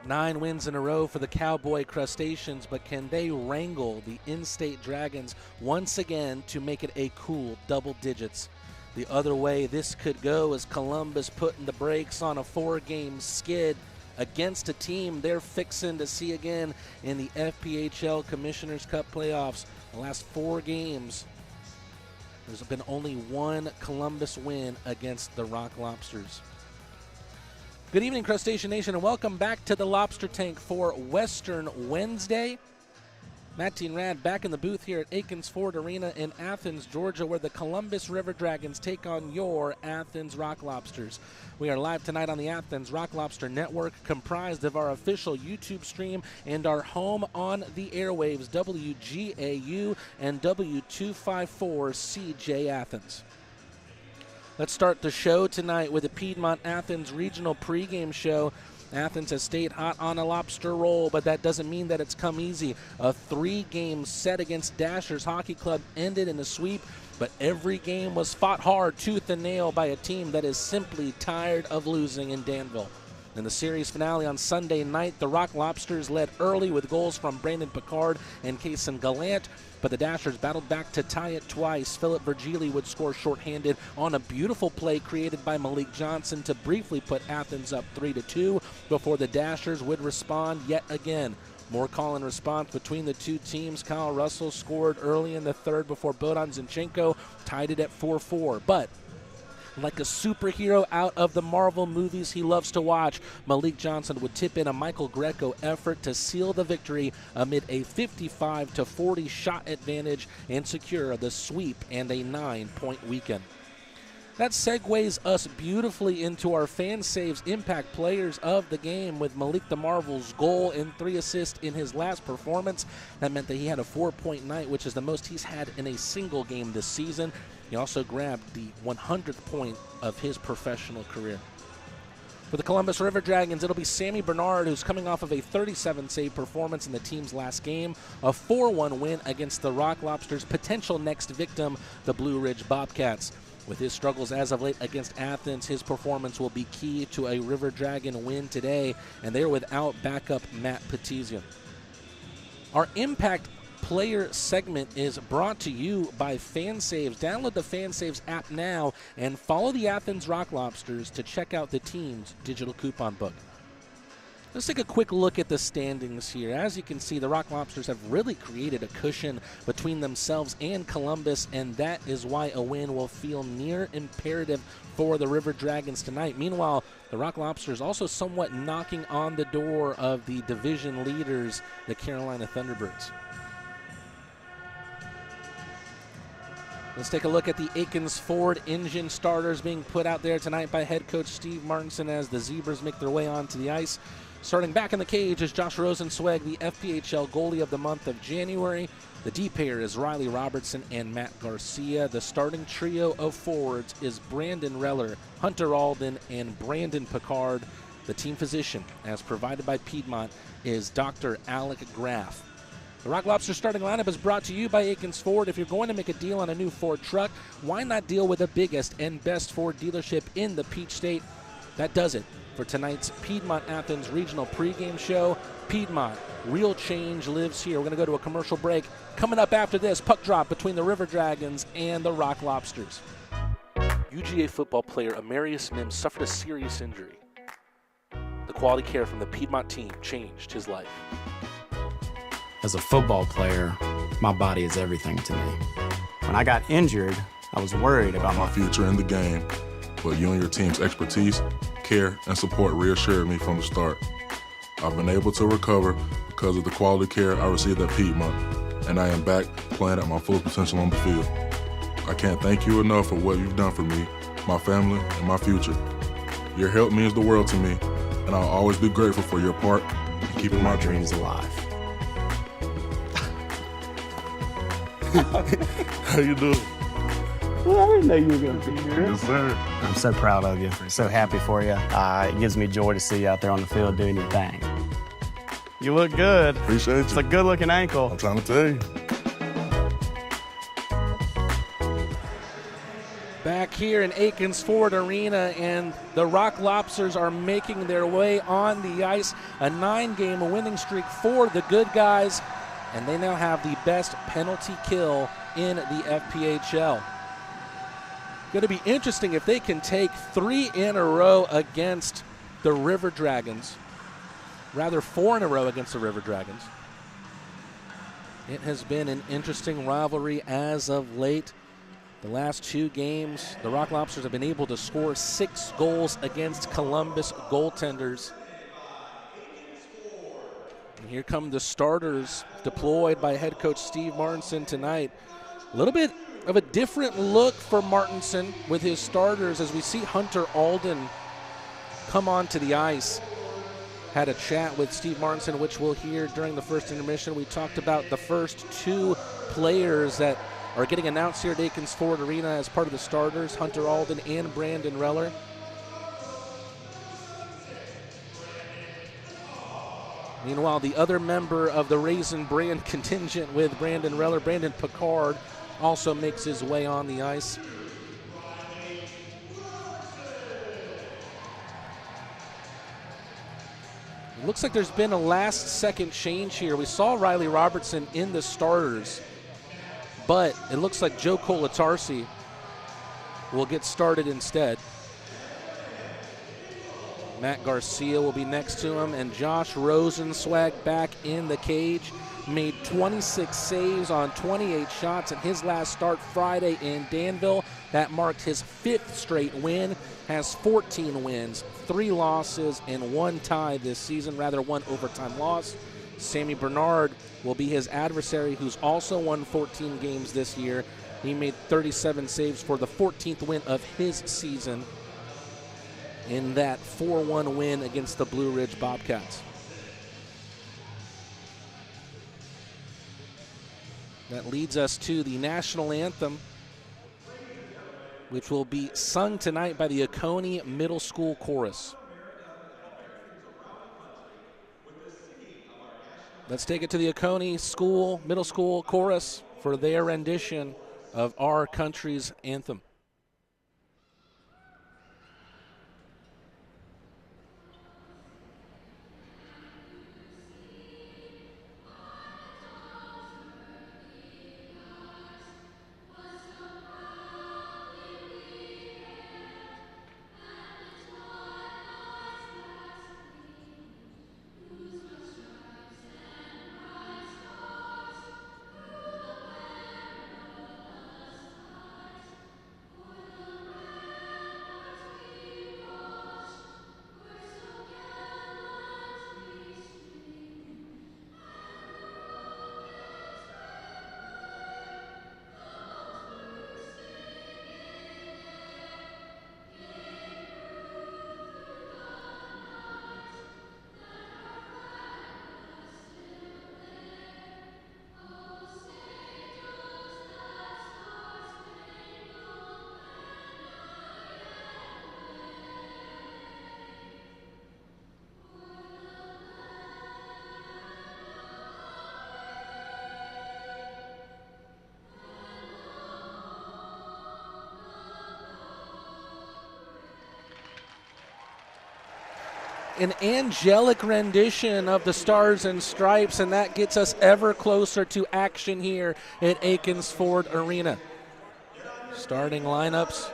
9 wins in a row for the Cowboy Crustaceans, but can they wrangle the in-state Dragons once again to make it a cool double digits? The other way this could go is Columbus putting the brakes on a 4-game skid against a team they're fixing to see again in the FPHL Commissioner's Cup playoffs. The last 4 games, there's been only 1 Columbus win against the Rock Lobsters. Good evening, Crustacean Nation, and welcome back to the Lobster Tank for Western Wednesday. Matt T and Rad back in the booth here at Akins Ford Arena in Athens, Georgia, where the Columbus River Dragons take on your Athens Rock Lobsters. We are live tonight on the Athens Rock Lobster Network, comprised of our official YouTube stream and our home on the airwaves, WGAU and W254CJ Athens. Let's start the show tonight with the Piedmont Athens Regional Pregame Show. Athens has stayed hot on a lobster roll, but that doesn't mean that it's come easy. A 3-game set against Dashers Hockey Club ended in a sweep, but every game was fought hard, tooth and nail, by a team that is simply tired of losing in Danville. In the series finale on Sunday night, the Rock Lobsters led early with goals from Brandon Picard and Kaysen Gallant, but the Dashers battled back to tie it twice. Philip Virgili would score shorthanded on a beautiful play created by Malik Johnson to briefly put Athens up 3-2 before the Dashers would respond yet again. More call and response between the two teams. Kyle Russell scored early in the third before Bodan Zinchenko tied it at 4-4. But like a superhero out of the Marvel movies he loves to watch, Malik Johnson would tip in a Michael Greco effort to seal the victory amid a 55-40 shot advantage and secure the sweep and a 9-point weekend. That segues us beautifully into our fan saves impact players of the game, with Malik the Marvel's goal and 3 assists in his last performance. That meant that he had a 4-point night, which is the most he's had in a single game this season. He also grabbed the 100th point of his professional career. For the Columbus River Dragons, it'll be Sammy Bernard, who's coming off of a 37-save performance in the team's last game, a 4-1 win against the Rock Lobsters' potential next victim, the Blue Ridge Bobcats. With his struggles as of late against Athens, his performance will be key to a River Dragon win today, and they're without backup Matt Petizian. Our impact player segment is brought to you by FanSaves. Download the FanSaves app now and follow the Athens Rock Lobsters to check out the team's digital coupon book. Let's take a quick look at the standings here. As you can see, the Rock Lobsters have really created a cushion between themselves and Columbus, and that is why a win will feel near imperative for the River Dragons tonight. Meanwhile, the Rock Lobsters also somewhat knocking on the door of the division leaders, the Carolina Thunderbirds. Let's take a look at the Akins Ford engine starters being put out there tonight by head coach Steve Martinson as the Zebras make their way onto the ice. Starting back in the cage is Josh Rosenzweig, the FPHL goalie of the month of January. The D pair is Riley Robertson and Matt Garcia. The starting trio of forwards is Brandon Reller, Hunter Alden, and Brandon Picard. The team physician, as provided by Piedmont, is Dr. Alec Graff. The Rock Lobster starting lineup is brought to you by Akins Ford. If you're going to make a deal on a new Ford truck, why not deal with the biggest and best Ford dealership in the Peach State? That does it for tonight's Piedmont Athens Regional Pregame Show. Piedmont, real change lives here. We're going to go to a commercial break. Coming up after this, puck drop between the River Dragons and the Rock Lobsters. UGA football player Amarius Mims suffered a serious injury. The quality care from the Piedmont team changed his life. As a football player, my body is everything to me. When I got injured, I was worried about my future in the game, but you and your team's expertise, care, and support reassured me from the start. I've been able to recover because of the quality care I received at Piedmont, and I am back playing at my full potential on the field. I can't thank you enough for what you've done for me, my family, and my future. Your help means the world to me, and I'll always be grateful for your part in keeping my dreams alive. How you doing? Well, I didn't know you were going to be here. Yes, sir. I'm so proud of you. So happy for you. It gives me joy to see you out there on the field doing your thing. You look good. Appreciate you. It's a good-looking ankle. I'm trying to tell you. Back here in Akins Ford Arena, and the Rock Lobsters are making their way on the ice. A 9-game winning streak for the good guys, and they now have the best penalty kill in the FPHL. Going to be interesting if they can take 3 in a row against the River Dragons. Rather, 4 in a row against the River Dragons. It has been an interesting rivalry as of late. The last 2 games, the Rock Lobsters have been able to score 6 goals against Columbus goaltenders. And here come the starters deployed by head coach Steve Martinson tonight. A little bit of a different look for Martinson with his starters as we see Hunter Alden come onto the ice. Had a chat with Steve Martinson, which we'll hear during the first intermission. We talked about the first 2 players that are getting announced here at Akins Ford Arena as part of the starters, Hunter Alden and Brandon Reller. Meanwhile, the other member of the Raisin Brand contingent with Brandon Reller, Brandon Picard, also makes his way on the ice. It looks like there's been a last-second change here. We saw Riley Robertson in the starters, but it looks like Joe Colatarsi will get started instead. Matt Garcia will be next to him, and Josh Rosenzweig back in the cage. Made 26 saves on 28 shots in his last start Friday in Danville. That marked his 5th straight win. Has 14 wins, 3 losses, and 1 tie this season, rather 1 overtime loss. Sammy Bernard will be his adversary, who's also won 14 games this year. He made 37 saves for the 14th win of his season in that 4-1 win against the Blue Ridge Bobcats. That leads us to the national anthem, which will be sung tonight by the Oconee Middle School Chorus. Let's take it to the Oconee Middle School Chorus for their rendition of our country's anthem. An angelic rendition of the Stars and Stripes, and that gets us ever closer to action here at Akins Ford Arena. Starting lineups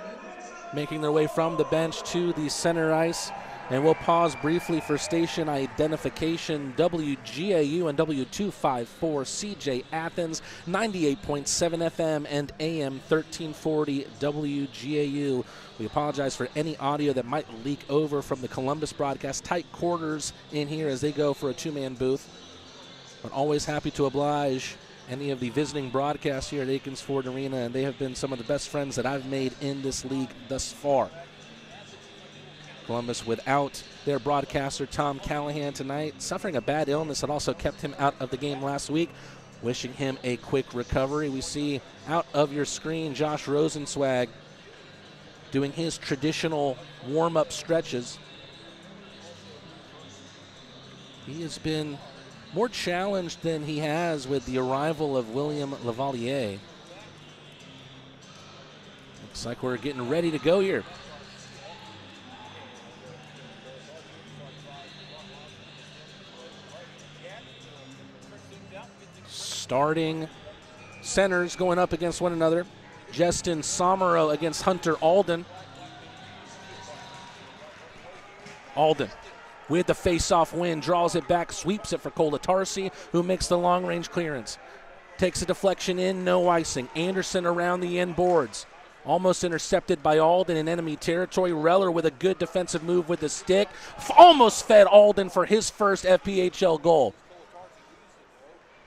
making their way from the bench to the center ice, and we'll pause briefly for station identification. WGAU and W254 CJ Athens, 98.7 FM and AM 1340 WGAU. We apologize for any audio that might leak over from the Columbus broadcast. Tight quarters in here as they go for a 2-man booth. But always happy to oblige any of the visiting broadcasts here at Akins Ford Arena, and they have been some of the best friends that I've made in this league thus far. Columbus without their broadcaster Tom Callahan tonight, suffering a bad illness that also kept him out of the game last week. Wishing him a quick recovery. We see out of your screen Josh Rosenzweig doing his traditional warm-up stretches. He has been more challenged than he has with the arrival of William Lavalier. Looks Looks like we're getting ready to go here. Starting centers going up against one another. Justin Somero against Hunter Alden. Alden with the face-off win, draws it back, sweeps it for Colatarsi, who makes the long-range clearance. Takes a deflection in, no icing. Anderson around the end boards. Almost intercepted by Alden in enemy territory. Reller with a good defensive move with the stick. Almost fed Alden for his first FPHL goal.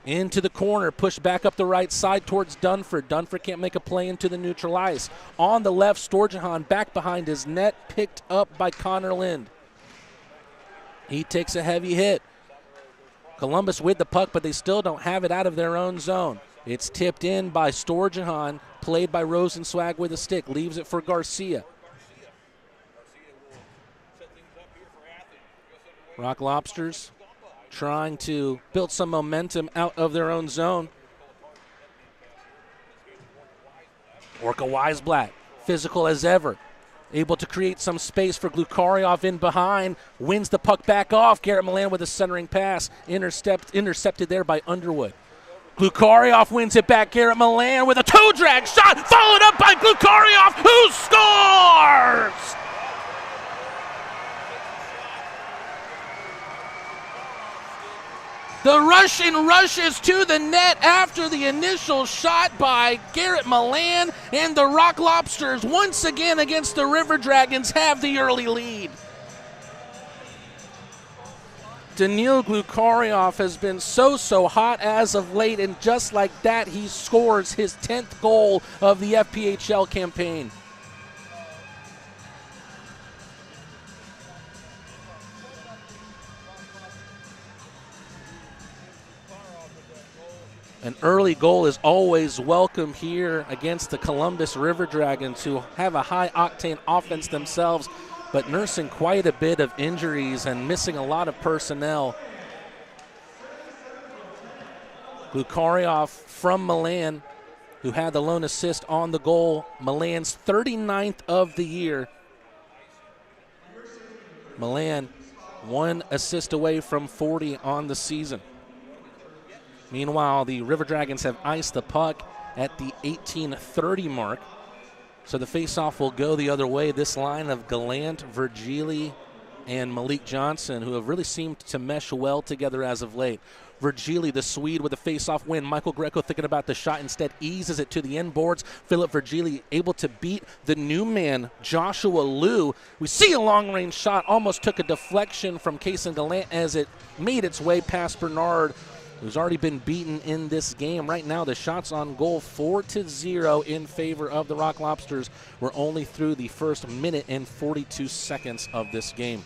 Into the corner, pushed back up the right side towards Dunford. Dunford can't make a play into the neutral ice. On the left, Storjahan back behind his net, picked up by Connor Lind. He takes a heavy hit. Columbus with the puck, but they still don't have it out of their own zone. It's tipped in by Storjahan, played by Rosenswag with a stick, leaves it for Garcia. Rock Lobsters trying to build some momentum out of their own zone. Orca Wiseblat, physical as ever, able to create some space for Glukaryov in behind, wins the puck back off. Garrett Milan with a centering pass, intercepted there by Underwood. Glukaryov wins it back. Garrett Milan with a toe drag shot, followed up by Glukaryov, who scores! The Russian rushes to the net after the initial shot by Garrett Milan, and the Rock Lobsters once again against the River Dragons have the early lead. Daniil Glukaryov has been so hot as of late, and just like that, he scores his 10th goal of the FPHL campaign. An early goal is always welcome here against the Columbus River Dragons, who have a high-octane offense themselves, but nursing quite a bit of injuries and missing a lot of personnel. Glukaryov from Milan, who had the lone assist on the goal. Milan's 39th of the year. Milan, 1 assist away from 40 on the season. Meanwhile, the River Dragons have iced the puck at the 18:30 mark. So the faceoff will go the other way. This line of Gallant, Virgili, and Malik Johnson, who have really seemed to mesh well together as of late. Virgili, the Swede, with a faceoff win. Michael Greco thinking about the shot, instead eases it to the end boards. Philip Virgili able to beat the new man, Joshua Liu. We see a long-range shot, almost took a deflection from Kason Gallant as it made its way past Bernard, who's already been beaten in this game. Right now, the shots on goal 4-0 in favor of the Rock Lobsters. We're only through the first minute and 42 seconds of this game.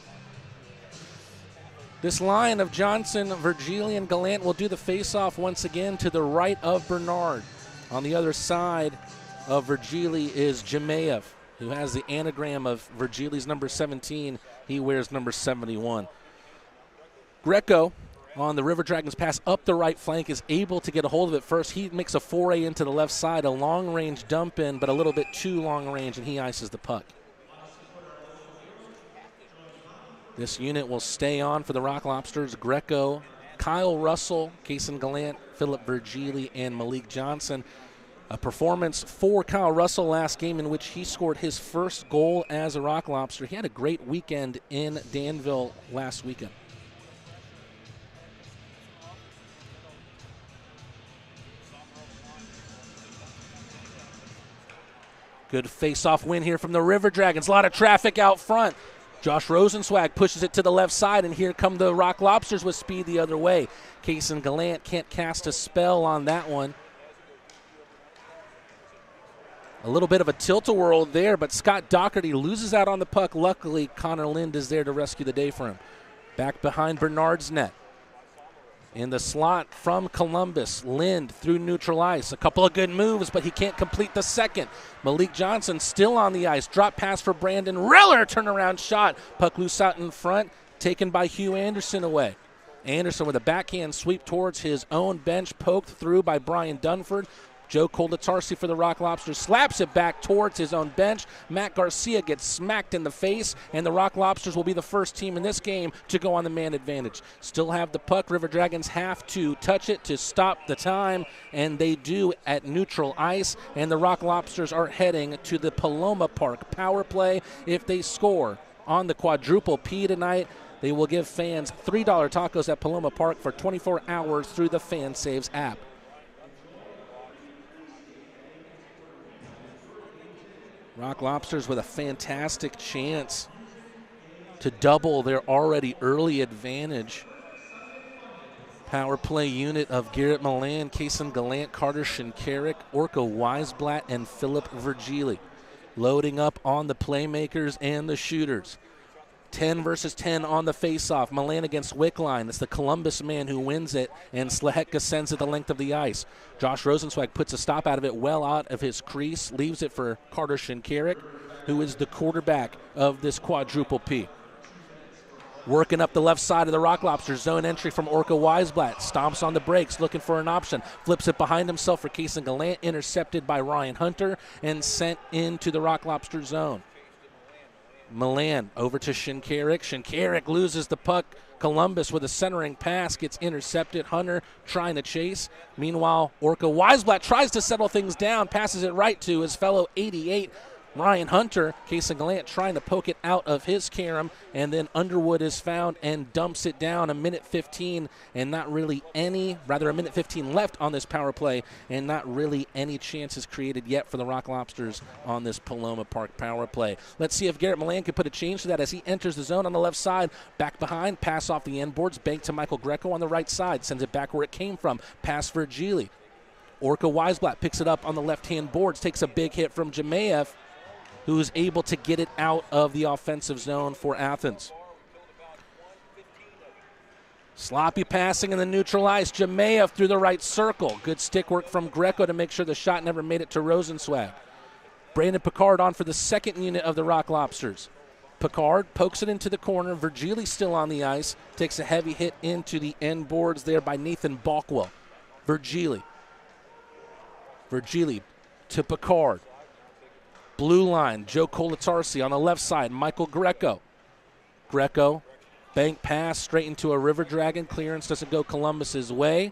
This line of Johnson, Virgili, and Gallant will do the face-off once again to the right of Bernard. On the other side of Virgili is Jemayev, who has the anagram of Virgili's number 17. He wears number 71. Greco, on the River Dragons pass up the right flank, is able to get a hold of it first. He makes a foray into the left side, a long-range dump in, but a little bit too long-range, and he ices the puck. This unit will stay on for the Rock Lobsters. Greco, Kyle Russell, Kason Gallant, Philip Virgili, and Malik Johnson. A performance for Kyle Russell last game in which he scored his first goal as a Rock Lobster. He had a great weekend in Danville last weekend. Good face-off win here from the River Dragons. A lot of traffic out front. Josh Rosenswag pushes it to the left side, and here come the Rock Lobsters with speed the other way. Kason Gallant can't cast a spell on that one. A little bit of a tilt-a-whirl there, but Scott Doherty loses out on the puck. Luckily, Connor Lind is there to rescue the day for him. Back behind Bernard's net. In the slot from Columbus, Lind through neutral ice. A couple of good moves, but he can't complete the second. Malik Johnson still on the ice. Drop pass for Brandon Reller. Turnaround shot. Puck loose out in front. Taken by Hugh Anderson away. Anderson with a backhand sweep towards his own bench. Poked through by Brian Dunford. Joe Koldatarsi for the Rock Lobsters slaps it back towards his own bench. Matt Garcia gets smacked in the face, and the Rock Lobsters will be the first team in this game to go on the man advantage. Still have the puck. River Dragons have to touch it to stop the time, and they do at neutral ice, and the Rock Lobsters are heading to the Paloma Park power play. If they score on the quadruple P tonight, they will give fans $3 tacos at Paloma Park for 24 hours through the FanSaves app. Rock Lobsters with a fantastic chance to double their already early advantage. Power play unit of Garrett Milan, Kason Gallant, Carter Shinkarik, Orca Wiseblat, and Philip Virgili. Loading up on the playmakers and the shooters. 10 versus 10 on the faceoff. Milan against Wickline. It's the Columbus man who wins it, and Slehetka sends it the length of the ice. Josh Rosenzweig puts a stop out of it well out of his crease, leaves it for Carter Shinkarik, who is the quarterback of this quadruple P. Working up the left side of the Rock Lobsters, zone entry from Orca Wiseblat. Stomps on the brakes, looking for an option. Flips it behind himself for Kason Gallant, intercepted by Ryan Hunter, and sent into the Rock Lobster zone. Milan over to Shinkarik. Shinkarik loses the puck. Columbus with a centering pass gets intercepted. Hunter trying to chase. Meanwhile, Orca Wiseblat tries to settle things down, passes it right to his fellow 88, Ryan Hunter. Kason Gallant trying to poke it out of his carom, and then Underwood is found and dumps it down. A minute 15 and not really any, rather a minute 15 left on this power play, and not really any chances created yet for the Rock Lobsters on this Paloma Park power play. Let's see if Garrett Milan can put a change to that as he enters the zone on the left side. Back behind, pass off the end boards, bank to Michael Greco on the right side, sends it back where it came from. Pass for Gili. Orca Wiseblat picks it up on the left-hand boards, takes a big hit from Jemayev, who is able to get it out of the offensive zone for Athens. Sloppy passing in the neutral ice. Jemayev through the right circle. Good stick work from Greco to make sure the shot never made it to Rosenzweig. Brandon Picard on for the second unit of the Rock Lobsters. Picard pokes it into the corner. Virgili still on the ice. Takes a heavy hit into the end boards there by Nathan Balkwell. Virgili to Picard. Blue line, Joe Koldatarsi on the left side, Michael Greco. Greco, bank pass straight into a River Dragon. Clearance doesn't go Columbus's way.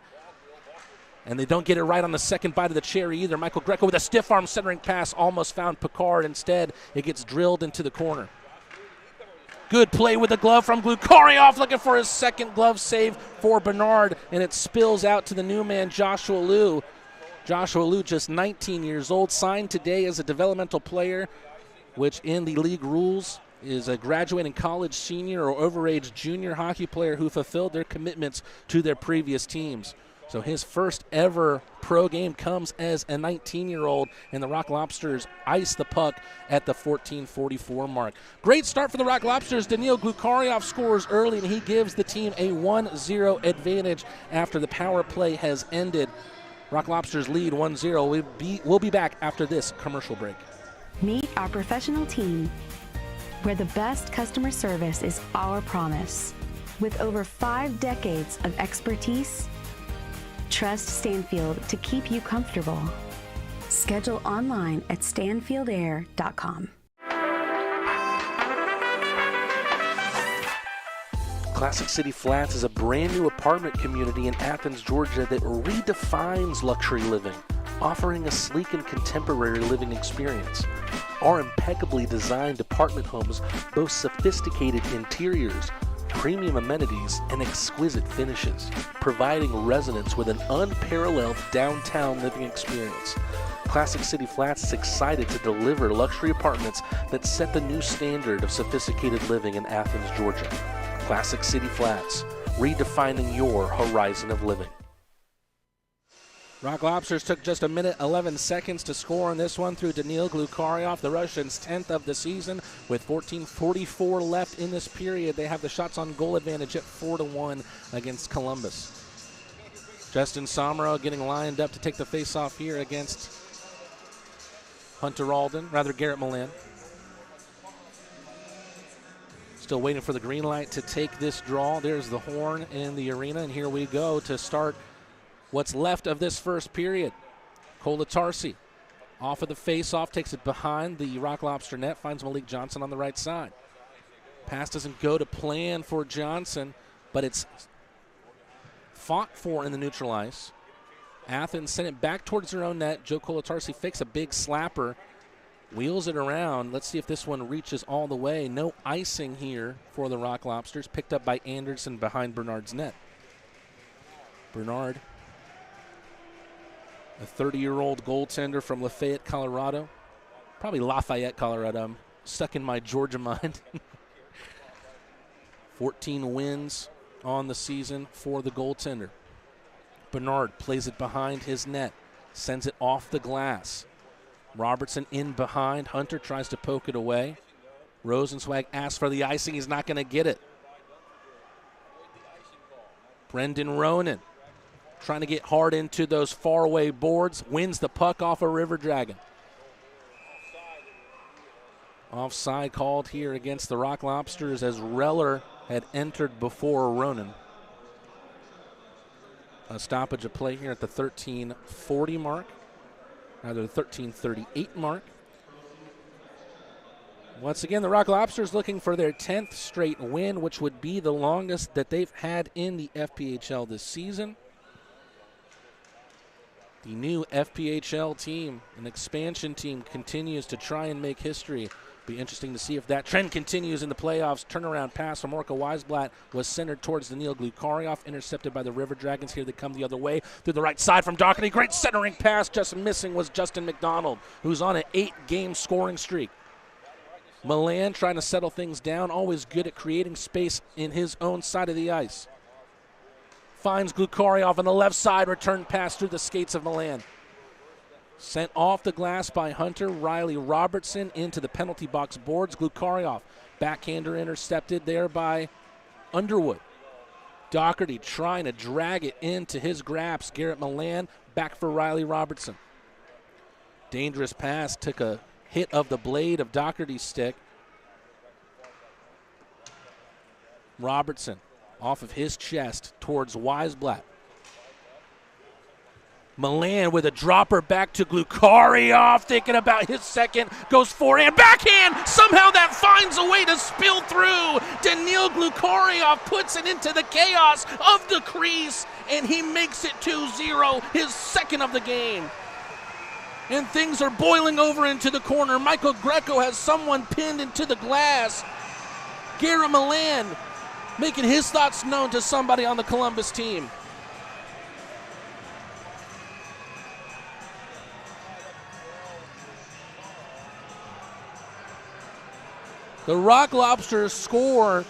And they don't get it right on the second bite of the cherry either. Michael Greco with a stiff arm centering pass almost found Picard. Instead, it gets drilled into the corner. Good play with the glove from Glukarioff, looking for his second glove save for Bernard, and it spills out to the new man, Joshua Liu. Joshua Liu, just 19 years old, signed today as a developmental player, which in the league rules is a graduating college senior or overage junior hockey player who fulfilled their commitments to their previous teams. So his first ever pro game comes as a 19-year-old, and the Rock Lobsters ice the puck at the 14:44 mark. Great start for the Rock Lobsters. Daniil Glukarioff scores early, and he gives the team a 1-0 advantage after the power play has ended. Rock Lobsters lead 1-0. We'll be back after this commercial break. Meet our professional team, where the best customer service is our promise. With over 5 decades of expertise, trust Stanfield to keep you comfortable. Schedule online at stanfieldair.com. Classic City Flats is a brand new apartment community in Athens, Georgia that redefines luxury living, offering a sleek and contemporary living experience. Our impeccably designed apartment homes boast sophisticated interiors, premium amenities, and exquisite finishes, providing residents with an unparalleled downtown living experience. Classic City Flats is excited to deliver luxury apartments that set the new standard of sophisticated living in Athens, Georgia. Classic City Flats, redefining your horizon of living. Rock Lobsters took just a minute 11 seconds to score on this one through Daniil Glukarioff, the Russians' 10th of the season. With 14:44 left in this period, they have the shots on goal advantage at 4-1 against Columbus. Justin Somro getting lined up to take the face-off here against Garrett Milan. Still waiting for the green light to take this draw. There's the horn in the arena, and here we go to start what's left of this first period. Kolatarsi off of the face-off, takes it behind the Rock Lobster net, finds Malik Johnson on the right side. Pass doesn't go to plan for Johnson, but it's fought for in the neutral ice. Athens sent it back towards their own net. Joe Kolatarsi fakes a big slapper, wheels it around. Let's see if this one reaches all the way. No icing here for the Rock Lobsters, picked up by Anderson behind Bernard's net. Bernard, a 30-year-old goaltender from Lafayette, Colorado. Probably Lafayette, Colorado. I'm stuck in my Georgia mind. 14 wins on the season for the goaltender. Bernard plays it behind his net, sends it off the glass. Robertson in behind. Hunter tries to poke it away. Rosenzweig asks for the icing. He's not going to get it. Brendan Ronan trying to get hard into those faraway boards. Wins the puck off a River Dragon. Offside called here against the Rock Lobsters as Reller had entered before Ronan. A stoppage of play here at the 13:40 mark, rather the 13:38 mark. Once again, the Rock Lobsters looking for their 10th straight win, which would be the longest that they've had in the FPHL this season. The new FPHL team, an expansion team, continues to try and make history. Be interesting to see if that trend continues in the playoffs. Turnaround pass from Orca Wiseblat was centered towards Daniil Glukarioff, intercepted by the River Dragons. Here they come the other way through the right side from Doherty. Great centering pass, just missing was Justin McDonald, who's on an 8-game scoring streak. Milan trying to settle things down, always good at creating space in his own side of the ice. Finds Glukarioff on the left side, return pass through the skates of Milan. Sent off the glass by Hunter. Riley Robertson into the penalty box boards. Glukarioff, backhander intercepted there by Underwood. Doherty trying to drag it into his grasp. Garrett Milan back for Riley Robertson. Dangerous pass, took a hit of the blade of Doherty's stick. Robertson off of his chest towards Wiseblat. Milan with a dropper back to Glukarioff, thinking about his second, goes forehand, backhand, somehow that finds a way to spill through. Daniil Glukarioff puts it into the chaos of the crease, and he makes it 2-0, his second of the game. And things are boiling over into the corner. Michael Greco has someone pinned into the glass. Garrett Milan making his thoughts known to somebody on the Columbus team. The Rock Lobsters score,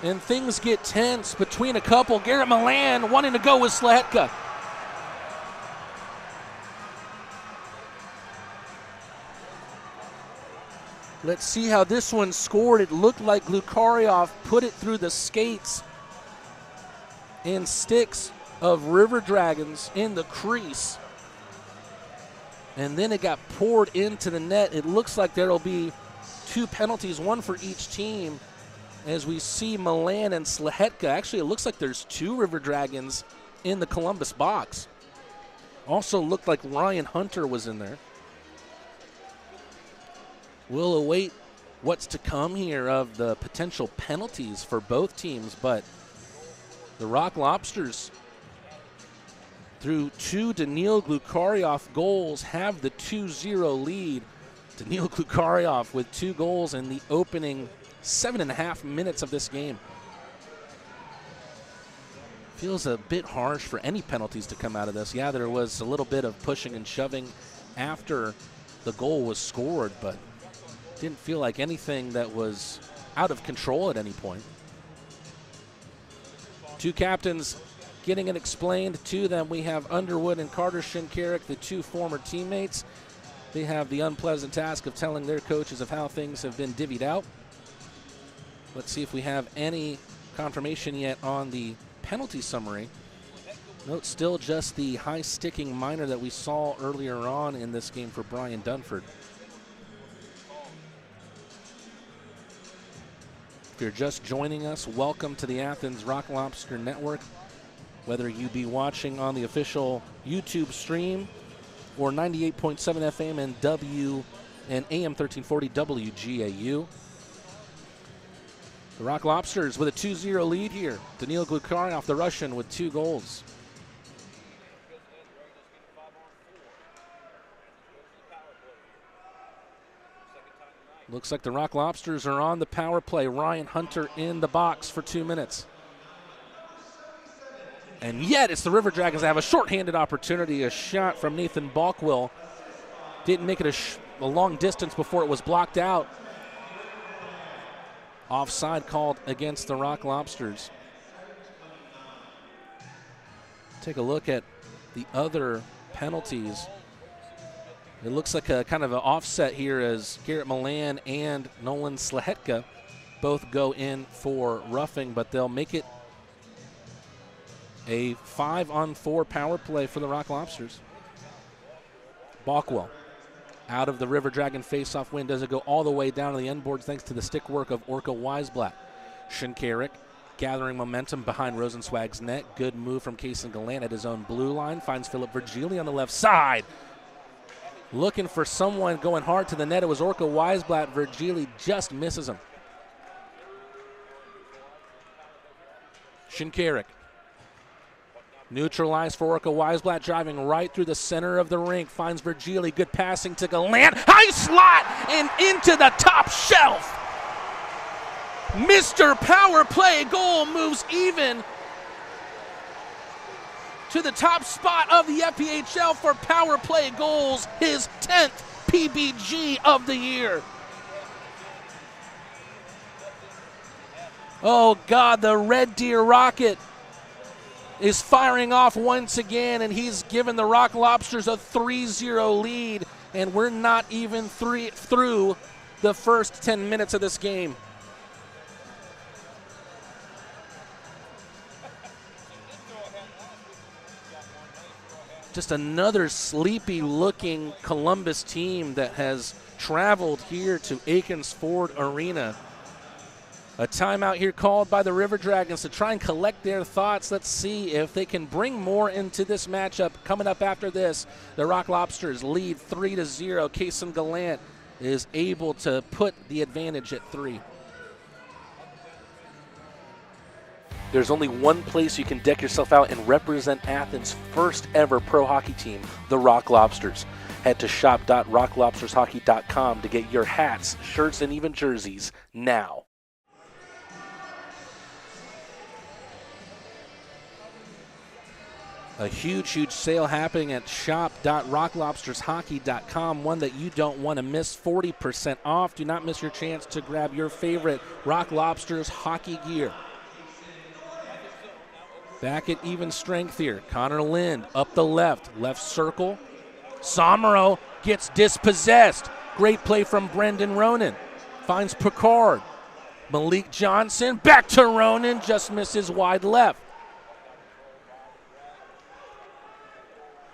and things get tense between a couple. Garrett Milan wanting to go with Slehetka. Let's see how this one scored. It looked like Glukarioff put it through the skates and sticks of River Dragons in the crease. And then it got poured into the net. It looks like there will be 2 penalties, one for each team, as we see Milan and Slehetka. Actually, it looks like there's 2 River Dragons in the Columbus box. Also looked like Ryan Hunter was in there. We'll await what's to come here of the potential penalties for both teams, but the Rock Lobsters, through 2 Daniil Glukarioff goals, have the 2-0 lead. Daniil Glukarioff with 2 goals in the opening 7.5 minutes of this game. Feels a bit harsh for any penalties to come out of this. Yeah, there was a little bit of pushing and shoving after the goal was scored, but didn't feel like anything that was out of control at any point. 2 captains getting it explained to them. We have Underwood and Carter Shinkarik, the 2 former teammates. They have the unpleasant task of telling their coaches of how things have been divvied out. Let's see if we have any confirmation yet on the penalty summary. Note still just the high sticking minor that we saw earlier on in this game for Brian Dunford. If you're just joining us, welcome to the Athens Rock Lobster Network. Whether you be watching on the official YouTube stream or 98.7 FM and AM 1340 WGAU. The Rock Lobsters with a 2-0 lead here. Daniil Glukarov, the Russian, with 2 goals. Looks like the Rock Lobsters are on the power play. Ryan Hunter in the box for 2 minutes. And yet it's the River Dragons that have a shorthanded opportunity. A shot from Nathan Balkwill. Didn't make it a long distance before it was blocked out. Offside called against the Rock Lobsters. Take a look at the other penalties. It looks like a kind of an offset here as Garrett Milan and Nolan Slehetka both go in for roughing, but they'll make it a 5-on-4 power play for the Rock Lobsters. Balkwell out of the River Dragon face-off win. Does it go all the way down to the end boards thanks to the stick work of Orca Wiseblat. Shinkarik gathering momentum behind Rosenzweig's net. Good move from Kason Gallant at his own blue line. Finds Philip Virgili on the left side. Looking for someone going hard to the net. It was Orca Wiseblat. Virgili just misses him. Shinkarik. Neutralized for Orca Wiseblat, driving right through the center of the rink. Finds Virgili. Good passing to Gallant. High slot and into the top shelf. Mr. Power Play goal moves even to the top spot of the FPHL for power play goals, his 10th PBG of the year. Oh God, the Red Deer Rocket is firing off once again, and he's given the Rock Lobsters a 3-0 lead, and we're not even through the first 10 minutes of this game. Just another sleepy-looking Columbus team that has traveled here to Akins Ford Arena. A timeout here called by the River Dragons to try and collect their thoughts. Let's see if they can bring more into this matchup. Coming up after this, the Rock Lobsters lead 3-0. Kason Gallant is able to put the advantage at 3. There's only one place you can deck yourself out and represent Athens' first ever pro hockey team, the Rock Lobsters. Head to shop.rocklobstershockey.com to get your hats, shirts, and even jerseys now. A huge sale happening at shop.rocklobstershockey.com, one that you don't want to miss. 40% off. Do not miss your chance to grab your favorite Rock Lobsters hockey gear. Back at even strength here. Connor Lind up the left circle. Somero gets dispossessed. Great play from Brendan Ronan. Finds Picard. Malik Johnson back to Ronan, just misses wide left.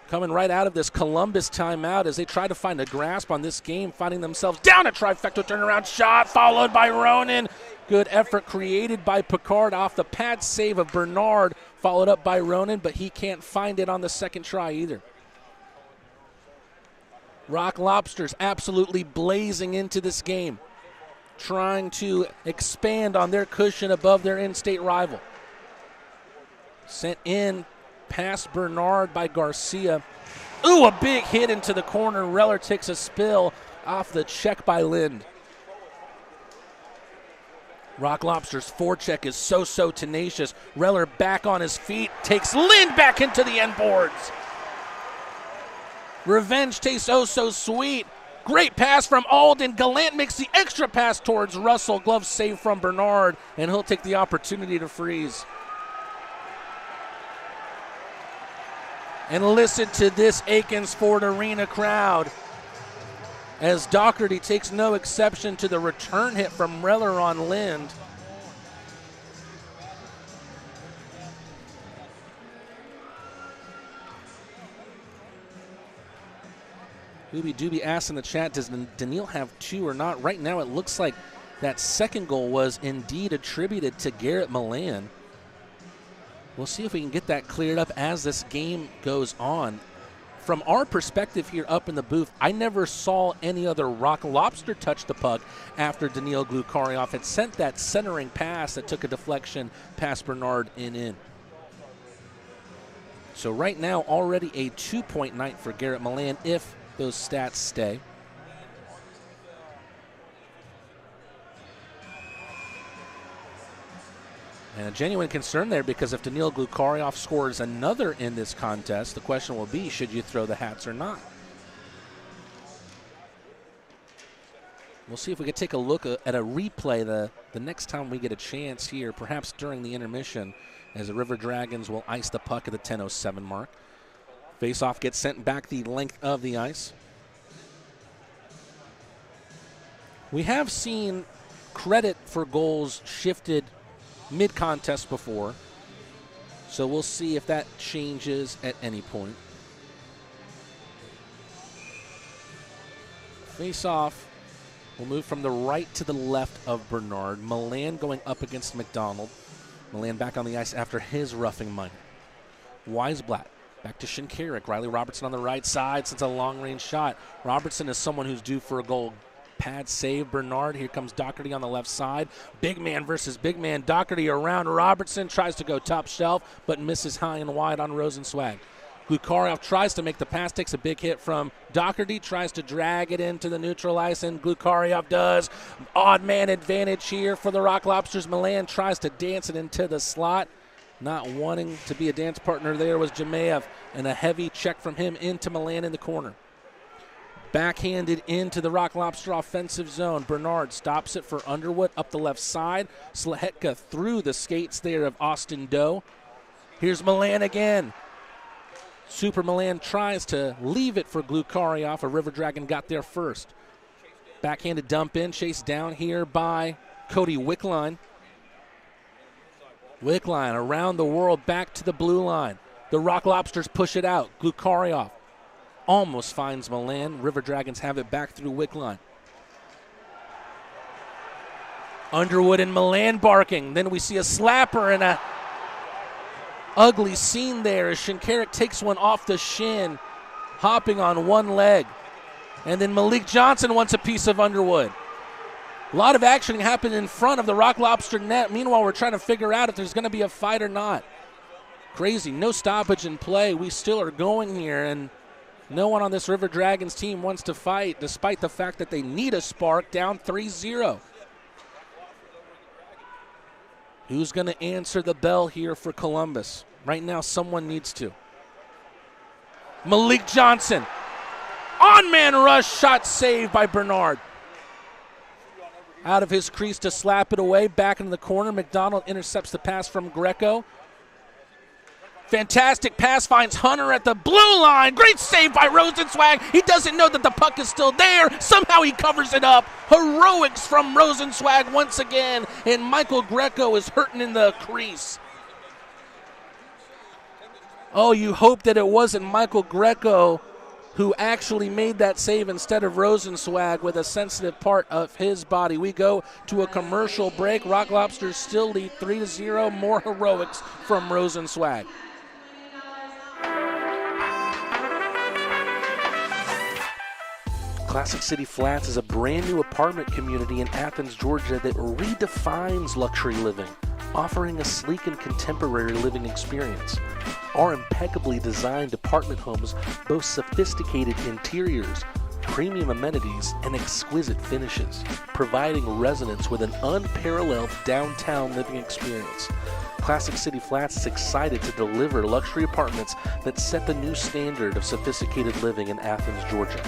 Coming right out of this Columbus timeout as they try to find a grasp on this game, finding themselves down a trifecta turnaround shot, followed by Ronan. Good effort created by Picard off the pad save of Bernard, followed up by Ronan, but he can't find it on the second try either. Rock Lobsters absolutely blazing into this game, trying to expand on their cushion above their in-state rival. Sent in past Bernard by Garcia. Ooh, a big hit into the corner. Reller takes a spill off the check by Lind. Rock Lobster's forecheck is so tenacious. Reller back on his feet, takes Lind back into the end boards. Revenge tastes oh so sweet. Great pass from Alden. Gallant makes the extra pass towards Russell. Glove save from Bernard, and he'll take the opportunity to freeze. And listen to this Akins Ford Arena crowd as Doherty takes no exception to the return hit from Reller on Lind. Doobie Doobie asks in the chat, does Daniil have 2 or not? Right now it looks like that second goal was indeed attributed to Garrett Milan. We'll see if we can get that cleared up as this game goes on. from our perspective here up in the booth, I never saw any other Rock Lobster touch the puck after Daniil Glukaryov had sent that centering pass that took a deflection past Bernard and in. So right now, already a 2-point night for Garrett Milan if those stats stay. And a genuine concern there, because if Daniil Glukaryov scores another in this contest, the question will be, should you throw the hats or not? We'll see if we could take a look at a replay the next time we get a chance here, perhaps during the intermission, as the River Dragons will ice the puck at the 10:07 mark. Faceoff gets sent back the length of the ice. We have seen credit for goals shifted mid-contest before, so we'll see if that changes at any point. Face-off will move from the right to the left of Bernard. Milan going up against McDonald. Milan back on the ice after his roughing Mike. Wiseblat back to Shinkarik. Riley Robertson on the right side since a long-range shot. Robertson is someone who's due for a goal. Pad save, Bernard. Here comes Doherty on the left side. Big man versus big man. Doherty around Robertson, tries to go top shelf, but misses high and wide on Rosenzweig. Glukaryov tries to make the pass, takes a big hit from Doherty, tries to drag it into the neutral ice, and Glukaryov does. Odd man advantage here for the Rock Lobsters. Milan tries to dance it into the slot. Not wanting to be a dance partner there was Jemayev, and a heavy check from him into Milan in the corner. Backhanded into the Rock Lobster offensive zone. Bernard stops it for Underwood up the left side. Slehetka through the skates there of Austin Doe. Here's Milan again. Super Milan tries to leave it for Glukaryov. A River Dragon got there first. Backhanded dump in, chased down here by Cody Wickline. Wickline around the world, back to the blue line. The Rock Lobsters push it out. Glukaryov almost finds Milan. River Dragons have it back through Wickline. Underwood and Milan barking. Then we see a slapper and a ugly scene there as Shinkarik takes one off the shin, hopping on one leg. And then Malik Johnson wants a piece of Underwood. A lot of action happened in front of the Rock Lobster net. Meanwhile, we're trying to figure out if there's going to be a fight or not. Crazy. No stoppage in play. We still are going here, and no one on this River Dragons team wants to fight, despite the fact that they need a spark, down 3-0. Who's going to answer the bell here for Columbus? Right now, someone needs to. Malik Johnson. On-man rush, shot saved by Bernard. Out of his crease to slap it away, back into the corner. McDonald intercepts the pass from Greco. Fantastic pass, finds Hunter at the blue line. Great save by Rosenzweig. He doesn't know that the puck is still there. Somehow he covers it up. Heroics from Rosenzweig once again. And Michael Greco is hurting in the crease. Oh, you hope that it wasn't Michael Greco who actually made that save instead of Rosenzweig with a sensitive part of his body. We go to a commercial break. Rock Lobsters still lead 3-0. More heroics from Rosenzweig. Classic City Flats is a brand new apartment community in Athens, Georgia that redefines luxury living, offering a sleek and contemporary living experience. Our impeccably designed apartment homes boast sophisticated interiors, premium amenities, and exquisite finishes, providing residents with an unparalleled downtown living experience. Classic City Flats is excited to deliver luxury apartments that set the new standard of sophisticated living in Athens, Georgia.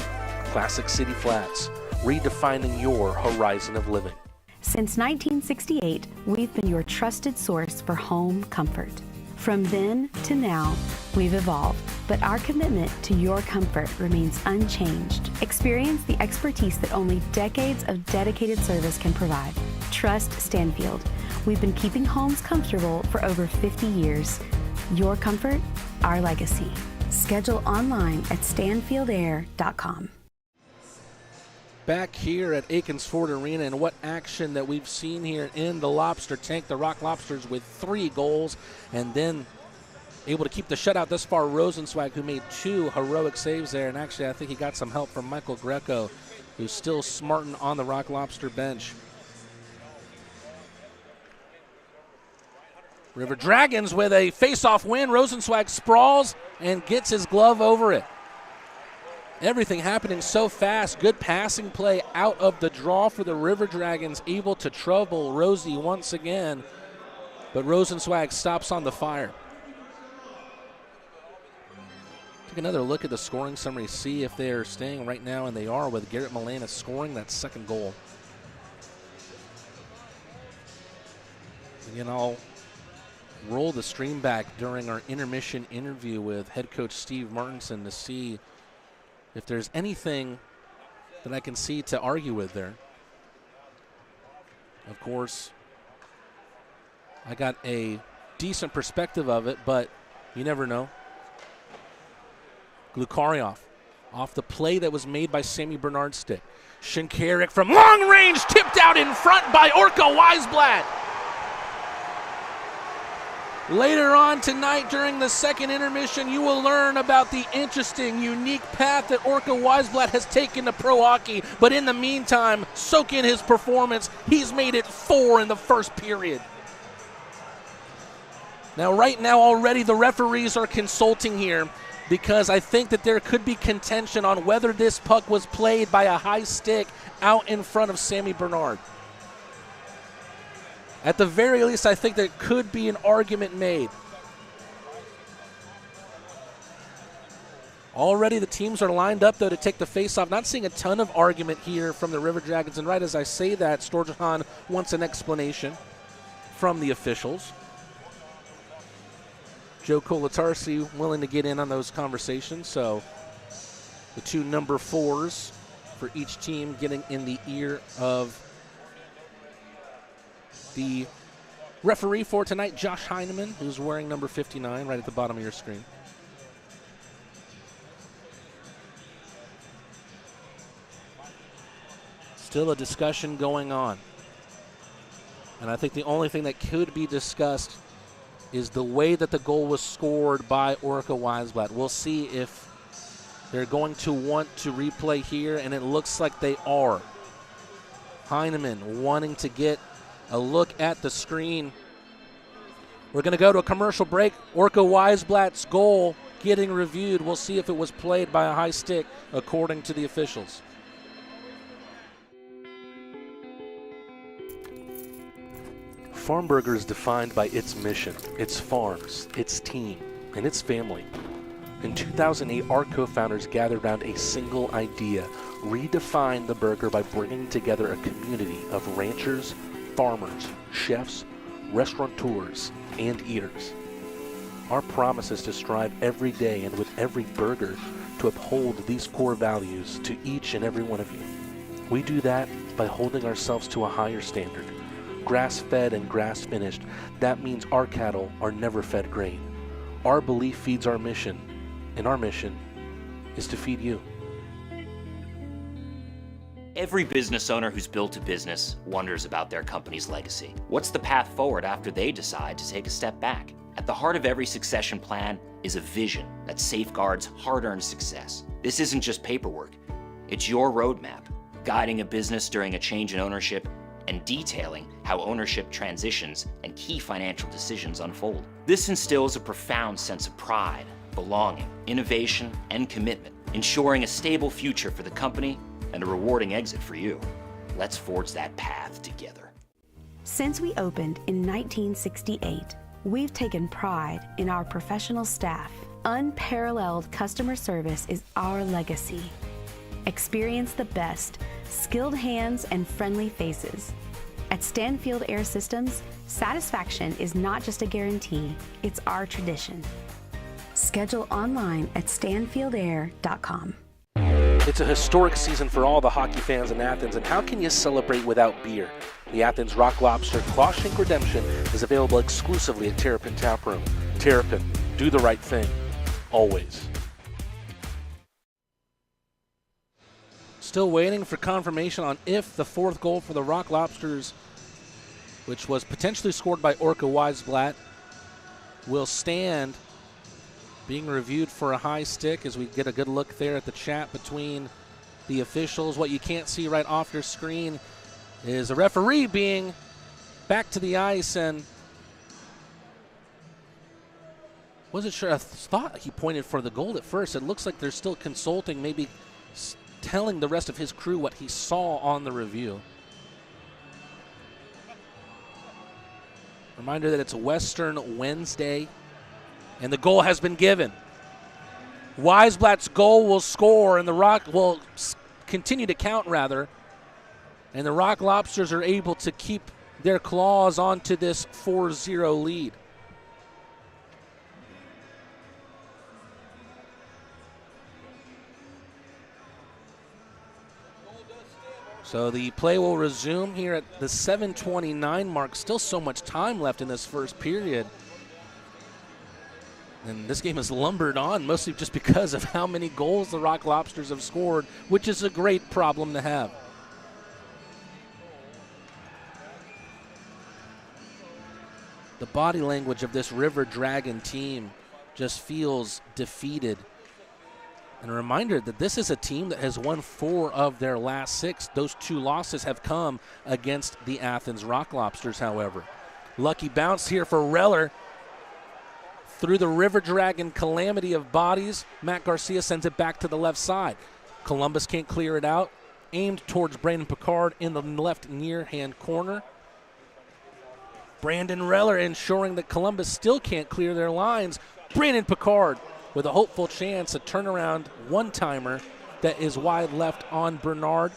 Classic City Flats, redefining your horizon of living. Since 1968, we've been your trusted source for home comfort. From then to now, we've evolved, but our commitment to your comfort remains unchanged. Experience the expertise that only decades of dedicated service can provide. Trust Stanfield. We've been keeping homes comfortable for over 50 years. Your comfort, our legacy. Schedule online at stanfieldair.com. Back here at Akins Ford Arena, and what action that we've seen here in the Lobster Tank. The Rock Lobsters with 3 goals, and then able to keep the shutout thus far. Rosenzweig, who made 2 heroic saves there, and actually I think he got some help from Michael Greco, who's still smarting on the Rock Lobster bench. River Dragons with a face-off win. Rosenzweig sprawls and gets his glove over it. Everything happening so fast. Good passing play out of the draw for the River Dragons, able to trouble Rosie once again. But Rosenzweig stops on the fire. Take another look at the scoring summary, see if they're staying right now, and they are, with Garrett Milana scoring that second goal. Again, I'll roll the stream back during our intermission interview with head coach Steve Martinson to see if there's anything that I can see to argue with there. Of course, I got a decent perspective of it, but you never know. Glukaryov off the play that was made by Sammy Bernard's stick. Shinkarik from long range, tipped out in front by Orca Wiseblat. Later on tonight during the second intermission, you will learn about the interesting, unique path that Orca Wiseblat has taken to pro hockey. But in the meantime, soak in his performance. He's made it 4 in the first period. Now, right now already the referees are consulting here, because I think that there could be contention on whether this puck was played by a high stick out in front of Sammy Bernard. At the very least, I think there could be an argument made. Already the teams are lined up, though, to take the face-off. Not seeing a ton of argument here from the River Dragons. And right as I say that, Storjohan wants an explanation from the officials. Joe Kolatarsi willing to get in on those conversations. So the 2 number 4s for each team getting in the ear of the referee for tonight, Josh Heineman, who's wearing number 59 right at the bottom of your screen. Still a discussion going on. And I think the only thing that could be discussed is the way that the goal was scored by Orca Wiseblat. We'll see if they're going to want to replay here, and it looks like they are. Heineman wanting to get a look at the screen. We're going to go to a commercial break. Orca Wiseblat's goal getting reviewed. We'll see if it was played by a high stick according to the officials. Farmburger is defined by its mission, its farms, its team, and its family. In 2008, our co-founders gathered around a single idea: redefine the burger by bringing together a community of ranchers, farmers, chefs, restaurateurs, and eaters. Our promise is to strive every day and with every burger to uphold these core values to each and every one of you. We do that by holding ourselves to a higher standard. Grass-fed and grass-finished, that means our cattle are never fed grain. Our belief feeds our mission, and our mission is to feed you. Every business owner who's built a business wonders about their company's legacy. What's the path forward after they decide to take a step back? At the heart of every succession plan is a vision that safeguards hard-earned success. This isn't just paperwork. It's your roadmap, guiding a business during a change in ownership and detailing how ownership transitions and key financial decisions unfold. This instills a profound sense of pride, belonging, innovation, and commitment, ensuring a stable future for the company and a rewarding exit for you. Let's forge that path together. Since we opened in 1968, we've taken pride in our professional staff. Unparalleled customer service is our legacy. Experience the best, skilled hands and friendly faces. At Stanfield Air Systems, satisfaction is not just a guarantee, it's our tradition. Schedule online at stanfieldair.com. It's a historic season for all the hockey fans in Athens, and how can you celebrate without beer? The Athens Rock Lobster Clawshank Redemption is available exclusively at Terrapin Tap Room. Terrapin, do the right thing, always. Still waiting for confirmation on if the 4th goal for the Rock Lobsters, which was potentially scored by Orca Wiseblat, will stand being reviewed for a high stick as we get a good look there at the chat between the officials. What you can't see right off your screen is a referee being back to the ice, and wasn't sure. I thought he pointed for the goal at first. It looks like they're still consulting, maybe telling the rest of his crew what he saw on the review. Reminder that it's Western Wednesday, and the goal has been given. Wiseblat's goal will score, and the Rock will continue to count, rather. And the Rock Lobsters are able to keep their claws onto this 4-0 lead. So the play will resume here at the 7:29 mark. Still so much time left in this first period. And this game has lumbered on, mostly just because of how many goals the Rock Lobsters have scored, which is a great problem to have. The body language of this River Dragon team just feels defeated. And a reminder that this is a team that has won 4 of their last 6. Those 2 losses have come against the Athens Rock Lobsters, however. Lucky bounce here for Reller. Through the River Dragon calamity of bodies, Matt Garcia sends it back to the left side. Columbus can't clear it out. Aimed towards Brandon Picard in the left near-hand corner. Brandon Reller ensuring that Columbus still can't clear their lines. Brandon Picard with a hopeful chance, a turnaround one-timer that is wide left on Bernard.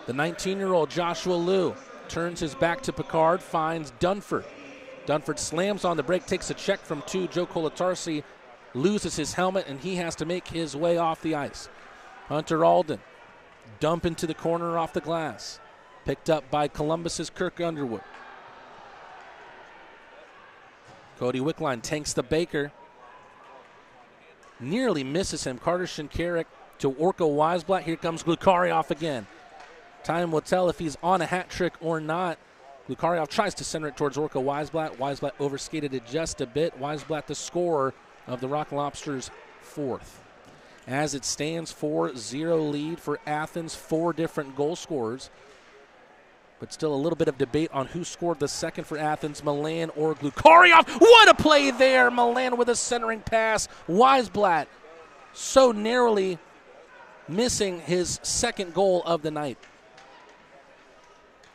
The 19-year-old Joshua Liu turns his back to Picard, finds Dunford. Dunford slams on the break, takes a check from 2. Joe Colatarsi loses his helmet, and he has to make his way off the ice. Hunter Alden, dump into the corner off the glass. Picked up by Columbus's Kirk Underwood. Cody Wickline tanks the Baker. Nearly misses him. Carter Shinkarik to Orca Wiseblat. Here comes Glukarioff again. Time will tell if he's on a hat trick or not. Glukarioff tries to center it towards Orca Wiseblat. Wiseblat overskated it just a bit. Wiseblat the scorer of the Rock Lobsters' 4th. As it stands, 4-0 lead for Athens. 4 different goal scorers. But still a little bit of debate on who scored the second for Athens, Milan or Glukarioff. What a play there! Milan with a centering pass. Wiseblat so narrowly missing his second goal of the night.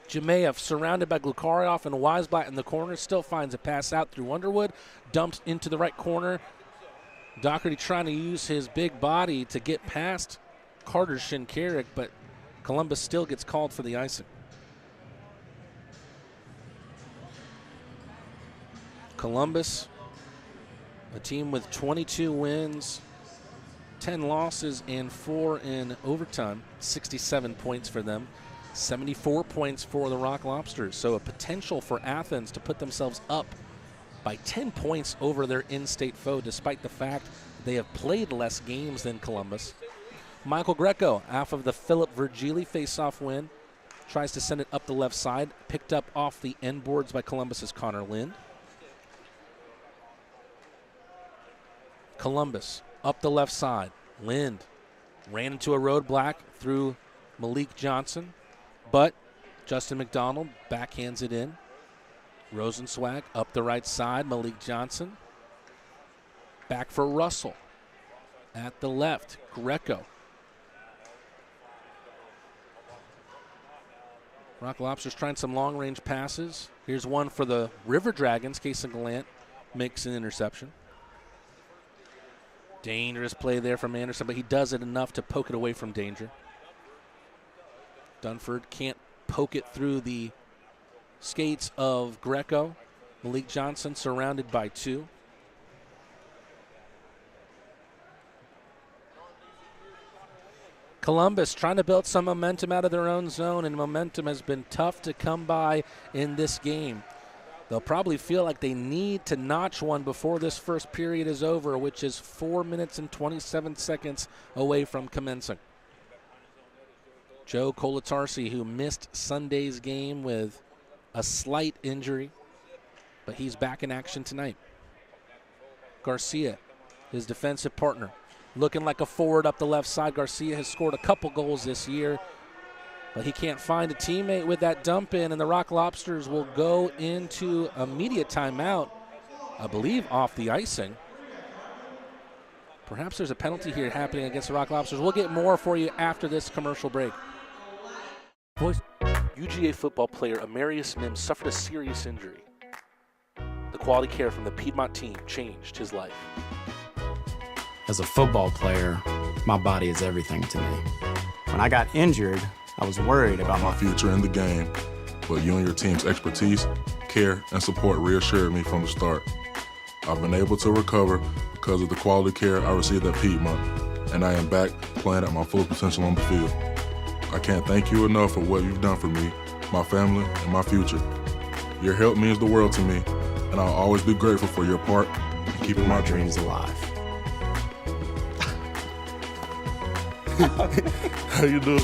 Jemaev surrounded by Glukarioff and Wiseblat in the corner. Still finds a pass out through Underwood. Dumps into the right corner. Doherty trying to use his big body to get past Carter Shinkarik, but Columbus still gets called for the icing. Columbus, a team with 22 wins, 10 losses, and 4 in overtime. 67 points for them. 74 points for the Rock Lobsters. So a potential for Athens to put themselves up by 10 points over their in-state foe, despite the fact they have played less games than Columbus. Michael Greco, off of the Philip Virgili face-off win, tries to send it up the left side, picked up off the end boards by Columbus's Connor Lind. Columbus up the left side. Lind ran into a roadblock through Malik Johnson, but Justin McDonald backhands it in. Rosenzweig up the right side. Malik Johnson back for Russell. At the left, Greco. Rock Lobsters trying some long-range passes. Here's one for the River Dragons. Kason Gallant makes an interception. Dangerous play there from Anderson, but he does it enough to poke it away from danger. Dunford can't poke it through the skates of Greco. Malik Johnson surrounded by 2. Columbus trying to build some momentum out of their own zone, and momentum has been tough to come by in this game. They'll probably feel like they need to notch one before this first period is over, which is 4 minutes and 27 seconds away from commencing. Joe Colatarsi, who missed Sunday's game with a slight injury, but he's back in action tonight. Garcia, his defensive partner, looking like a forward up the left side. Garcia has scored a couple goals this year, but he can't find a teammate with that dump in, and the Rock Lobsters will go into immediate timeout, I believe off the icing. Perhaps there's a penalty here happening against the Rock Lobsters. We'll get more for you after this commercial break. Boys, UGA football player Amarius Mims suffered a serious injury. The quality care from the Piedmont team changed his life. As a football player, my body is everything to me. When I got injured, I was worried about my future in the game, but you and your team's expertise, care, and support reassured me from the start. I've been able to recover because of the quality care I received at Piedmont, and I am back playing at my full potential on the field. I can't thank you enough for what you've done for me, my family, and my future. Your help means the world to me, and I'll always be grateful for your part in keeping my dreams alive. How you doing?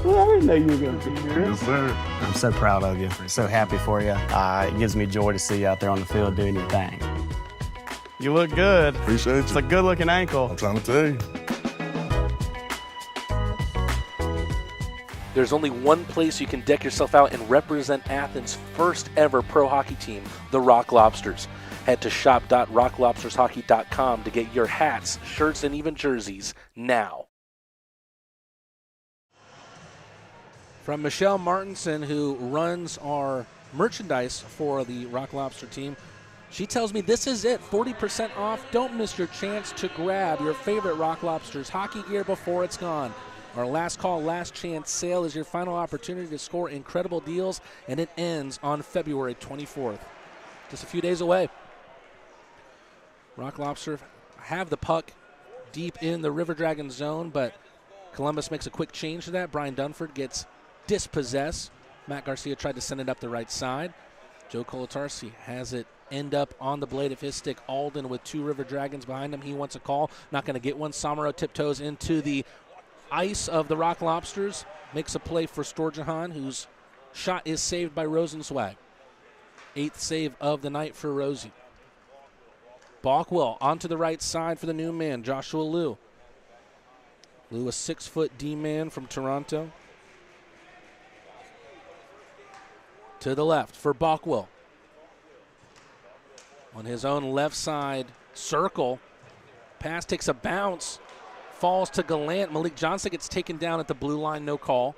Well, I didn't know you were going to be here. Yes, sir. I'm so proud of you. So happy for you. It gives me joy to see you out there on the field doing your thing. You look good. Appreciate you. It's a good-looking ankle. I'm trying to tell you. There's only one place you can deck yourself out and represent Athens' first ever pro hockey team, the Rock Lobsters. Head to shop.rocklobstershockey.com to get your hats, shirts, and even jerseys now. From Michelle Martinson, who runs our merchandise for the Rock Lobster team, she tells me this is it, 40% off. Don't miss your chance to grab your favorite Rock Lobsters hockey gear before it's gone. Our last call, last chance sale is your final opportunity to score incredible deals, and it ends on February 24th. Just a few days away. Rock Lobster have the puck deep in the River Dragon zone, but Columbus makes a quick change to that. Brian Dunford gets dispossessed. Matt Garcia tried to send it up the right side. Joe Colatarsi has it end up on the blade of his stick. Alden with two River Dragons behind him. He wants a call. Not going to get one. Samaro tiptoes into the ice of the Rock Lobsters. Makes a play for Storjahan, whose shot is saved by Rosenzweig. 8th save of the night for Rosie. Balkwell onto the right side for the new man, Joshua Liu. Liu, a 6-foot D-man from Toronto. To the left for Balkwell. On his own left side circle. Pass takes a bounce. Falls to Gallant. Malik Johnson gets taken down at the blue line, no call.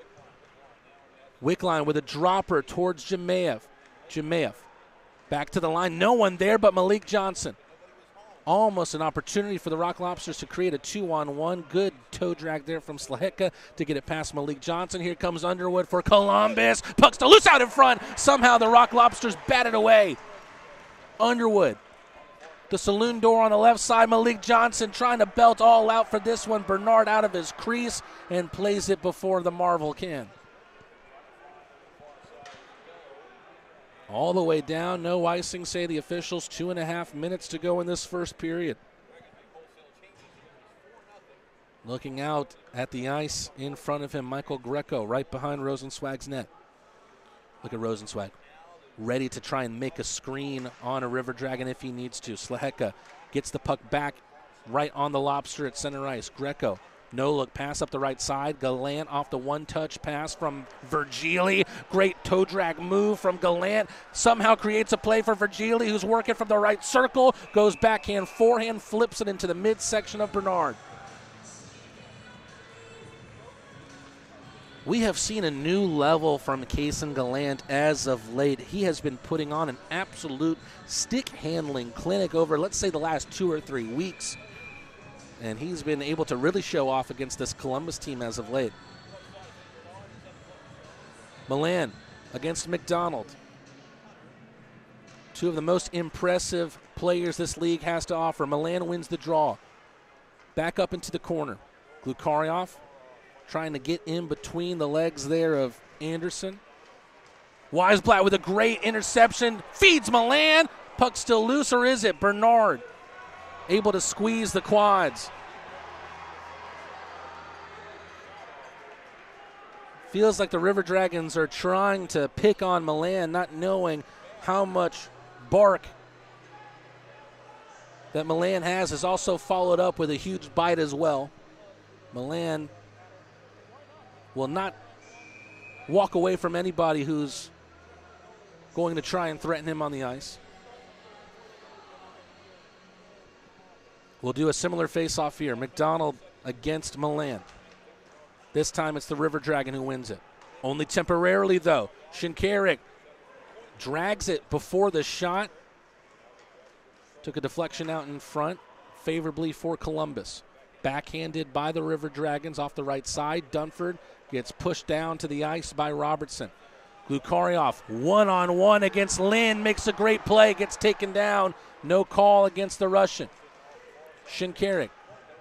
Wickline with a dropper towards Jemayev. Jemayev back to the line. No one there but Malik Johnson. Almost an opportunity for the Rock Lobsters to create a 2-on-1. Good toe drag there from Slaheka to get it past Malik Johnson. Here comes Underwood for Columbus. Puck's to loose out in front. Somehow the Rock Lobsters bat it away. Underwood. The saloon door on the left side. Malik Johnson trying to belt all out for this one. Bernard out of his crease and plays it before the Marvel can. All the way down, no icing, say the officials. 2.5 minutes to go in this first period. Looking out at the ice in front of him, Michael Greco right behind Rosenzweig's net. Look at Rosenzweig, ready to try and make a screen on a River Dragon if he needs to. Slaheka gets the puck back right on the Lobster at center ice. Greco, no look pass up the right side. Gallant off the one-touch pass from Virgili. Great toe drag move from Gallant. Somehow creates a play for Virgili, who's working from the right circle. Goes backhand, forehand, flips it into the midsection of Bernard. We have seen a new level from Kaysen Gallant as of late. He has been putting on an absolute stick-handling clinic over, let's say, the last 2 or 3 weeks. And he's been able to really show off against this Columbus team as of late. Milan against McDonald. Two of the most impressive players this league has to offer. Milan wins the draw. Back up into the corner. Glukaryov trying to get in between the legs there of Anderson. Wiseblat with a great interception. Feeds Milan. Puck still loose, or is it? Bernard able to squeeze the quads. Feels like the River Dragons are trying to pick on Milan, not knowing how much bark that Milan has is also followed up with a huge bite as well. Milan will not walk away from anybody who's going to try and threaten him on the ice. We'll do a similar face-off here. McDonald against Milan. This time it's the River Dragon who wins it. Only temporarily, though. Shinkarik drags it before the shot. Took a deflection out in front, favorably for Columbus. Backhanded by the River Dragons off the right side. Dunford gets pushed down to the ice by Robertson. Glukaryov one-on-one against Lynn, makes a great play, gets taken down. No call against the Russian. Shinkarik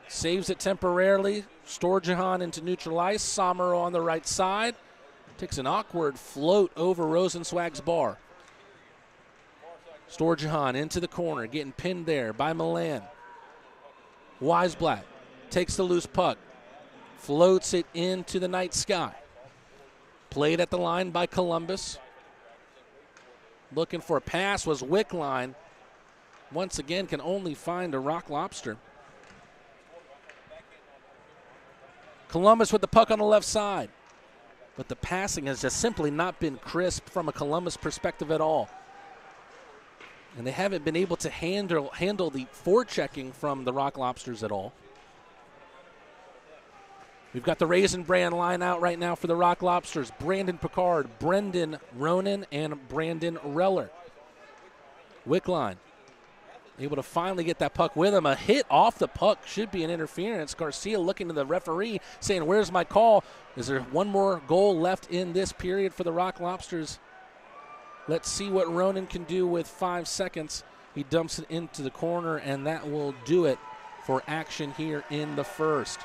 saves it temporarily. Storjahan into neutral ice. Somero on the right side. Takes an awkward float over Rosenzweig's bar. Storjahan into the corner, getting pinned there by Milan. Wiseblat takes the loose puck. Floats it into the night sky. Played at the line by Columbus. Looking for a pass was Wickline. Once again, can only find a Rock Lobster. Columbus with the puck on the left side. But the passing has just simply not been crisp from a Columbus perspective at all. And they haven't been able to handle the forechecking from the Rock Lobsters at all. We've got the Raisin Brand line out right now for the Rock Lobsters. Brandon Picard, Brendan Ronan, and Brandon Reller. Wickline able to finally get that puck with him. A hit off the puck should be an interference. Garcia looking to the referee saying, where's my call? Is there one more goal left in this period for the Rock Lobsters? Let's see what Ronan can do with 5 seconds. He dumps it into the corner, and that will do it for action here in the first.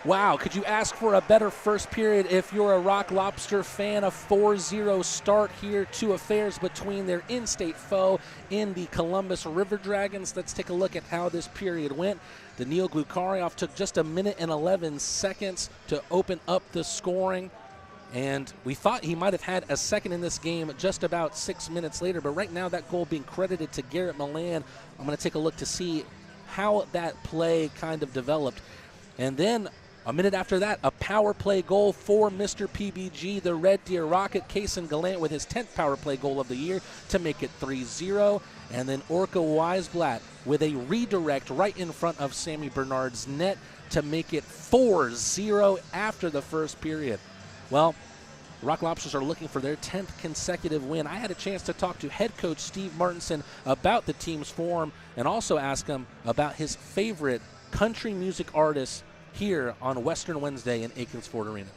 Wow, could you ask for a better first period if you're a Rock Lobster fan? A 4-0 start here, two affairs between their in-state foe in the Columbus River Dragons. Let's take a look at how this period went. Daniil Glukaryov took just 1 minute and 11 seconds to open up the scoring. And we thought he might have had a second in this game just about 6 minutes later. But right now that goal being credited to Garrett Milan. I'm going to take a look to see how that play kind of developed. And then a minute after that, a power play goal for Mr. PBG, the Red Deer Rocket. Kaysen Gallant with his 10th power play goal of the year to make it 3-0. And then Orca Wiseblat with a redirect right in front of Sammy Bernard's net to make it 4-0 after the first period. Well, Rock Lobsters are looking for their 10th consecutive win. I had a chance to talk to head coach Steve Martinson about the team's form and also ask him about his favorite country music artist here on Western Wednesday in Akins Ford Arena.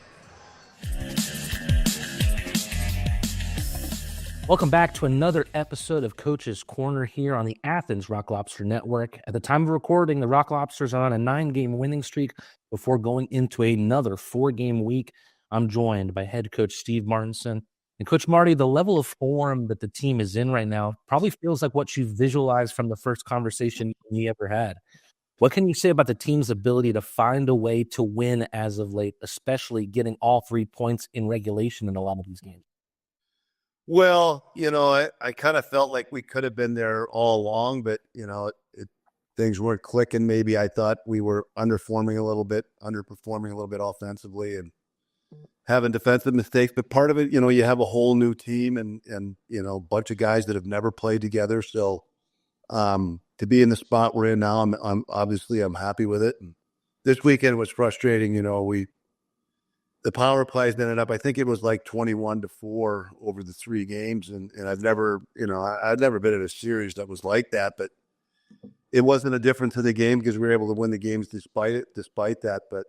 Welcome back to another episode of Coach's Corner here on the Athens Rock Lobster Network. At the time of recording, the Rock Lobsters are on a 9-game winning streak before going into another 4-game week. I'm joined by head coach Steve Martinson. And Coach Marty, the level of form that the team is in right now probably feels like what you visualized from the first conversation you ever had. What can you say about the team's ability to find a way to win as of late, especially getting all 3 points in regulation in a lot of these games? Well, I kind of felt like we could have been there all along, but, things weren't clicking. Maybe I thought we were underperforming a little bit offensively and having defensive mistakes. But part of it, you have a whole new team and a bunch of guys that have never played together. So to be in the spot we're in now, I'm obviously happy with it. And this weekend was frustrating. The power plays ended up, I think it was like 21-4 over the 3 games. And I've never, I'd never been in a series that was like that, but it wasn't a difference in the game because we were able to win the games despite that. But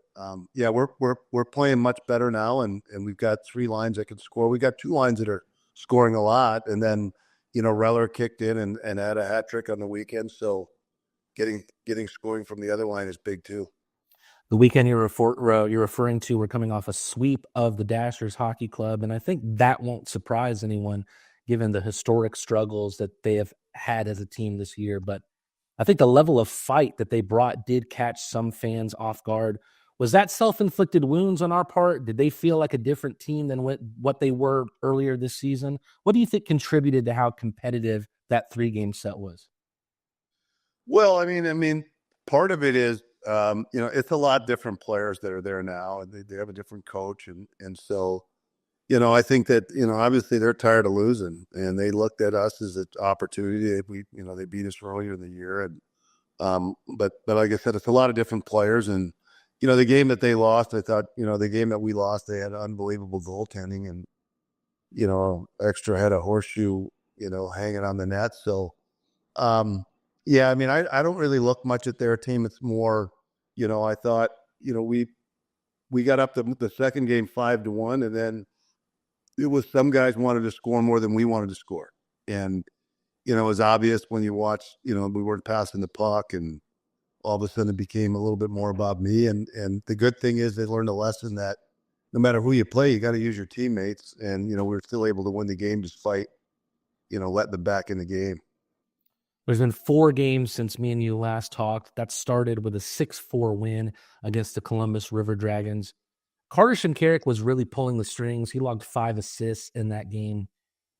we're playing much better now. And we've got 3 lines that can score. We got 2 lines that are scoring a lot. And then, Reller kicked in and had a hat trick on the weekend. So getting scoring from the other line is big too. The weekend you're referring to, we're coming off a sweep of the Dashers Hockey Club, and I think that won't surprise anyone given the historic struggles that they have had as a team this year. But I think the level of fight that they brought did catch some fans off guard. Was that self-inflicted wounds on our part? Did they feel like a different team than what they were earlier this season? What do you think contributed to how competitive that 3-game set was? Well, I mean, part of it is, it's a lot different players that are there now, and they have a different coach, and so, I think that, obviously they're tired of losing, and they looked at us as an opportunity. They beat us earlier in the year, and but like I said, it's a lot of different players, and the game that they lost, I thought, the game that we lost, they had unbelievable goaltending, and extra head of horseshoe, hanging on the net. So, yeah, I mean, I don't really look much at their team. It's more, I thought, we got up to the second game 5-1, and then it was some guys wanted to score more than we wanted to score. And, it was obvious when you watch, we weren't passing the puck, and all of a sudden it became a little bit more about me. And the good thing is they learned a lesson that no matter who you play, you got to use your teammates. And, we were still able to win the game despite, letting them back in the game. There's been 4 games since me and you last talked. That started with a 6-4 win against the Columbus River Dragons. Carter Shinkarik was really pulling the strings. He logged 5 assists in that game.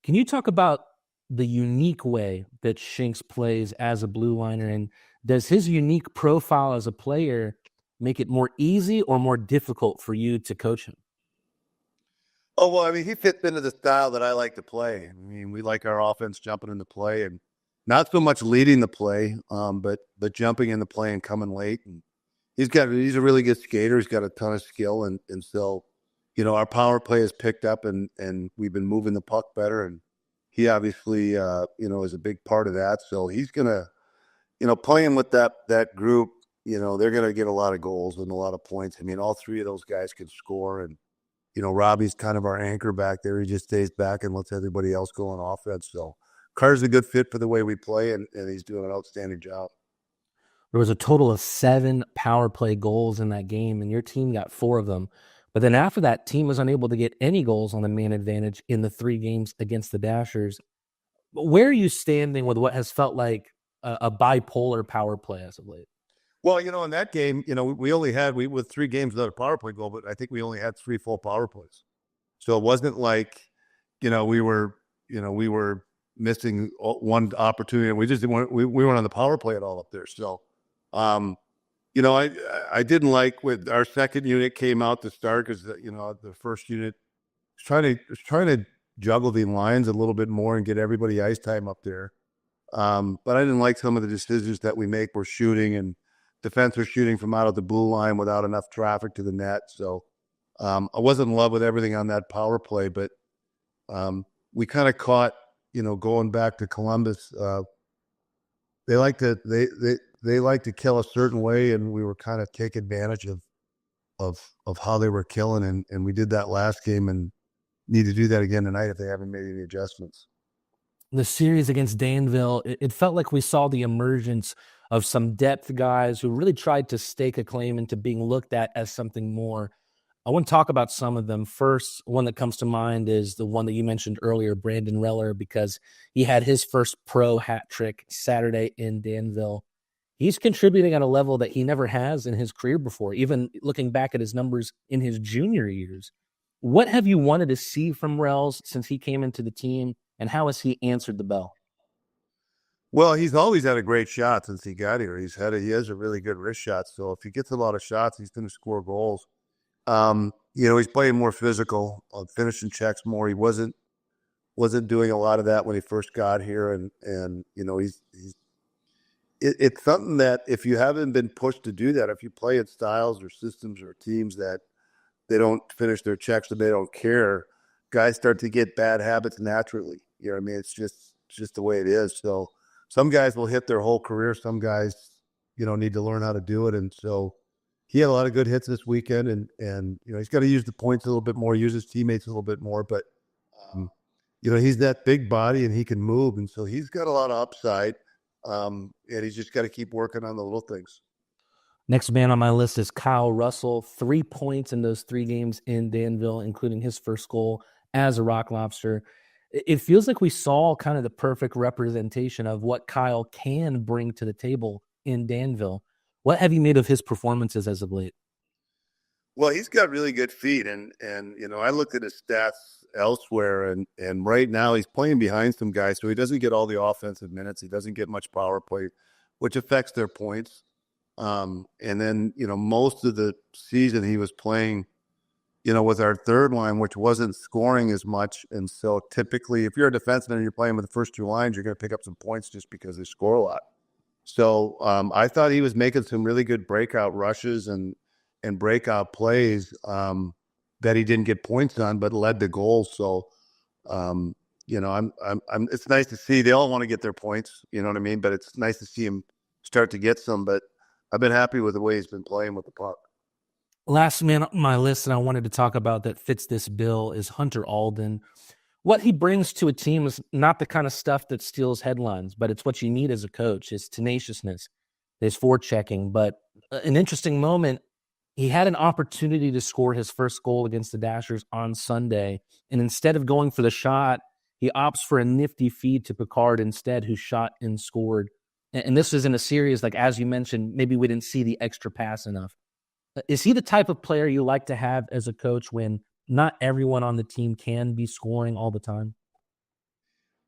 Can you talk about the unique way that Shinks plays as a blue liner, and does his unique profile as a player make it more easy or more difficult for you to coach him? Oh, well, I mean, he fits into the style that I like to play. I mean, we like our offense jumping into play, and not so much leading the play, but jumping in the play and coming late. And he's a really good skater. He's got a ton of skill, and so, our power play has picked up, and we've been moving the puck better, and he obviously, is a big part of that. So he's gonna, playing with that group, they're gonna get a lot of goals and a lot of points. I mean, all 3 of those guys can score, and Robbie's kind of our anchor back there. He just stays back and lets everybody else go on offense. So Carter's a good fit for the way we play, and he's doing an outstanding job. There was a total of 7 power play goals in that game, and your team got 4 of them. But then after that, team was unable to get any goals on the man advantage in the 3 games against the Dashers. Where are you standing with what has felt like a bipolar power play as of late? Well, in that game, we only had, with 3 games without a power play goal, but I think we only had 3 full power plays. So it wasn't like, we were missing one opportunity, and we just didn't we weren't on the power play at all up there. So, I didn't like with our second unit came out to start, because the first unit was trying to juggle the lines a little bit more and get everybody ice time up there. But I didn't like some of the decisions that we make. We're shooting, and defense are shooting from out of the blue line without enough traffic to the net. So I wasn't in love with everything on that power play, but we kind of caught, going back to Columbus, they like to kill a certain way, and we were kind of take advantage of how they were killing, and we did that last game, and need to do that again tonight if they haven't made any adjustments. The series against Danville, it felt like we saw the emergence of some depth guys who really tried to stake a claim into being looked at as something more. I want to talk about some of them. First, one that comes to mind is the one that you mentioned earlier, Brandon Reller, because he had his first pro hat trick Saturday in Danville. He's contributing at a level that he never has in his career before, even looking back at his numbers in his junior years. What have you wanted to see from Rels since he came into the team, and how has he answered the bell? Well, he's always had a great shot since he got here. He has a really good wrist shot. So if he gets a lot of shots, he's going to score goals. He's playing more physical, finishing checks more. He wasn't doing a lot of that when he first got here, and it's something that if you haven't been pushed to do that, if you play in styles or systems or teams that they don't finish their checks and they don't care, guys start to get bad habits naturally. You know what I mean? It's just the way it is. So some guys will hit their whole career. Some guys, need to learn how to do it. And so he had a lot of good hits this weekend, and he's got to use the points a little bit more, use his teammates a little bit more. But, he's that big body and he can move. And so he's got a lot of upside. And he's just got to keep working on the little things. Next man on my list is Kyle Russell. 3 points in those 3 games in Danville, including his first goal as a Rock Lobster. It feels like we saw kind of the perfect representation of what Kyle can bring to the table in Danville. What have you made of his performances as of late? Well, he's got really good feet, and I looked at his stats elsewhere, and right now he's playing behind some guys, so he doesn't get all the offensive minutes. He doesn't get much power play, which affects their points. And then most of the season he was playing, with our third line, which wasn't scoring as much, and so typically, if you're a defenseman and you're playing with the first two lines, you're going to pick up some points just because they score a lot. So I thought he was making some really good breakout rushes and breakout plays that he didn't get points on, but led to goals. So, I'm it's nice to see. They all want to get their points, you know what I mean? But it's nice to see him start to get some. But I've been happy with the way he's been playing with the puck. Last man on my list that I wanted to talk about that fits this bill is Hunter Alden. What he brings to a team is not the kind of stuff that steals headlines, but it's what you need as a coach, his tenaciousness, his forechecking. But an interesting moment, he had an opportunity to score his first goal against the Dashers on Sunday, and instead of going for the shot, he opts for a nifty feed to Picard instead, who shot and scored. And this was in a series, like, as you mentioned, maybe we didn't see the extra pass enough. Is he the type of player you like to have as a coach when not everyone on the team can be scoring all the time?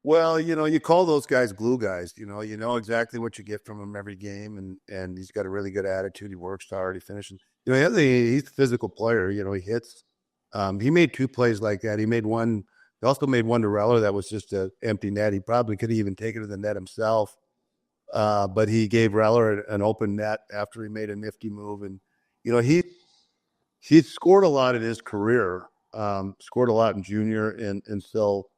Well, you call those guys glue guys. You know exactly what you get from him every game, and he's got a really good attitude. He works hard. He finishes. He's a physical player. He hits. He made two plays like that. He made one. He also made one to Reller that was just an empty net. He probably could have even taken it to the net himself, but he gave Reller an open net after he made a nifty move. And he scored a lot in his career. Scored a lot in junior, and so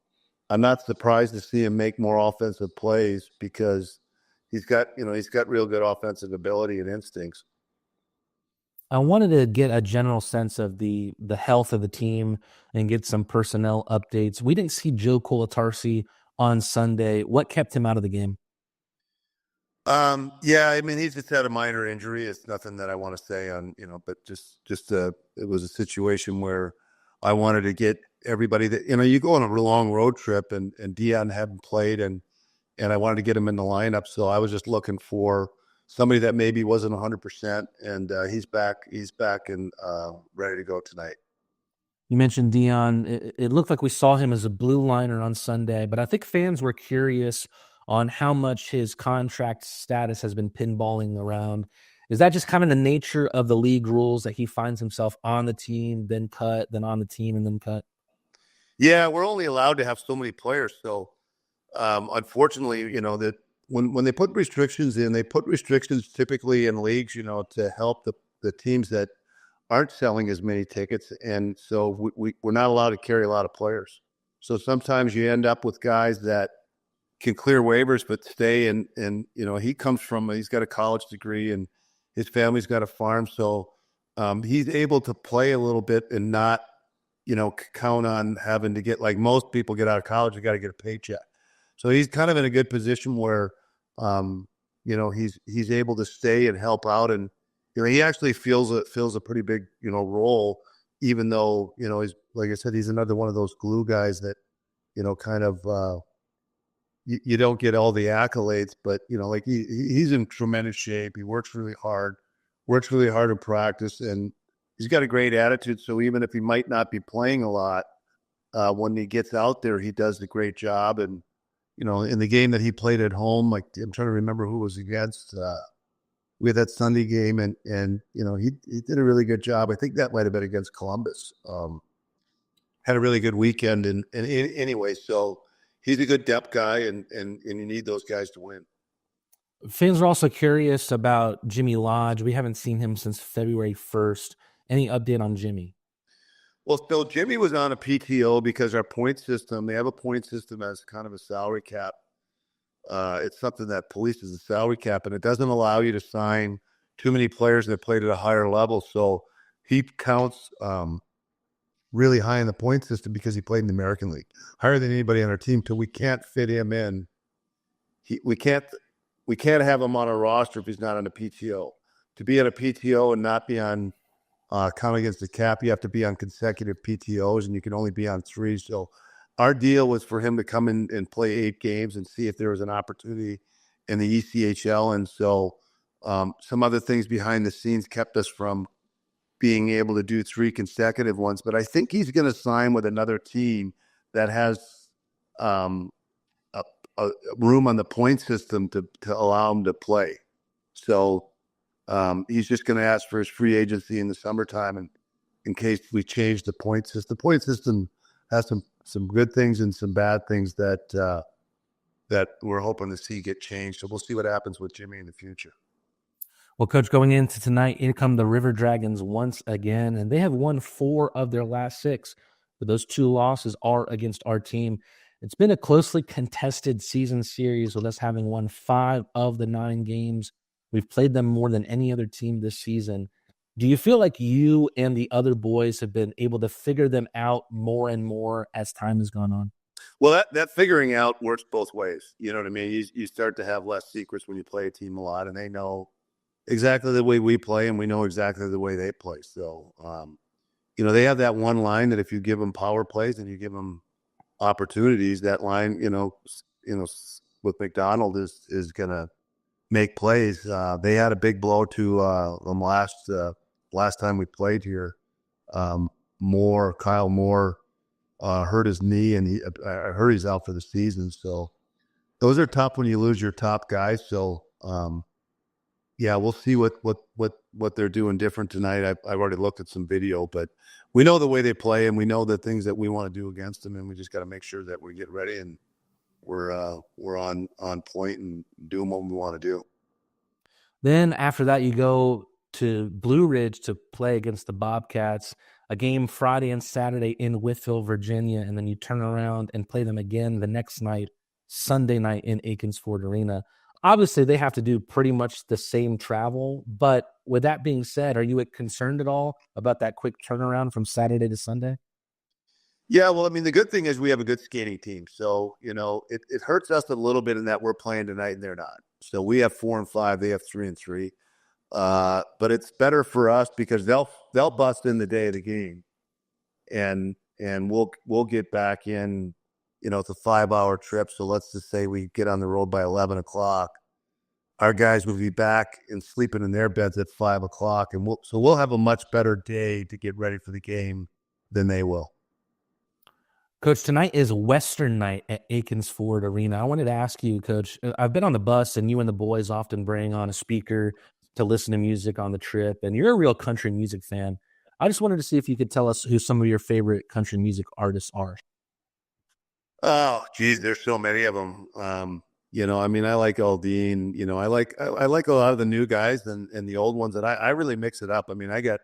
I'm not surprised to see him make more offensive plays because he's got real good offensive ability and instincts. I wanted to get a general sense of the health of the team and get some personnel updates. We didn't see Joe Kolatarsi on Sunday. What kept him out of the game? Yeah, I mean, he's just had a minor injury. It's nothing that I want to say on, but it was a situation where I wanted to get everybody that, you go on a long road trip and Dion hadn't played and I wanted to get him in the lineup. So I was just looking for somebody that maybe wasn't 100%, and he's back and ready to go tonight. You mentioned Dion. It looked like we saw him as a blue liner on Sunday, but I think fans were curious on how much his contract status has been pinballing around. Is that just kind of the nature of the league rules that he finds himself on the team, then cut, then on the team, and then cut? Yeah, we're only allowed to have so many players. So unfortunately, that when they put restrictions in, they put restrictions typically in leagues, to help the teams that aren't selling as many tickets. And so we're not allowed to carry a lot of players. So sometimes you end up with guys that can clear waivers but stay, and he's got a college degree and his family's got a farm, so he's able to play a little bit and not count on having to get, like most people get out of college, you got to get a paycheck. So he's kind of in a good position where he's able to stay and help out, and he actually feels a pretty big role, even though he's, like I said, he's another one of those glue guys that kind of you don't get all the accolades, but like he's in tremendous shape. He works really hard in practice, and he's got a great attitude. So even if he might not be playing a lot, when he gets out there, he does a great job. And in the game that he played at home, like I'm trying to remember who it was against. We had that Sunday game, and he did a really good job. I think that might have been against Columbus. Had a really good weekend, and anyway, so. He's a good depth guy, and you need those guys to win. Fans are also curious about Jimmy Lodge. We haven't seen him since February 1st. Any update on Jimmy? Well, so Jimmy was on a PTO because our point system, they have a point system as kind of a salary cap. It's something that polices the salary cap, and it doesn't allow you to sign too many players that played at a higher level. So he counts really high in the point system because he played in the American League, higher than anybody on our team. So we can't fit him in. We can't have him on a roster if he's not on a PTO. To be on a PTO and not be on count against the cap, you have to be on consecutive PTOs, and you can only be on 3. So our deal was for him to come in and play 8 games and see if there was an opportunity in the ECHL. And so some other things behind the scenes kept us from being able to do 3 consecutive ones, but I think he's going to sign with another team that has a room on the point system to allow him to play. So he's just going to ask for his free agency in the summertime, and in case we change the point system. The point system has some good things and some bad things that we're hoping to see get changed. So we'll see what happens with Jimmy in the future. Well, Coach, going into tonight, in come the River Dragons once again, and they have won 4 of their last 6, but those 2 losses are against our team. It's been a closely contested season series with us having won 5 of the 9 games. We've played them more than any other team this season. Do you feel like you and the other boys have been able to figure them out more and more as time has gone on? Well, that figuring out works both ways. You know what I mean? You start to have less secrets when you play a team a lot, and they know exactly the way we play, and we know exactly the way they play. So, they have that one line that if you give them power plays and you give them opportunities, that line, with McDonald is going to make plays. They had a big blow to them last time we played here. Kyle Moore hurt his knee, and I heard he's out for the season. So those are tough when you lose your top guys. So, we'll see what they're doing different tonight. I've already looked at some video, but we know the way they play, and we know the things that we want to do against them, and we just got to make sure that we get ready and we're on point and doing what we want to do. Then after that, you go to Blue Ridge to play against the Bobcats, a game Friday and Saturday in Whitfield, Virginia, and then you turn around and play them again the next night, Sunday night in Akins Ford Arena. Obviously, they have to do pretty much the same travel, but with that being said, are you concerned at all about that quick turnaround from Saturday to Sunday? Yeah, well, I mean, the good thing is we have a good skating team. So, it hurts us a little bit in that we're playing tonight and they're not. So we have 4 and 5, they have 3 and 3. But it's better for us because they'll bust in the day of the game, and we'll get back in. It's a 5-hour trip. So let's just say we get on the road by 11 o'clock. Our guys will be back and sleeping in their beds at 5 o'clock. And we'll have a much better day to get ready for the game than they will. Coach, tonight is Western night at Akins Ford Arena. I wanted to ask you, Coach, I've been on the bus and you and the boys often bring on a speaker to listen to music on the trip, and you're a real country music fan. I just wanted to see if you could tell us who some of your favorite country music artists are. Oh, geez, there's so many of them. I like Aldine. I like a lot of the new guys and the old ones, and I really mix it up. I mean, I got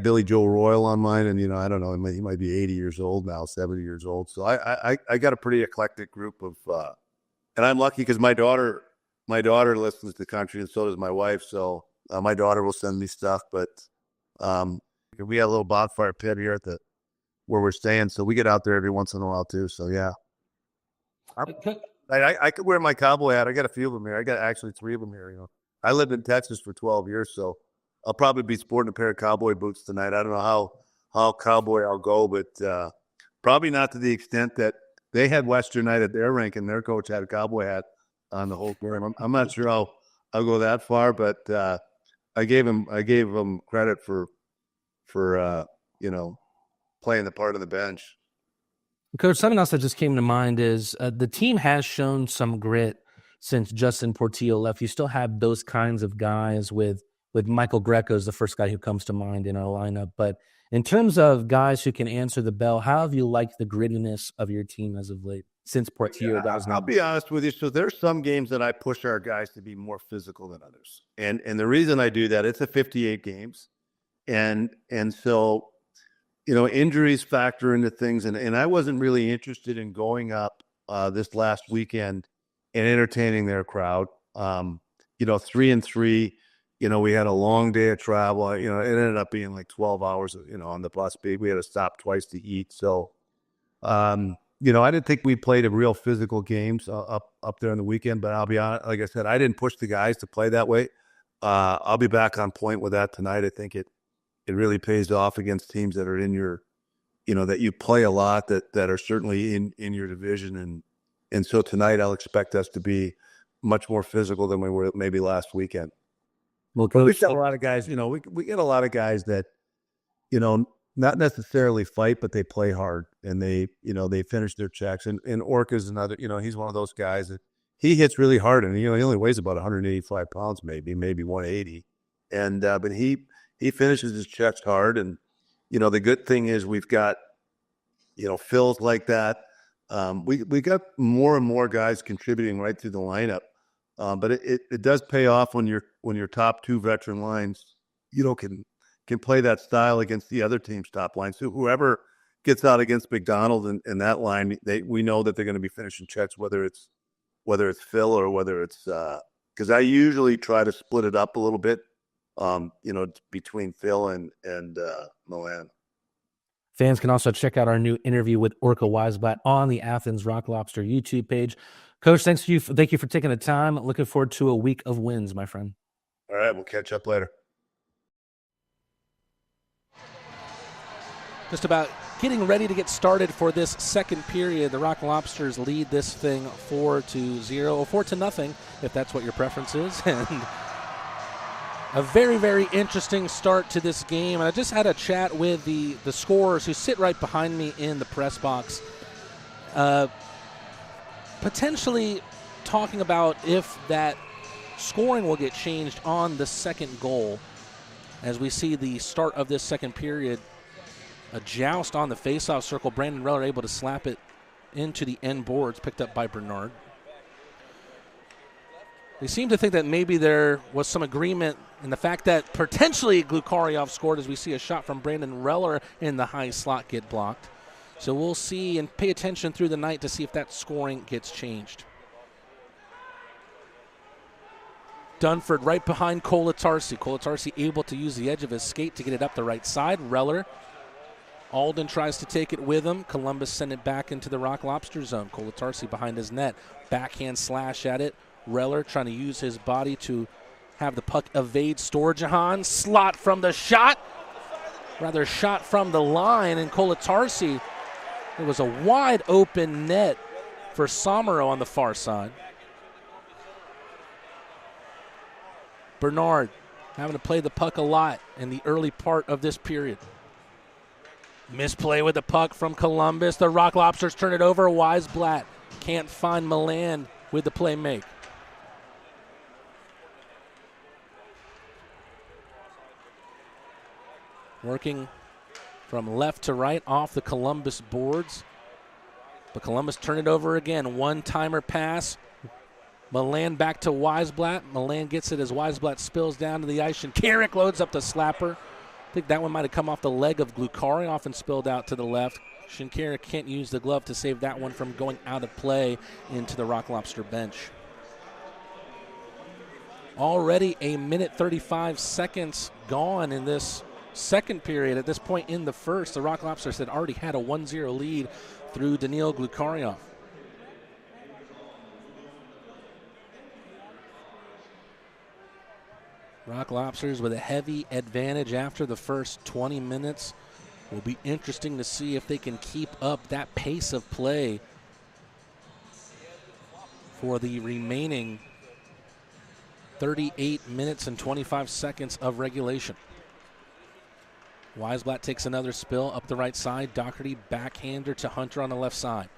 Billy Joe Royal on mine, and I don't know, he might be 80 years old now, 70 years old. So I got a pretty eclectic group of, and I'm lucky because my daughter listens to country, and so does my wife. So my daughter will send me stuff, but we have a little bonfire pit here where we're staying, so we get out there every once in a while too. So yeah, I could wear my cowboy hat. I got a few of them here. I got actually 3 of them here. I lived in Texas for 12 years, so I'll probably be sporting a pair of cowboy boots tonight. I don't know how cowboy I'll go, but probably not to the extent that they had Western night at their rink and their coach had a cowboy hat on the whole game. I'm not sure I'll go that far, but I gave him credit for playing the part of the bench. Coach, something else that just came to mind is the team has shown some grit since Justin Portillo left. You still have those kinds of guys with Michael Greco is the first guy who comes to mind in our lineup. But in terms of guys who can answer the bell, how have you liked the grittiness of your team as of late since Portillo? I'll be honest with you. So there's some games that I push our guys to be more physical than others. And the reason I do that, it's a 58 games. And so, injuries factor into things. And I wasn't really interested in going up this last weekend and entertaining their crowd. 3 and 3, we had a long day of travel. It ended up being like 12 hours, on the bus. We had to stop twice to eat. So, I didn't think we played a real physical games up there on the weekend, but I'll be honest, like I said, I didn't push the guys to play that way. I'll be back on point with that tonight. I think it really pays off against teams that are in your, that you play a lot, that are certainly in your division. And so tonight I'll expect us to be much more physical than we were maybe last weekend. Well, We Coach, got a lot of guys, we get a lot of guys that, not necessarily fight, but they play hard and they finish their checks. And Orca's another, he's one of those guys that he hits really hard, and he only weighs about 185 pounds, maybe 180. And but he finishes his checks hard. And the good thing is we've got fills like that. We got more and more guys contributing right through the lineup. But it does pay off when your top two veteran lines, can play that style against the other team's top line. So whoever gets out against McDonald in that line, we know that they're going to be finishing checks, whether it's Phil or whether it's because I usually try to split it up a little bit, between Phil and Milan. fans can also check out our new interview with Orca Wiseblat on the Athens Rock Lobster YouTube page. Coach, thank you for taking the time. Looking forward to a week of wins, my friend. All right, we'll catch up later. Just about getting ready to get started for this second period. The Rock Lobsters lead this thing 4-0, or 4-0, if that's what your preference is. And a very, very interesting start to this game. And I just had a chat with the scorers who sit right behind me in the press box, potentially talking about if that scoring will get changed on the second goal. As we see the start of this second period, a joust on the faceoff circle. Brandon Reller able to slap it into the end boards, picked up by Bernard. They seem to think that maybe there was some agreement in the fact that potentially Glukaryov scored, as we see a shot from Brandon Reller in the high slot get blocked. So we'll see and pay attention through the night to see if that scoring gets changed. Dunford right behind Kolatarsi. Kolatarsi able to use the edge of his skate to get it up the right side. Reller. Alden tries to take it with him. Columbus sent it back into the Rock Lobster zone. Kolatarsi behind his net. Backhand slash at it. Reller trying to use his body to have the puck evade Storjahan. Slot from the shot. Rather, shot from the line. And Kolatarsi, it was a wide open net for Somero on the far side. Bernard having to play the puck a lot in the early part of this period. Misplay with the puck from Columbus. The Rock Lobsters turn it over. Wiseblat can't find Milan with the play make. Working from left to right off the Columbus boards. But Columbus turn it over again. One-timer pass. Milan back to Wiseblat. Milan gets it as Wiseblat spills down to the ice. And Carrick loads up the slapper. I think that one might have come off the leg of Glukaryov and spilled out to the left. Shinkarik can't use the glove to save that one from going out of play into the Rock Lobster bench. Already a minute 35 seconds gone in this second period. At this point in the first, the Rock Lobsters had already had a 1-0 lead through Daniil Glukaryov. Rock Lobsters with a heavy advantage after the first 20 minutes. Will be interesting to see if they can keep up that pace of play for the remaining 38 minutes and 25 seconds of regulation. Wiseblat takes another spill up the right side. Doherty backhander to Hunter on the left side.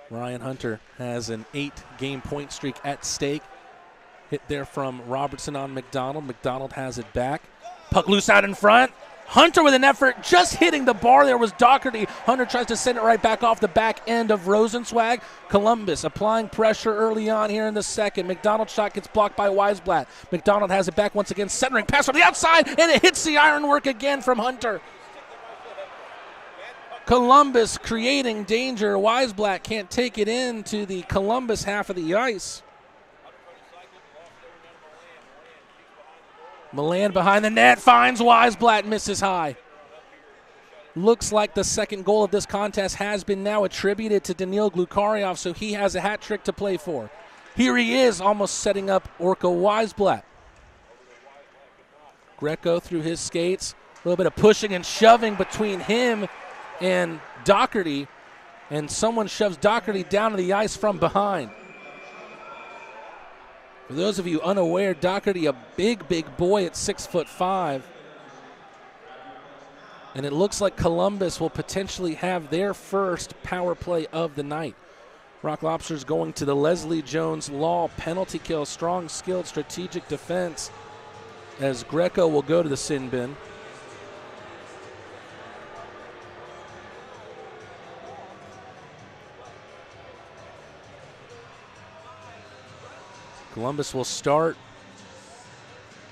Ryan Hunter has an 8-game point streak at stake. Hit there from Robertson on McDonald. McDonald has it back. Puck loose out in front. Hunter with an effort, just hitting the bar. There was Doherty. Hunter tries to send it right back off the back end of Rosenzweig. Columbus applying pressure early on here in the second. McDonald's shot gets blocked by Wiseblat. McDonald has it back once again, centering pass from the outside, and it hits the ironwork again from Hunter. Columbus creating danger. Wiseblat can't take it into the Columbus half of the ice. Milan behind the net, finds Wiseblat, misses high. Looks like the second goal of this contest has been now attributed to Daniil Glukaryov, so he has a hat trick to play for. Here he is, almost setting up Orca Wiseblat. Greco through his skates, a little bit of pushing and shoving between him and Doherty, and someone shoves Doherty down to the ice from behind. For those of you unaware, Doherty, a big, big boy at 6'5". And it looks like Columbus will potentially have their first power play of the night. Rock Lobsters going to the Leslie Jones Law penalty kill, strong, skilled, strategic defense, as Greco will go to the sin bin. Columbus will start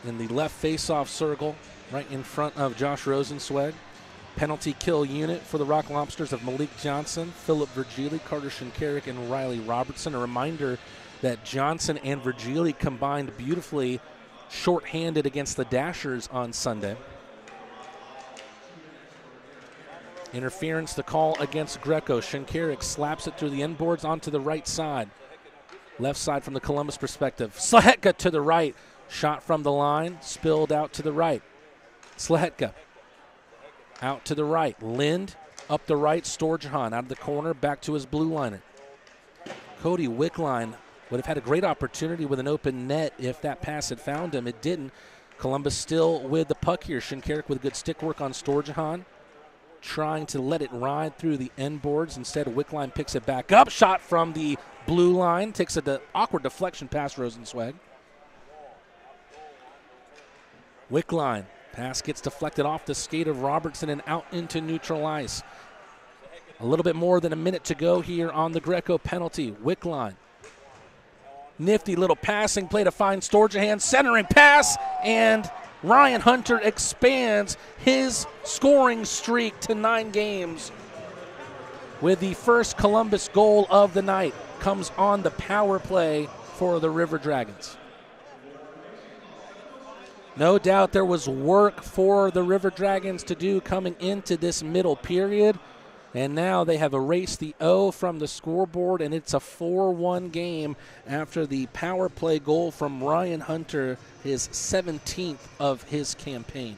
in the left face-off circle, right in front of Josh Rosenzweig. Penalty kill unit for the Rock Lobsters of Malik Johnson, Philip Virgili, Carter Shinkarik, and Riley Robertson. A reminder that Johnson and Virgili combined beautifully short-handed against the Dashers on Sunday. Interference, the call against Greco. Shinkarik slaps it through the end boards onto the right side. Left side from the Columbus perspective. Slehetka to the right. Shot from the line, spilled out to the right. Slehetka out to the right. Lind up the right. Storjahan out of the corner, back to his blue liner. Cody Wickline would have had a great opportunity with an open net if that pass had found him. It didn't. Columbus still with the puck here. Shinkarik with good stick work on Storjahan, trying to let it ride through the end boards. Instead, Wickline picks it back up. Shot from the blue line. Takes an awkward deflection past Rosenzweig. Wickline. Pass gets deflected off the skate of Robertson and out into neutral ice. A little bit more than a minute to go here on the Greco penalty. Wickline. Nifty little passing play to find Storjahan. Centering pass, and Ryan Hunter expands his scoring streak to 9 games with the first Columbus goal of the night. Comes on the power play for the River Dragons. No doubt there was work for the River Dragons to do coming into this middle period, and now they have erased the O from the scoreboard, and it's a 4-1 game after the power play goal from Ryan Hunter, his 17th of his campaign.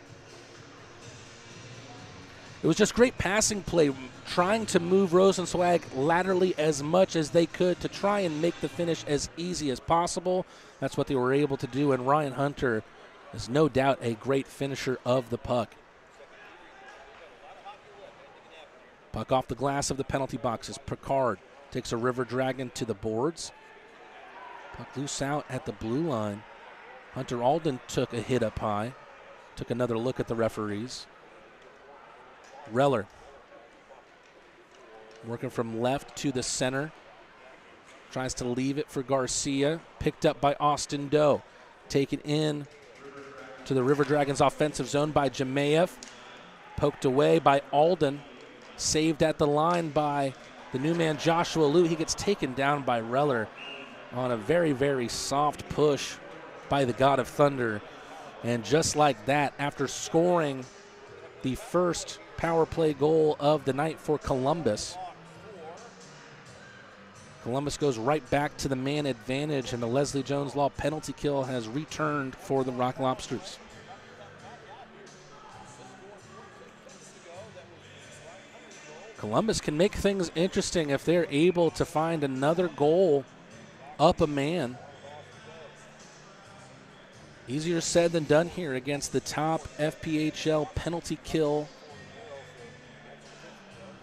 It was just great passing play, trying to move Rosenzweig laterally as much as they could to try and make the finish as easy as possible. That's what they were able to do, and Ryan Hunter is no doubt a great finisher of the puck. Puck off the glass of the penalty boxes. Picard takes a River Dragon to the boards. Puck loose out at the blue line. Hunter Alden took a hit up high. Took another look at the referees. Reller working from left to the center. Tries to leave it for Garcia. Picked up by Austin Doe. Taken in to the River Dragons offensive zone by Jemayev. Poked away by Alden. Saved at the line by the new man Joshua Liu. He gets taken down by Reller on a very, very soft push by the God of Thunder. And just like that, after scoring the first power play goal of the night for Columbus, Columbus goes right back to the man advantage, and the Leslie Jones Law penalty kill has returned for the Rock Lobsters. Columbus can make things interesting if they're able to find another goal up a man. Easier said than done here against the top FPHL penalty kill.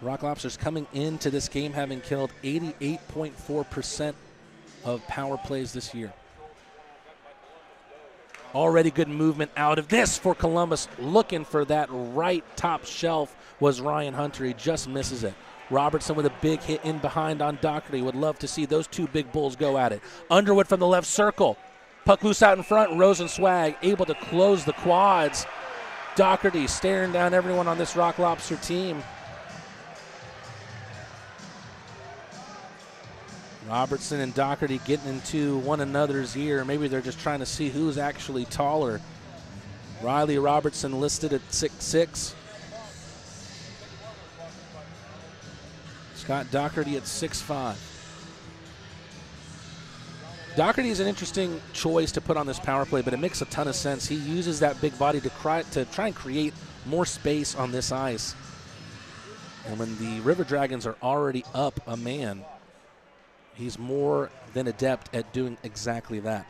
Rock Lobsters coming into this game having killed 88.4% of power plays this year. Already good movement out of this for Columbus. Looking for that right top shelf was Ryan Hunter. He just misses it. Robertson with a big hit in behind on Doherty. Would love to see those two big bulls go at it. Underwood from the left circle. Puck loose out in front. Rosenzweig able to close the quads. Doherty staring down everyone on this Rock Lobster team. Robertson and Doherty getting into one another's ear. Maybe they're just trying to see who's actually taller. Riley Robertson listed at 6'6". Scott Doherty at 6'5". Doherty is an interesting choice to put on this power play, but it makes a ton of sense. He uses that big body to try and create more space on this ice. And when the River Dragons are already up a man, he's more than adept at doing exactly that.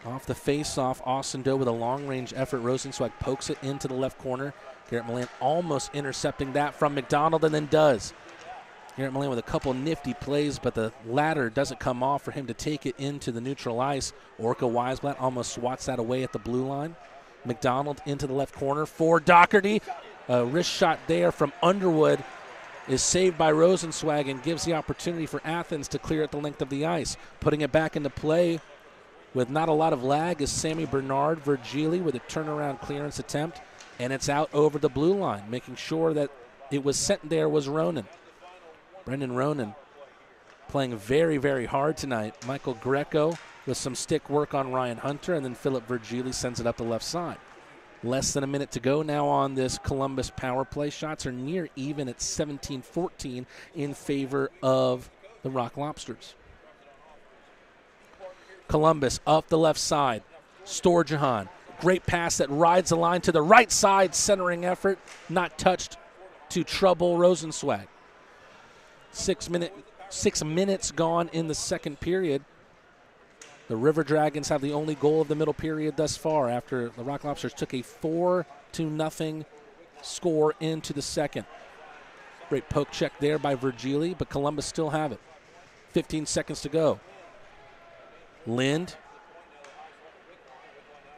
Off the face-off, Austin Doe with a long-range effort. Rosenzweig pokes it into the left corner. Garrett Milan almost intercepting that from McDonald, and then does. Garrett Milan with a couple nifty plays, but the ladder doesn't come off for him to take it into the neutral ice. Orca Wiseblat almost swats that away at the blue line. McDonald into the left corner for Doherty. A wrist shot there from Underwood is saved by Rosenzweig and gives the opportunity for Athens to clear it the length of the ice. Putting it back into play with not a lot of lag is Sammy Bernard Virgili with a turnaround clearance attempt, and it's out over the blue line. Making sure that it was sent there was Ronan. Brendan Ronan playing very, very hard tonight. Michael Greco with some stick work on Ryan Hunter, and then Philip Virgili sends it up the left side. Less than a minute to go now on this Columbus power play. Shots are near even at 17-14 in favor of the Rock Lobsters. Columbus up the left side. Storjahan. Great pass that rides the line to the right side. Centering effort. Not touched to trouble Rosenzweig. 6 minutes gone in the second period. The River Dragons have the only goal of the middle period thus far after the Rock Lobsters took a 4-0 score into the second. Great poke check there by Virgili, but Columbus still have it. 15 seconds to go. Lind.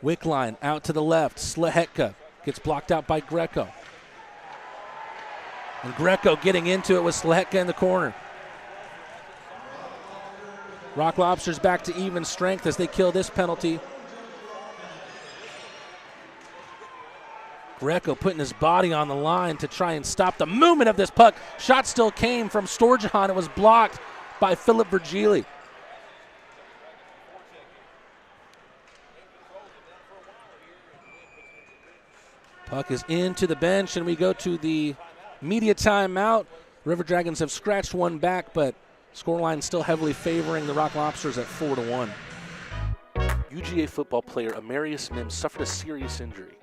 Wickline out to the left. Slehetka gets blocked out by Greco. And Greco getting into it with Slehetka in the corner. Rock Lobsters back to even strength as they kill this penalty. Greco putting his body on the line to try and stop the movement of this puck. Shot still came from Storjahan. It was blocked by Philip Virgili. Puck is into the bench, and we go to the media timeout. River Dragons have scratched one back, but scoreline still heavily favoring the Rock Lobsters at 4-1. UGA football player Amarius Mims suffered a serious injury.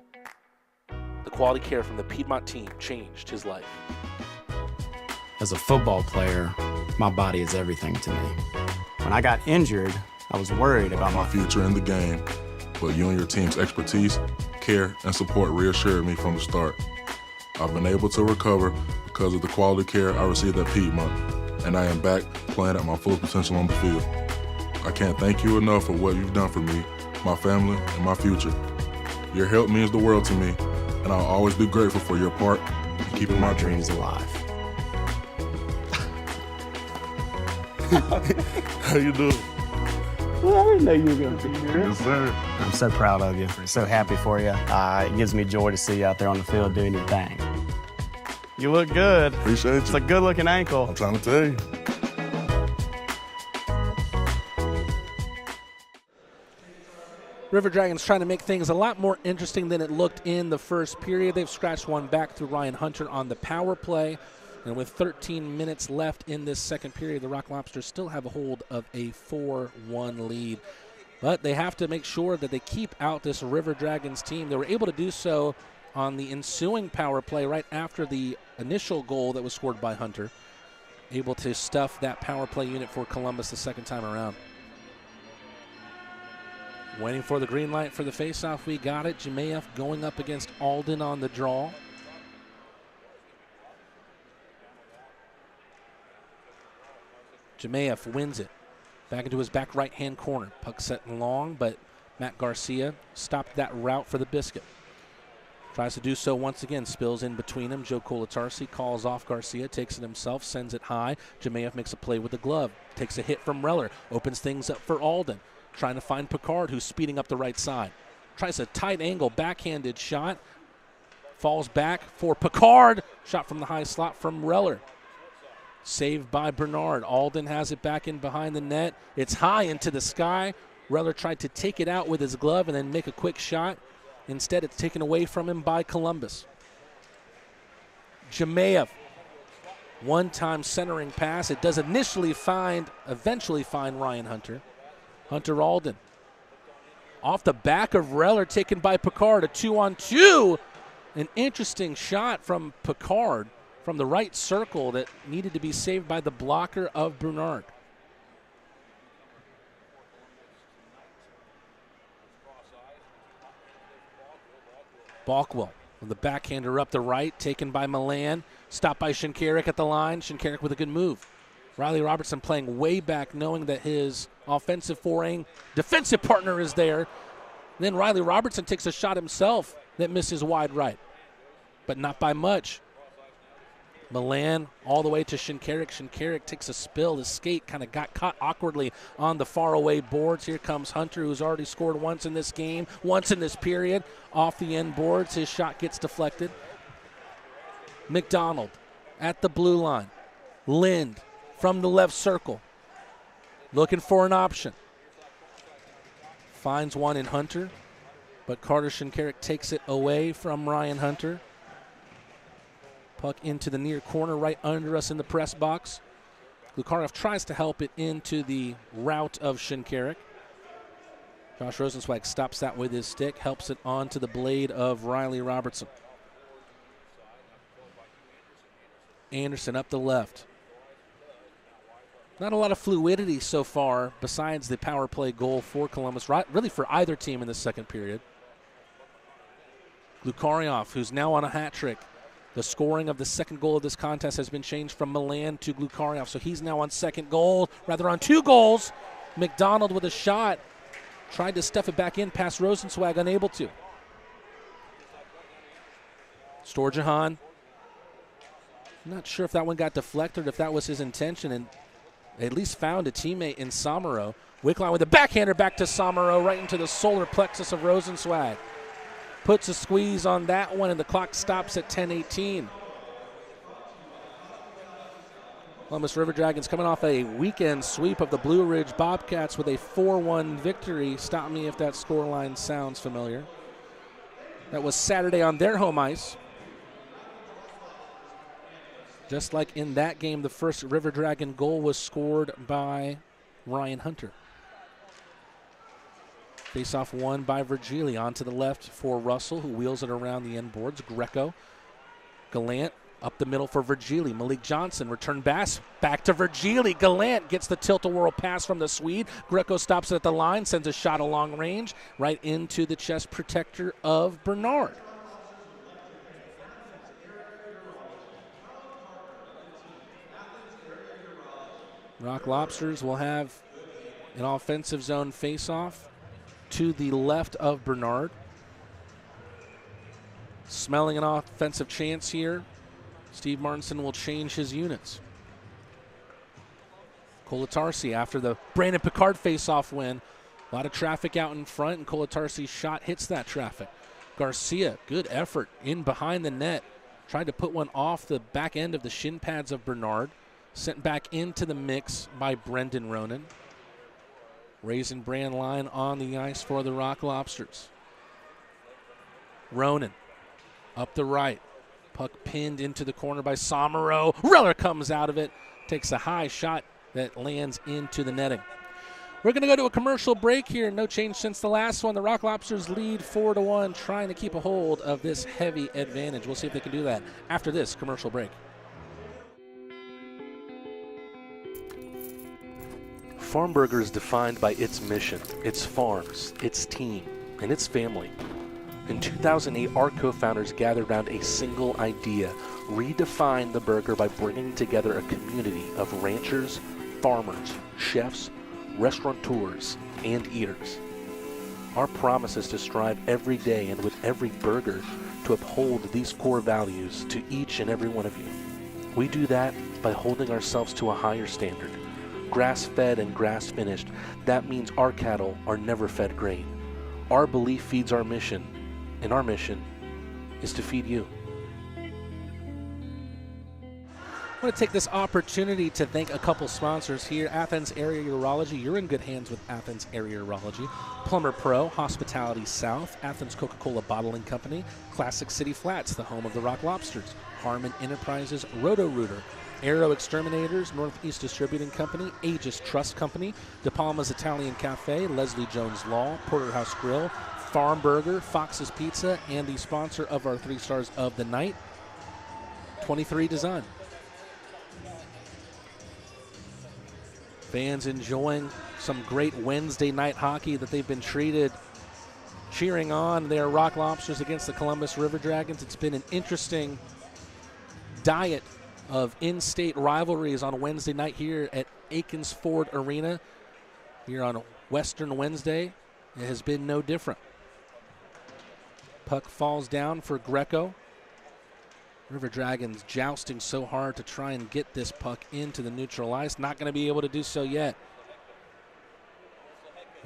The quality care from the Piedmont team changed his life. As a football player, my body is everything to me. When I got injured, I was worried about my future in the game, but you and your team's expertise, care, and support reassured me from the start. I've been able to recover because of the quality care I received at Piedmont, and I am back playing at my full potential on the field. I can't thank you enough for what you've done for me, my family, and my future. Your help means the world to me, and I'll always be grateful for your part in keeping my dreams alive. How you doing? Well, I didn't know you were going to be here. Yes, sir. I'm so proud of you. So happy for you. It gives me joy to see you out there on the field doing your thing. You look good. Appreciate you. It's a good-looking ankle. I'm trying to tell you. River Dragons trying to make things a lot more interesting than it looked in the first period. They've scratched one back through Ryan Hunter on the power play. And with 13 minutes left in this second period, the Rock Lobsters still have a hold of a 4-1 lead. But they have to make sure that they keep out this River Dragons team. They were able to do so on the ensuing power play right after the initial goal that was scored by Hunter. Able to stuff that power play unit for Columbus the second time around. Waiting for the green light for the faceoff. We got it. Jemayev going up against Alden on the draw. Jemayev wins it. Back into his back right-hand corner. Puck set long, but Matt Garcia stopped that route for the biscuit. Tries to do so once again. Spills in between them. Joe Kolatarski calls off Garcia, takes it himself, sends it high. Jemayev makes a play with the glove. Takes a hit from Reller. Opens things up for Alden. Trying to find Picard, who's speeding up the right side. Tries a tight angle, backhanded shot. Falls back for Picard. Shot from the high slot from Reller. Saved by Bernard. Alden has it back in behind the net. It's high into the sky. Reller tried to take it out with his glove and then make a quick shot. Instead, it's taken away from him by Columbus. Jemayev. One-time centering pass. It does eventually find Ryan Hunter. Hunter Alden. Off the back of Reller, taken by Picard. A 2-on-2. An interesting shot from Picard from the right circle that needed to be saved by the blocker of Bernard. Balkwell with the backhander up the right, taken by Milan. Stopped by Shinkarik at the line. Shinkarik with a good move. Riley Robertson playing way back, knowing that his offensive foraying defensive partner is there. Then Riley Robertson takes a shot himself that misses wide right, but not by much. Milan all the way to Shinkarik. Shinkarik takes a spill. His skate kind of got caught awkwardly on the faraway boards. Here comes Hunter, who's already scored once in this game, once in this period. Off the end boards, his shot gets deflected. McDonald at the blue line. Lind from the left circle, looking for an option. Finds one in Hunter, but Carter Shinkarik takes it away from Ryan Hunter. Puck into the near corner right under us in the press box. Glukarov tries to help it into the route of Shinkarik. Josh Rosenzweig stops that with his stick, helps it onto the blade of Riley Robertson. Anderson up the left. Not a lot of fluidity so far besides the power play goal for Columbus, really for either team in the second period. Glukarov, who's now on a hat trick. The scoring of the second goal of this contest has been changed from Milan to Glukarov, so he's now on second goal, rather on 2 goals. McDonald with a shot. Tried to stuff it back in past Rosenzweig, unable to. Storjahan. Not sure if that one got deflected, if that was his intention, and at least found a teammate in Samaro. Wickline with a backhander back to Samaro, right into the solar plexus of Rosenzweig. Puts a squeeze on that one, and the clock stops at 10:18. Columbus River Dragons coming off a weekend sweep of the Blue Ridge Bobcats with a 4-1 victory. Stop me if that scoreline sounds familiar. That was Saturday on their home ice. Just like in that game, the first River Dragon goal was scored by Ryan Hunter. Face-off won by Virgili. On to the left for Russell, who wheels it around the end boards. Greco. Gallant up the middle for Virgili. Malik Johnson return pass back to Virgili. Gallant gets the tilt-a-whirl pass from the Swede. Greco stops it at the line, sends a shot along range right into the chest protector of Bernard. Rock Lobsters will have an offensive zone face-off to the left of Bernard. Smelling an offensive chance here. Steve Martinson will change his units. Kolatarsi after the Brandon Picard face-off win. A lot of traffic out in front, and Kolatarsi's shot hits that traffic. Garcia, good effort in behind the net. Tried to put one off the back end of the shin pads of Bernard. Sent back into the mix by Brendan Ronan. Raisin Brand line on the ice for the Rock Lobsters. Ronan up the right. Puck pinned into the corner by Samaro. Reller comes out of it. Takes a high shot that lands into the netting. We're going to go to a commercial break here. No change since the last one. The Rock Lobsters lead 4-1, trying to keep a hold of this heavy advantage. We'll see if they can do that after this commercial break. Farmburger is defined by its mission, its farms, its team, and its family. In 2008, our co-founders gathered around a single idea: redefine the burger by bringing together a community of ranchers, farmers, chefs, restaurateurs, and eaters. Our promise is to strive every day and with every burger to uphold these core values to each and every one of you. We do that by holding ourselves to a higher standard. Grass-fed and grass-finished, that means our cattle are never fed grain. Our belief feeds our mission, and our mission is to feed you. I want to take this opportunity to thank a couple sponsors here. Athens Area Urology. You're in good hands with Athens Area Urology. Plumber Pro, Hospitality South, Athens Coca-Cola Bottling Company, Classic City Flats, the home of the Rock Lobsters, Harmon Enterprises, Roto-Rooter, Aero Exterminators, Northeast Distributing Company, Aegis Trust Company, De Palma's Italian Cafe, Leslie Jones Law, Porterhouse Grill, Farm Burger, Fox's Pizza, and the sponsor of our 3 stars of the night, 23 Design. Fans enjoying some great Wednesday night hockey that they've been treated cheering on their Rock Lobsters against the Columbus River Dragons. It's been an interesting diet of in-state rivalries on Wednesday night here at Akins Ford Arena. Here on Western Wednesday, it has been no different. Puck falls down for Greco. River Dragons jousting so hard to try and get this puck into the neutral ice. Not going to be able to do so yet.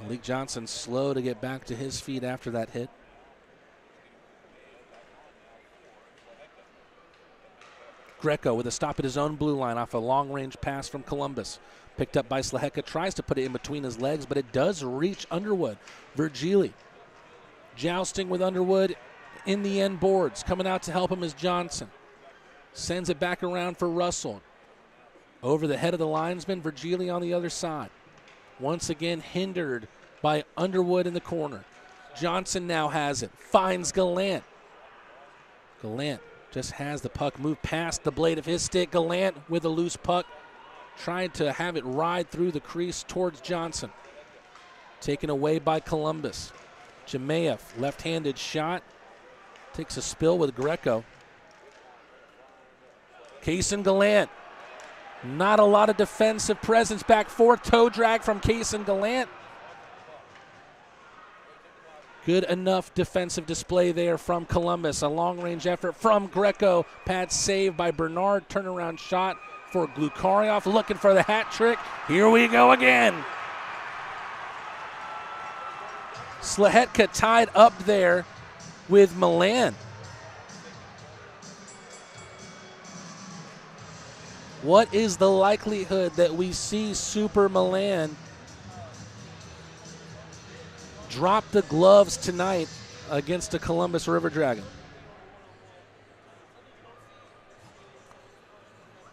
Malik Johnson slow to get back to his feet after that hit. Greco with a stop at his own blue line off a long-range pass from Columbus. Picked up by Slaheka, tries to put it in between his legs, but it does reach Underwood. Virgili jousting with Underwood in the end boards. Coming out to help him is Johnson. Sends it back around for Russell. Over the head of the linesman, Virgili on the other side. Once again hindered by Underwood in the corner. Johnson now has it. Finds Gallant. Gallant just has the puck move past the blade of his stick. Gallant with a loose puck. Trying to have it ride through the crease towards Johnson. Taken away by Columbus. Jemayev, left-handed shot. Takes a spill with Greco. Kaysen Gallant. Not a lot of defensive presence back forth. Toe drag from Kaysen Gallant. Good enough defensive display there from Columbus. A long-range effort from Greco. Pad save by Bernard. Turnaround shot for Glukaryov. Looking for the hat trick. Here we go again. Slahetka tied up there with Milan. What is the likelihood that we see Super Milan drop the gloves tonight against the Columbus River Dragon?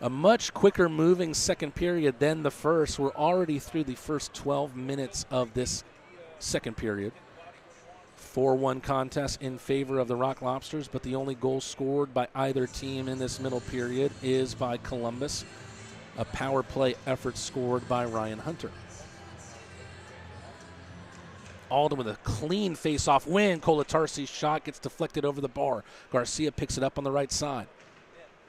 A much quicker moving second period than the first. We're already through the first 12 minutes of this second period. 4-1 contest in favor of the Rock Lobsters, but the only goal scored by either team in this middle period is by Columbus. A power play effort scored by Ryan Hunter. Alden with a clean face-off win. Kolatarsi's shot gets deflected over the bar. Garcia picks it up on the right side.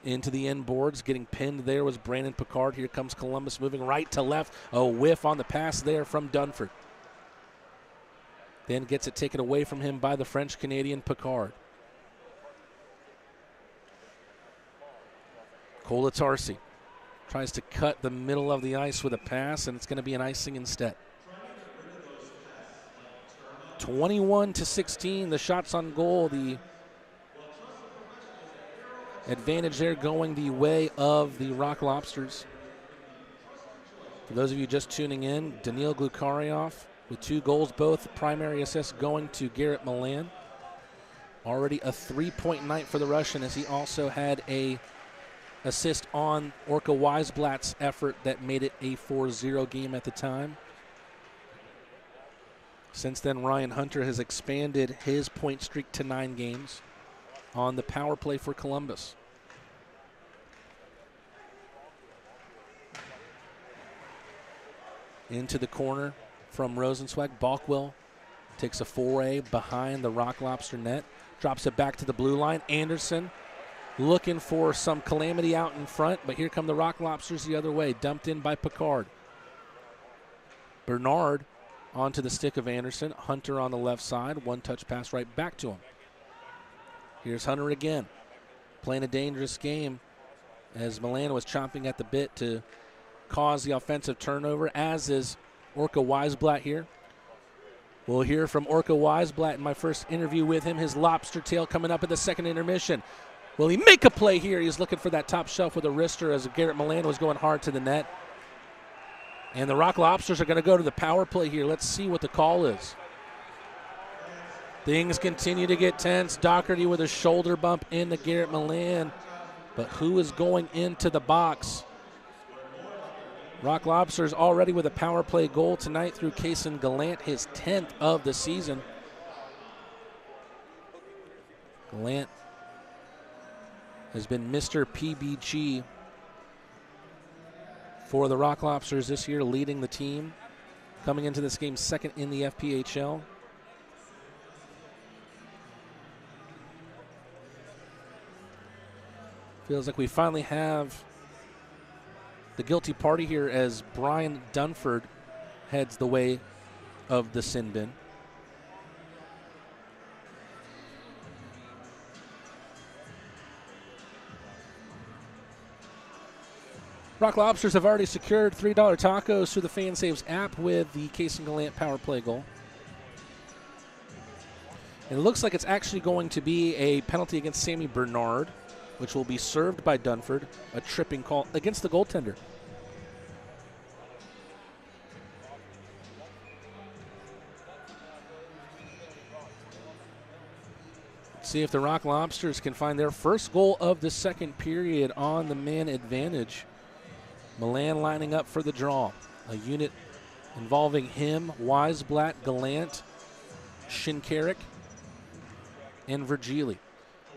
Into the end boards, getting pinned there was Brandon Picard. Here comes Columbus moving right to left. A whiff on the pass there from Dunford. Then gets it taken away from him by the French-Canadian Picard. Kolatarsi tries to cut the middle of the ice with a pass, and it's going to be an icing instead. 21-16, the shots on goal. The advantage there going the way of the Rock Lobsters. For those of you just tuning in, Daniil Glukaryov with 2 goals, both primary assists going to Garrett Milan. Already a 3-point night for the Russian, as he also had a assist on Orca Wiseblat's effort that made it a 4-0 game at the time. Since then, Ryan Hunter has expanded his point streak to 9 games on the power play for Columbus. Into the corner from Rosenzweig. Balkwell takes a foray behind the Rock Lobster net. Drops it back to the blue line. Anderson looking for some calamity out in front, but here come the Rock Lobsters the other way. Dumped in by Picard. Bernard onto the stick of Anderson. Hunter on the left side. One touch pass right back to him. Here's Hunter again. Playing a dangerous game as Milan was chomping at the bit to cause the offensive turnover, as is Orca Wiseblat here. We'll hear from Orca Wiseblat in my first interview with him. His lobster tail coming up at the second intermission. Will he make a play here? He's looking for that top shelf with a wrister as Garrett Milan was going hard to the net. And the Rock Lobsters are going to go to the power play here. Let's see what the call is. Things continue to get tense. Doherty with a shoulder bump into Garrett Milan. But who is going into the box? Rock Lobsters already with a power play goal tonight through Kaysen Gallant, his 10th of the season. Gallant has been Mr. PBG for the Rock Lobsters this year, leading the team. Coming into this game second in the FPHL. Feels like we finally have the guilty party here as Brian Dunford heads the way of the sin bin. Rock Lobsters have already secured $3 tacos through the FanSaves app with the Casey Gallant power play goal. And it looks like it's actually going to be a penalty against Sammy Bernard, which will be served by Dunford, a tripping call against the goaltender. Let's see if the Rock Lobsters can find their first goal of the second period on the man advantage. Milan lining up for the draw. A unit involving him, Wiseblat, Gallant, Shinkarik, and Virgili.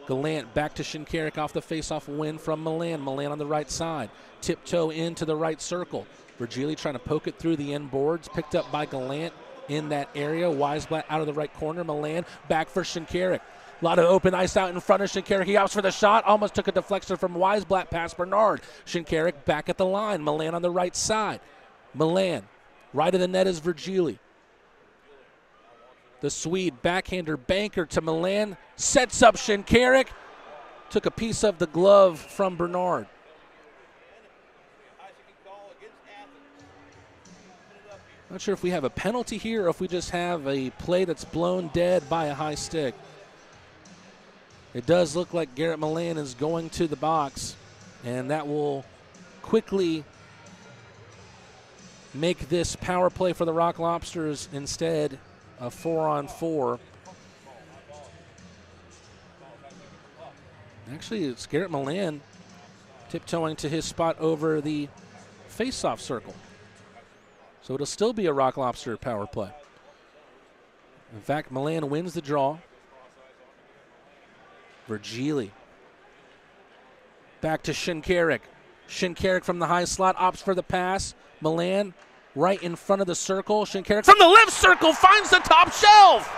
Gallant back to Shinkarik off the faceoff win from Milan. Milan on the right side. Tiptoe into the right circle. Virgili trying to poke it through the end boards. Picked up by Gallant in that area. Wiseblat out of the right corner. Milan back for Shinkarik. A lot of open ice out in front of Shinkarik. He opts for the shot. Almost took a deflection from Wiseblat past Bernard. Shinkarik back at the line. Milan on the right side. Milan. Right of the net is Virgili. The Swede backhander banker to Milan. Sets up Shinkarik. Took a piece of the glove from Bernard. Not sure if we have a penalty here or if we just have a play that's blown dead by a high stick. It does look like Garrett Milan is going to the box, and that will quickly make this power play for the Rock Lobsters instead a 4-on-4. Actually, it's Garrett Milan tiptoeing to his spot over the face-off circle. So it'll still be a Rock Lobster power play. In fact, Milan wins the draw. Virgili. Back to Shinkarik. Shinkarik from the high slot opts for the pass. Milan right in front of the circle. Shinkarik from the left circle finds the top shelf.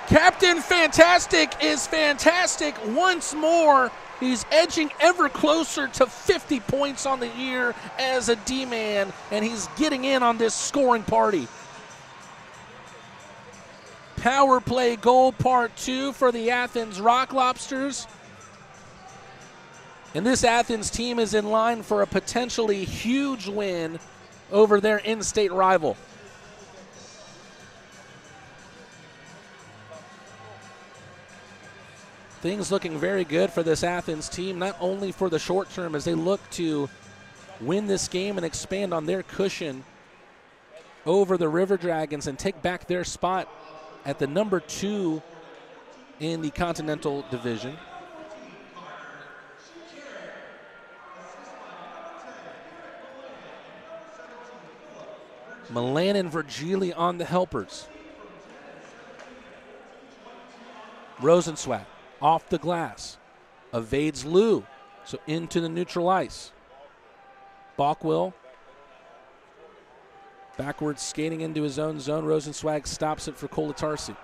Captain Fantastic is fantastic once more. He's edging ever closer to 50 points on the year as a D-man, and he's getting in on this scoring party. Power play goal part 2 for the Athens Rock Lobsters. And this Athens team is in line for a potentially huge win over their in-state rival. Things looking very good for this Athens team, not only for the short term as they look to win this game and expand on their cushion over the River Dragons and take back their spot at the number 2 in the Continental Division. Milan and Virgili on the helpers. Rosenzweig off the glass. Evades Lou, so into the neutral ice. Balkwill backwards skating into his own zone. Rosenzweig stops it for Kolatarsi.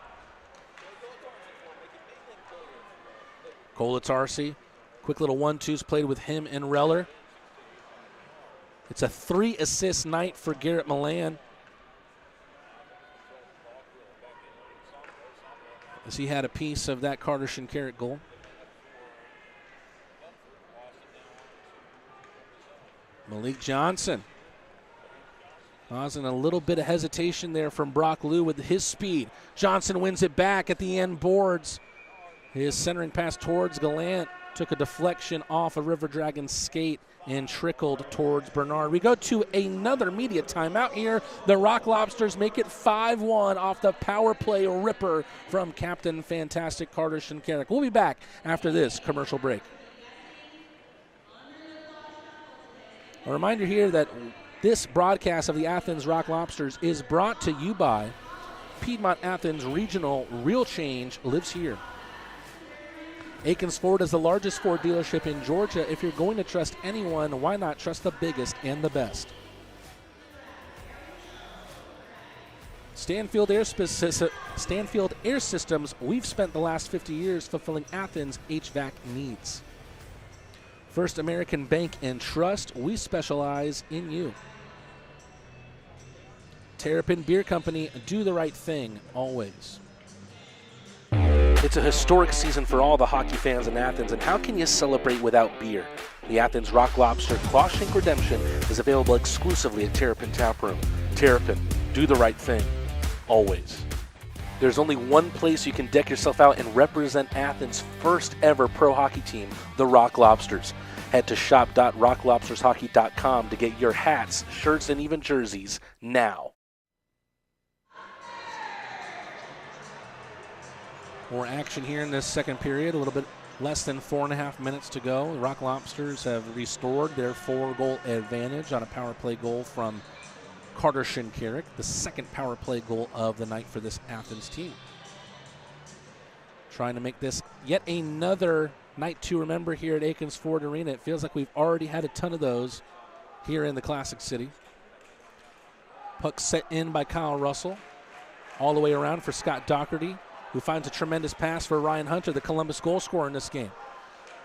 Kolatarsi, quick little 1-2s played with him and Reller. It's a 3-assist night for Garrett Milan, as he had a piece of that Carter Shinkarik goal. Malik Johnson causing a little bit of hesitation there from Brock Lou with his speed. Johnson wins it back at the end boards. His centering pass towards Gallant took a deflection off a River Dragon's skate and trickled towards Bernard. We go to another media timeout here. The Rock Lobsters make it 5-1 off the power play ripper from Captain Fantastic Carter Shinkarik. We'll be back after this commercial break. A reminder here that this broadcast of the Athens Rock Lobsters is brought to you by Piedmont Athens Regional. Real change lives here. Akins Ford is the largest Ford dealership in Georgia. If you're going to trust anyone, why not trust the biggest and the best? Stanfield Air Systems, we've spent the last 50 years fulfilling Athens' HVAC needs. First American Bank and Trust, we specialize in you. Terrapin Beer Company, do the right thing, always. It's a historic season for all the hockey fans in Athens, and how can you celebrate without beer? The Athens Rock Lobster Clawshank Redemption is available exclusively at Terrapin Taproom. Terrapin, do the right thing, always. There's only one place you can deck yourself out and represent Athens' first ever pro hockey team, the Rock Lobsters. Head to shop.rocklobstershockey.com to get your hats, shirts, and even jerseys now. More action here in this second period, a little bit less than 4.5 minutes to go. The Rock Lobsters have restored their 4-goal advantage on a power play goal from Carter Shinkarik, the second power play goal of the night for this Athens team. Trying to make this yet another night to remember here at Akins Ford Arena. It feels like we've already had a ton of those here in the Classic City. Puck set in by Kyle Russell. All the way around for Scott Doherty, who finds a tremendous pass for Ryan Hunter, the Columbus goal scorer in this game.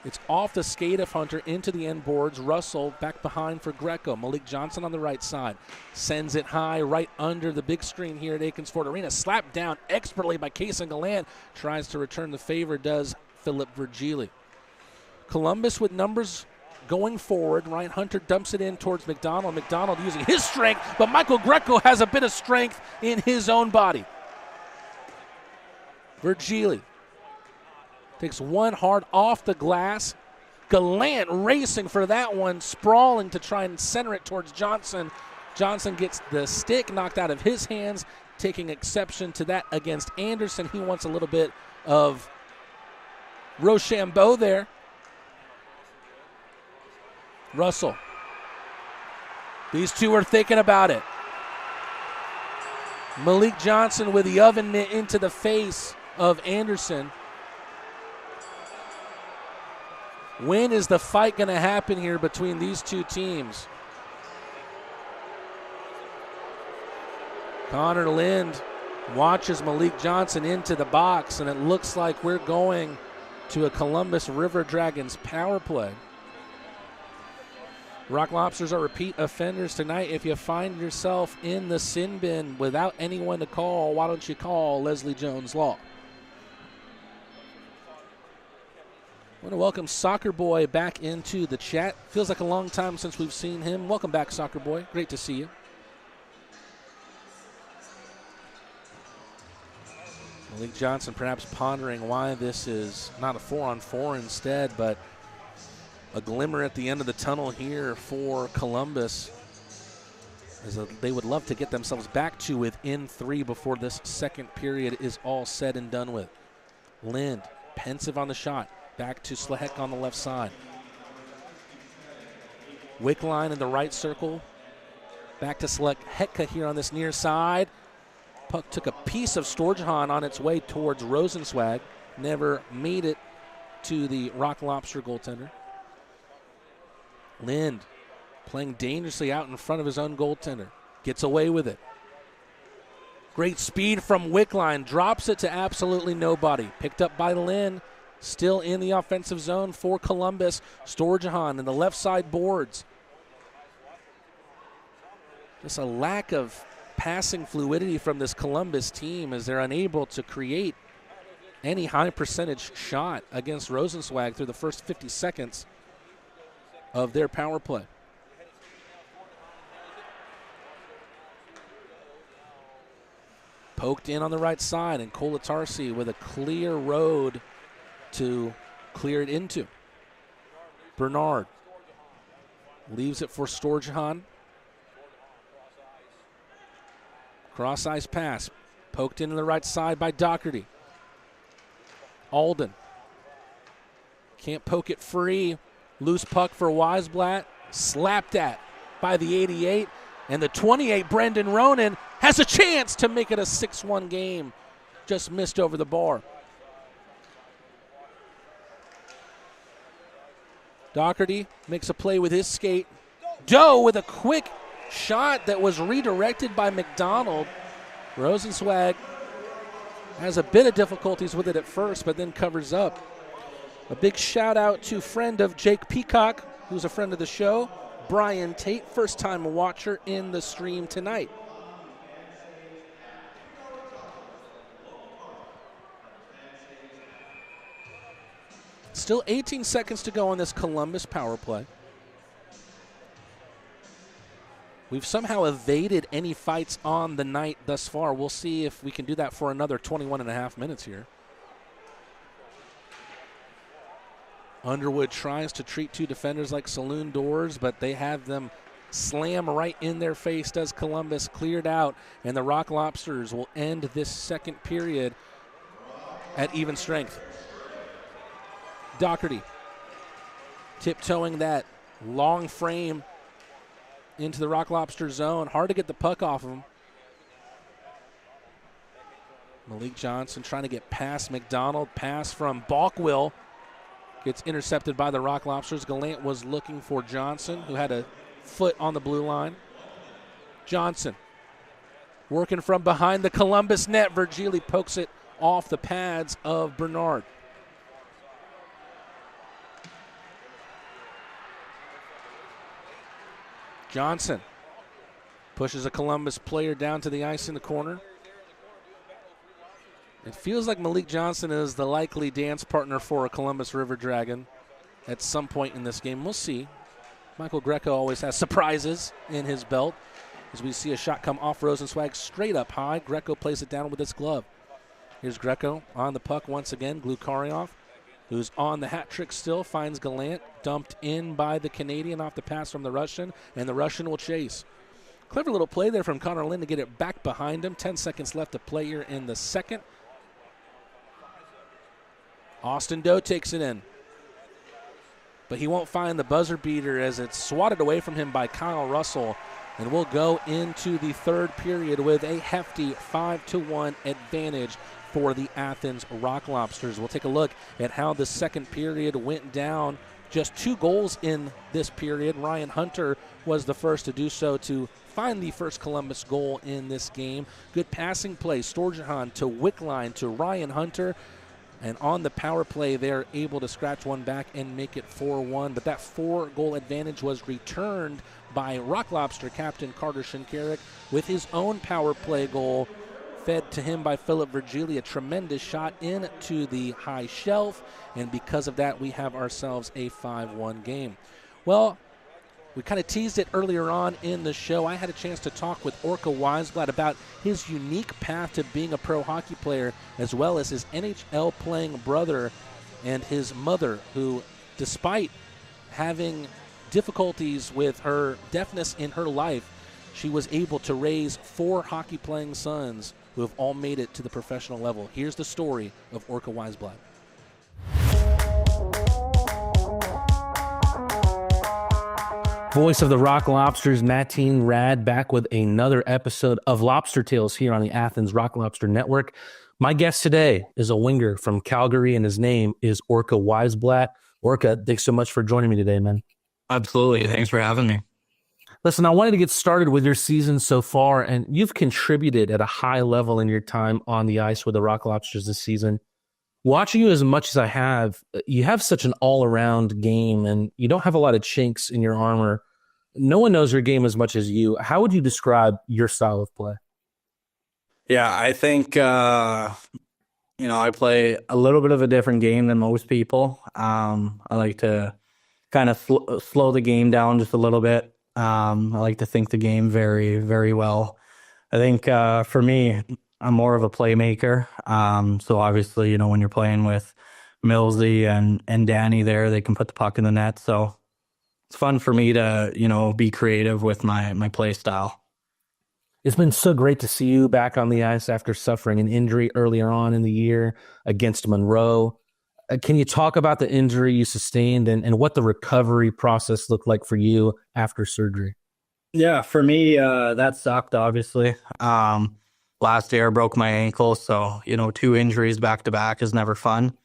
It's off the skate of Hunter into the end boards. Russell back behind for Greco. Malik Johnson on the right side. Sends it high right under the big screen here at Akins Ford Arena. Slapped down expertly by Kason Gallant. Tries to return the favor, does Philip Virgili. Columbus with numbers going forward. Ryan Hunter dumps it in towards McDonald. McDonald using his strength, but Michael Greco has a bit of strength in his own body. Virgili takes one hard off the glass. Gallant racing for that one, sprawling to try and center it towards Johnson. Johnson gets the stick knocked out of his hands, taking exception to that against Anderson. He wants a little bit of Rochambeau there. Russell. These two are thinking about it. Malik Johnson with the oven mitt into the face of Anderson. When is the fight going to happen here between these two teams? Connor Lind watches Malik Johnson into the box, and it looks like we're going to a Columbus River Dragons power play. Rock Lobsters are repeat offenders tonight. If you find yourself in the sin bin without anyone to call, why don't you call Leslie Jones Law? I want to welcome Soccer Boy back into the chat. Feels like a long time since we've seen him. Welcome back, Soccer Boy. Great to see you. Malik Johnson perhaps pondering why this is not a 4-on-4 instead, but a glimmer at the end of the tunnel here for Columbus, as they would love to get themselves back to within 3 before this second period is all said and done with. Lind, pensive on the shot. Back to Slehek on the left side. Wickline in the right circle. Back to Slehek here on this near side. Puck took a piece of Storjahan on its way towards Rosenzweig. Never made it to the Rock Lobster goaltender. Lind playing dangerously out in front of his own goaltender. Gets away with it. Great speed from Wickline. Drops it to absolutely nobody. Picked up by Lind. Still in the offensive zone for Columbus. Storjahan in the left side boards. Just a lack of passing fluidity from this Columbus team as they're unable to create any high percentage shot against Rosenzweig through the first 50 seconds of their power play. Poked in on the right side, and Kolatarsi with a clear road to clear it into. Bernard leaves it for Storjahan. Cross ice pass. Poked into the right side by Doherty. Alden. Can't poke it free. Loose puck for Wiseblat. Slapped at by the 88. And the 28, Brendan Ronan, has a chance to make it a 6-1 game. Just missed over the bar. Doherty makes a play with his skate. Doe with a quick shot that was redirected by McDonald. Rosenzweig has a bit of difficulties with it at first, but then covers up. A big shout out to friend of Jake Peacock, who's a friend of the show, Brian Tate, first-time watcher in the stream tonight. Still 18 seconds to go on this Columbus power play. We've somehow evaded any fights on the night thus far. We'll see if we can do that for another 21 and a half minutes here. Underwood tries to treat two defenders like saloon doors, but they have them slam right in their face. Does Columbus, cleared out, and the Rock Lobsters will end this second period at even strength. Doherty tiptoeing that long frame into the Rock Lobster zone. Hard to get the puck off of him. Malik Johnson trying to get past McDonald. Pass from Balkwill gets intercepted by the Rock Lobsters. Gallant was looking for Johnson, who had a foot on the blue line. Johnson working from behind the Columbus net. Virgili pokes it off the pads of Bernard. Johnson pushes a Columbus player down to the ice in the corner. It feels like Malik Johnson is the likely dance partner for a Columbus River Dragon at some point in this game. We'll see. Michael Greco always has surprises in his belt. As we see a shot come off Rosenzweig straight up high, Greco plays it down with his glove. Here's Greco on the puck once again. Glukarioff, who's on the hat trick still, finds Gallant, dumped in by the Canadian off the pass from the Russian, and the Russian will chase. Clever little play there from Connor Lynn to get it back behind him. 10 seconds left to play here in the second. Austin Doe takes it in, but he won't find the buzzer beater as it's swatted away from him by Kyle Russell, and we'll go into the third period with a hefty 5-1 advantage for the Athens Rock Lobsters. We'll take a look at how the second period went down. Just 2 goals in this period. Ryan Hunter was the first to do so to find the first Columbus goal in this game. Good passing play, Storjahan to Wickline to Ryan Hunter. And on the power play, they're able to scratch one back and make it 4-1. But that 4-goal advantage was returned by Rock Lobster captain Carter Shinkarik with his own power play goal fed to him by Philip Virgili. A tremendous shot into the high shelf. And because of that, we have ourselves a 5-1 game. Well, we kind of teased it earlier on in the show. I had a chance to talk with Orca Wiseblat about his unique path to being a pro hockey player, as well as his NHL playing brother and his mother, who, despite having difficulties with her deafness in her life, she was able to raise 4 hockey playing sons who have all made it to the professional level. Here's the story of Orca Wiseblat. Voice of the Rock Lobsters, Mateen Rad, back with another episode of Lobster Tales here on the Athens Rock Lobster Network. My guest today is a winger from Calgary, and his name is Orca Wiseblat. Orca, thanks so much for joining me today, man. Absolutely. Thanks for having me. Listen, I wanted to get started with your season so far, and you've contributed at a high level in your time on the ice with the Rock Lobsters this season. Watching you as much as I have, you have such an all-around game, and you don't have a lot of chinks in your armor. No one knows your game as much as you. How would you describe your style of play? Yeah, I think, I play a little bit of a different game than most people. I like to kind of slow the game down just a little bit. I like to think the game very, very well. I think for me, I'm more of a playmaker. So obviously, when you're playing with Millsy and Danny there, they can put the puck in the net. So it's fun for me to, be creative with my play style. It's been so great to see you back on the ice after suffering an injury earlier on in the year against Monroe. Can you talk about the injury you sustained and what the recovery process looked like for you after surgery? Yeah, for me, that sucked, obviously. Last year I broke my ankle, so 2 injuries back to back is never fun.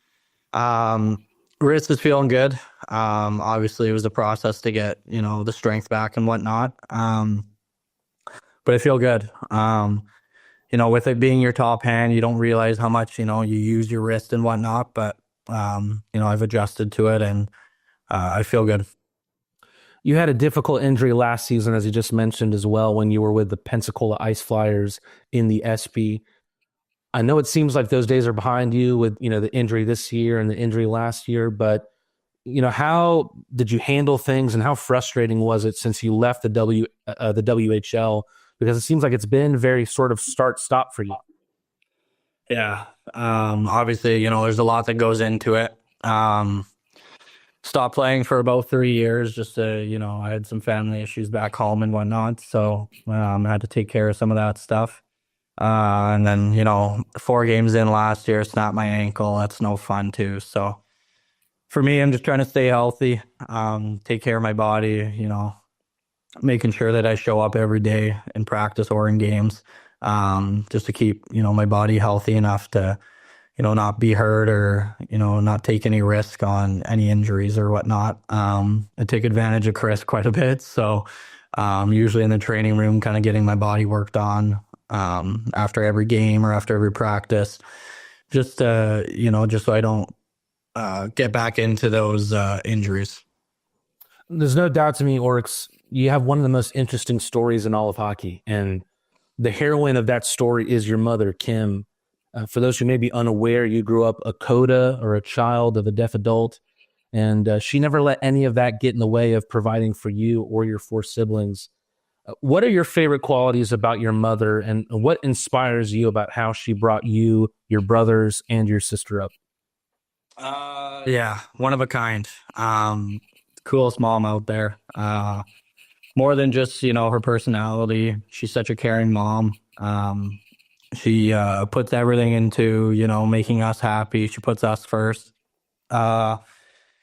Wrist is feeling good. Obviously it was a process to get the strength back and whatnot. But I feel good. with it being your top hand, you don't realize how much, you use your wrist and whatnot. But, I've adjusted to it, and I feel good. You had a difficult injury last season, as you just mentioned as well, when you were with the Pensacola Ice Flyers in the SB. I know it seems like those days are behind you with, the injury this year and the injury last year, but, how did you handle things, and how frustrating was it since you left the WHL? Because it seems like it's been very sort of start-stop for you. Yeah. Obviously, there's a lot that goes into it. Stopped playing for about 3 years, just to, I had some family issues back home and whatnot. So I had to take care of some of that stuff. And then, 4 games in last year, snapped my ankle. That's no fun too. So for me, I'm just trying to stay healthy, take care of my body, making sure that I show up every day in practice or in games, just to keep, my body healthy enough to, not be hurt or, not take any risk on any injuries or whatnot. I take advantage of Chris quite a bit. So usually in the training room, kind of getting my body worked on after every game or after every practice, just so I don't get back into those injuries. There's no doubt to me, Oryx, you have one of the most interesting stories in all of hockey. And the heroine of that story is your mother, Kim. For those who may be unaware, you grew up a coda, or a child of a deaf adult, and she never let any of that get in the way of providing for you or your 4 siblings. What are your favorite qualities about your mother, and what inspires you about how she brought you, your brothers, and your sister up? Yeah, one of a kind. Coolest mom out there. More than just, her personality. She's such a caring mom. She puts everything into, making us happy. She puts us first.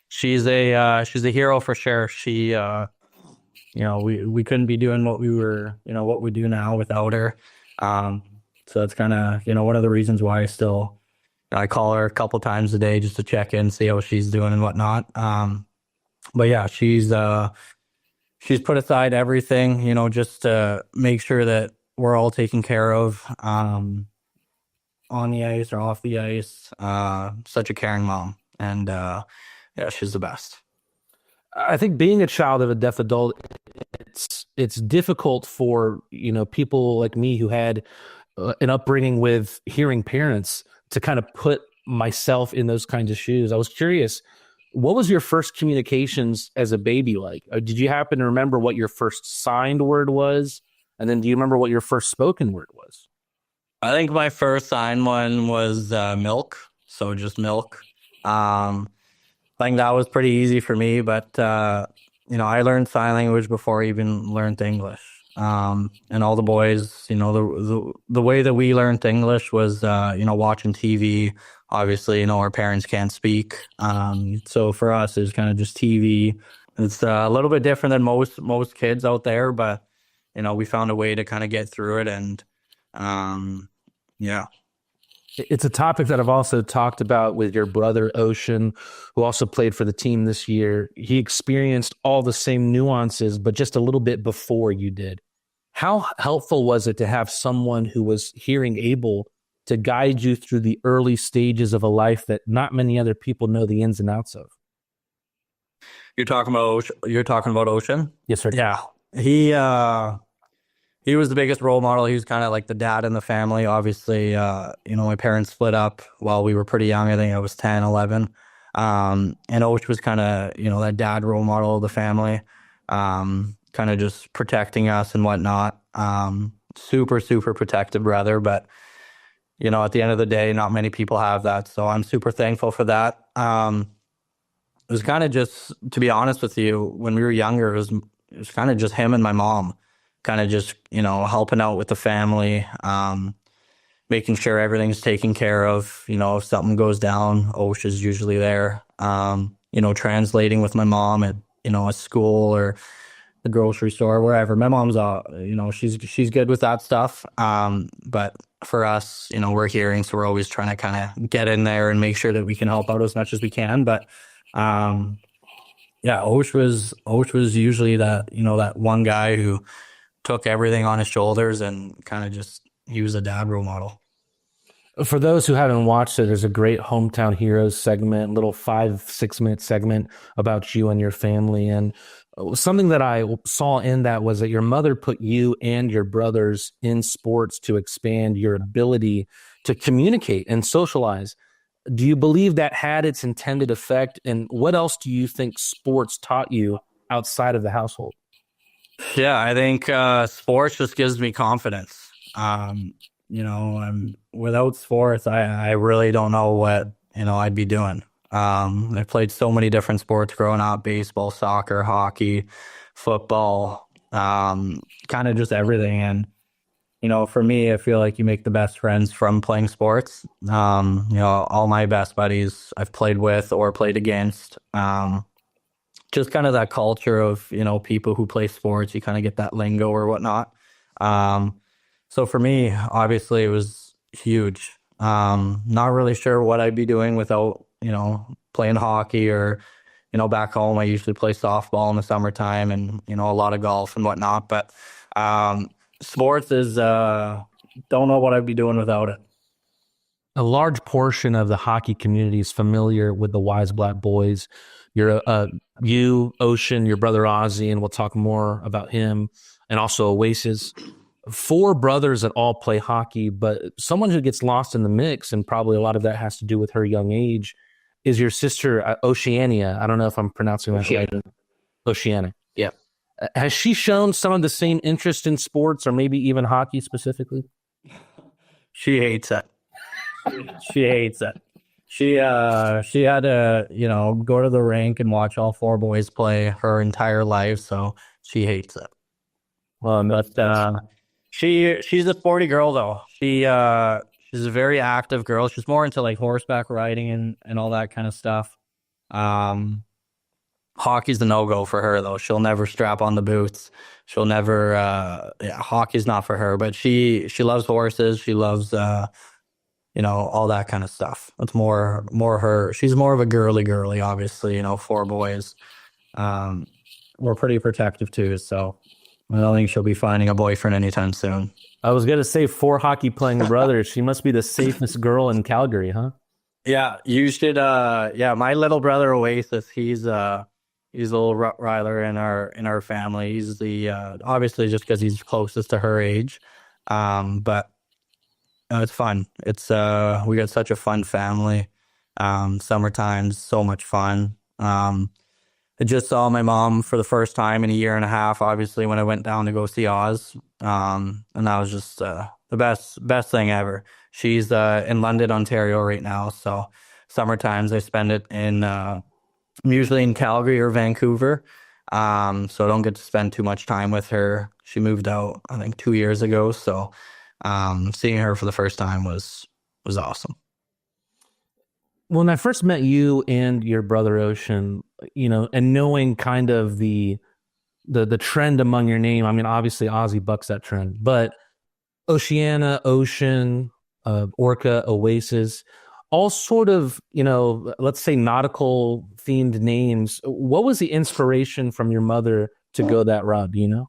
She's a hero for sure. She we couldn't be doing what we were, what we do now without her. So that's kind of, one of the reasons why I call her a couple times a day just to check in, see how she's doing and whatnot. But yeah, she's put aside everything, just to make sure that we're all taken care of, on the ice or off the ice. Such a caring mom, and yeah, she's the best. I think being a child of a deaf adult, it's difficult for people like me who had an upbringing with hearing parents to kind of put myself in those kinds of shoes. I was curious, what was your first communications as a baby like? Did you happen to remember what your first signed word was? And then do you remember what your first spoken word was? I think my first signed one was milk. So just milk. I think that was pretty easy for me, but I learned sign language before I even learned English. And all the boys, the way that we learned English was, watching TV. Obviously, our parents can't speak. So for us, it's kind of just TV. It's a little bit different than most kids out there, but, we found a way to kind of get through it. And, yeah. It's a topic that I've also talked about with your brother, Ocean, who also played for the team this year. He experienced all the same nuances, but just a little bit before you did. How helpful was it to have someone who was hearing able to guide you through the early stages of a life that not many other people know the ins and outs of? You're talking about Ocean? Yes, sir. Yeah. He was the biggest role model. He was kind of like the dad in the family. Obviously, my parents split up while we were pretty young. I think I was 10, 11. And Osh was kind of, that dad role model of the family, kind of just protecting us and whatnot. Super, super protective brother. But, at the end of the day, not many people have that. So I'm super thankful for that. It was kind of just, to be honest with you, when we were younger, it was kind of just him and my mom. Kind of just, helping out with the family, making sure everything's taken care of. If something goes down, Osh is usually there. Translating with my mom at, a school or the grocery store, wherever. My mom's, she's good with that stuff. But for us, we're hearing, so we're always trying to kind of get in there and make sure that we can help out as much as we can. But, yeah, Osh was usually that, that one guy who took everything on his shoulders and kind of just, he was a dad role model. For those who haven't watched it, there's a great Hometown Heroes segment, little 5-6 minute segment about you and your family. And something that I saw in that was that your mother put you and your brothers in sports to expand your ability to communicate and socialize. Do you believe that had its intended effect? And what else do you think sports taught you outside of the household? Yeah, I think sports just gives me confidence. Without sports, I really don't know what, I'd be doing. I played so many different sports growing up: baseball, soccer, hockey, football, kind of just everything. And, for me, I feel like you make the best friends from playing sports. All my best buddies I've played with or played against. Just kind of that culture of, people who play sports, you kind of get that lingo or whatnot. So for me, obviously it was huge. Not really sure what I'd be doing without, playing hockey or, back home, I usually play softball in the summertime and, a lot of golf and whatnot. But sports is, don't know what I'd be doing without it. A large portion of the hockey community is familiar with the Wiseblat boys. You, Ocean, your brother Ozzy, and we'll talk more about him, and also Oasis. 4 brothers that all play hockey, but someone who gets lost in the mix, and probably a lot of that has to do with her young age, is your sister Oceania. I don't know if I'm pronouncing that right. Oceania. Yeah. Has she shown some of the same interest in sports, or maybe even hockey specifically? She hates it. She hates it. She had to, go to the rink and watch all 4 boys play her entire life, so she hates it. Well, but she's a sporty girl though. She's a very active girl. She's more into like horseback riding and all that kind of stuff. Hockey's the no-go for her though. She'll never strap on the boots. She'll never hockey's not for her, but she loves horses. She loves all that kind of stuff. It's more her. She's more of a girly, obviously, 4 boys. We're pretty protective too, so I don't think she'll be finding a boyfriend anytime soon. I was going to say 4 hockey playing brothers. She must be the safest girl in Calgary, huh? Yeah, you should. My little brother Oasis, he's a little Rottweiler in our family. He's the obviously just because he's closest to her age, but it's fun. It's we got such a fun family. Summertime's so much fun. I just saw my mom for the first time in a year and a half, obviously, when I went down to go see Oz. And that was just the best thing ever. She's in London, Ontario right now. So summertimes I spend it in usually in Calgary or Vancouver. So I don't get to spend too much time with her. She moved out, I think, 2 years ago. So seeing her for the first time was awesome. When I first met you and your brother Ocean, and knowing kind of the trend among your name, I mean, obviously Ozzy bucks that trend, but Oceania, Ocean, Orca, Oasis, all sort of, let's say nautical themed names. What was the inspiration from your mother to go that route? Do you know?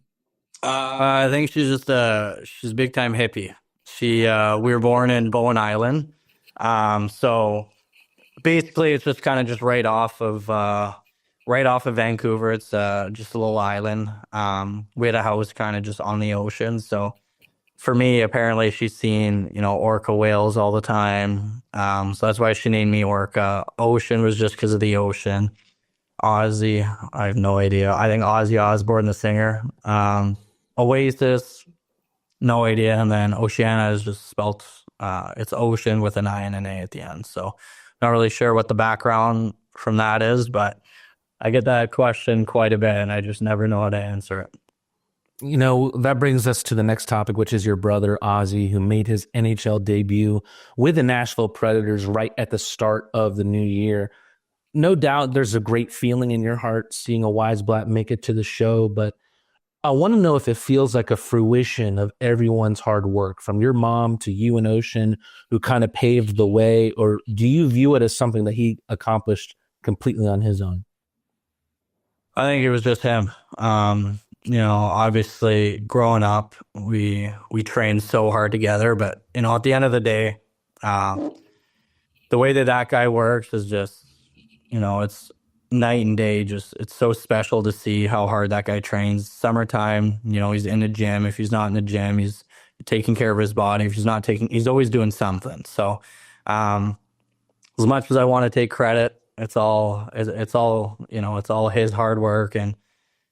I think she's just she's big time hippie. We were born in Bowen Island. So basically it's just kind of just right off of Vancouver. It's just a little island. We had a house kind of just on the ocean. So for me, apparently she's seen, orca whales all the time. So that's why she named me Orca. Ocean was just because of the ocean. Ozzy, I have no idea. I think Ozzy Osbourne, the singer. Oasis, no idea. And then Oceania is just spelt, it's ocean with an I and an A at the end. So not really sure what the background from that is, but I get that question quite a bit and I just never know how to answer it. That brings us to the next topic, which is your brother Ozzy, who made his NHL debut with the Nashville Predators right at the start of the new year. No doubt there's a great feeling in your heart seeing a Wiseblat make it to the show, but I want to know if it feels like a fruition of everyone's hard work, from your mom to you and Ocean, who kind of paved the way, or do you view it as something that he accomplished completely on his own? I think it was just him. obviously growing up, we trained so hard together, but at the end of the day, the way that guy works is just, it's night and day. Just it's so special to see how hard that guy trains. Summertime, he's in the gym. If he's not in the gym, he's taking care of his body. If he's not he's always doing something. So, as much as I want to take credit, it's all it's all his hard work and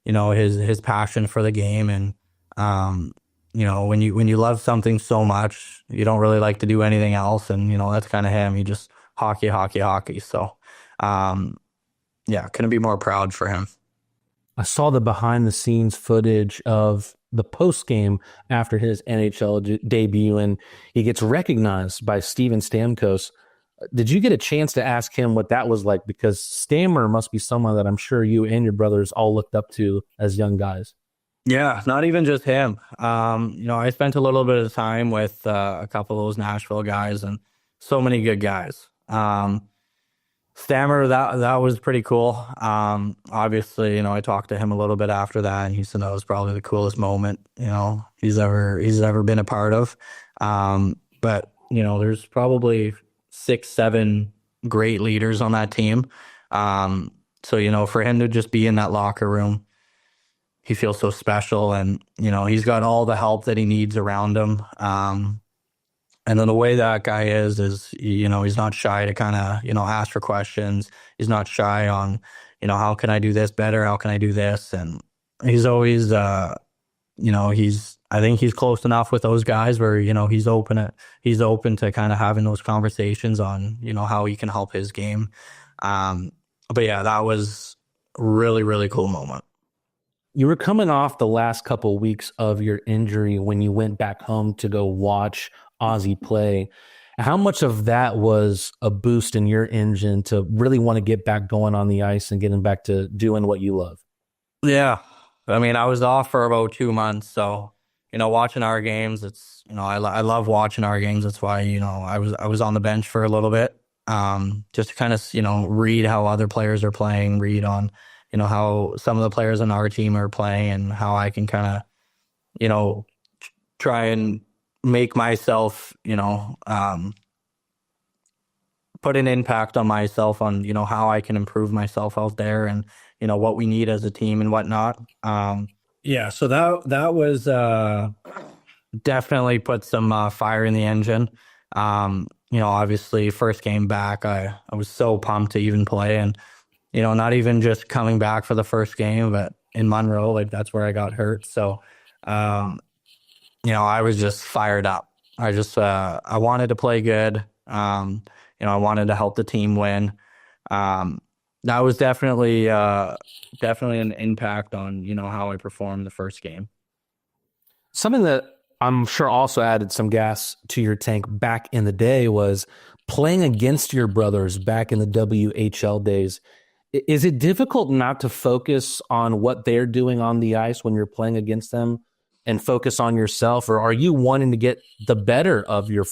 his passion for the game. And when you love something so much, you don't really like to do anything else. And that's kind of him. He just hockey, hockey, hockey. So couldn't be more proud for him. I saw the behind the scenes footage of the post game after his NHL debut, and he gets recognized by Steven Stamkos. Did you get a chance to ask him what that was like? Because Stammer must be someone that I'm sure you and your brothers all looked up to as young guys. Yeah, not even just him. I spent a little bit of time with a couple of those Nashville guys, and so many good guys. Stammer, that was pretty cool. Obviously, I talked to him a little bit after that, and he said that was probably the coolest moment, he's ever been a part of. But there's probably 6-7 great leaders on that team. So for him to just be in that locker room, he feels so special, and he's got all the help that he needs around him. And then the way that guy is he's not shy to kind of, ask for questions. He's not shy on, how can I do this better? How can I do this? And he's always, I think he's close enough with those guys where, he's open to kind of having those conversations on, how he can help his game. But yeah, that was a really, really cool moment. You were coming off the last couple of weeks of your injury when you went back home to go watch Ozzy play. How much of that was a boost in your engine to really want to get back going on the ice and getting back to doing what you love? Yeah. I mean, I was off for about 2 months. So, watching our games, it's, I love watching our games. That's why, I was on the bench for a little bit, just to kind of, read how other players are playing, read on, how some of the players on our team are playing and how I can kind of, try and make myself, put an impact on myself on, how I can improve myself out there and, what we need as a team and whatnot. So that was definitely put some fire in the engine. Obviously first game back, I was so pumped to even play, and, not even just coming back for the first game, but in Monroe, like that's where I got hurt. So, I was just fired up. I wanted to play good. I wanted to help the team win. That was definitely an impact on, how I performed the first game. Something that I'm sure also added some gas to your tank back in the day was playing against your brothers back in the WHL days. Is it difficult not to focus on what they're doing on the ice when you're playing against them and focus on yourself, or are you wanting to get the better of your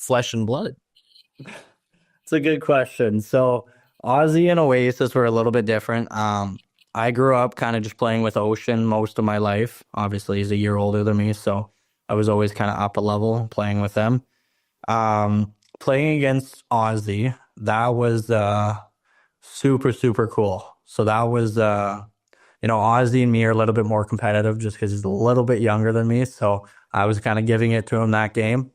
flesh and blood? It's a good question. So Ozzy and Oasis were a little bit different. I grew up kind of just playing with Ocean most of my life. Obviously, he's a year older than me, so I was always kind of up a level playing with them. Playing against Ozzy, that was super, super cool. So that was, Ozzy and me are a little bit more competitive just because he's a little bit younger than me. So I was kind of giving it to him that game.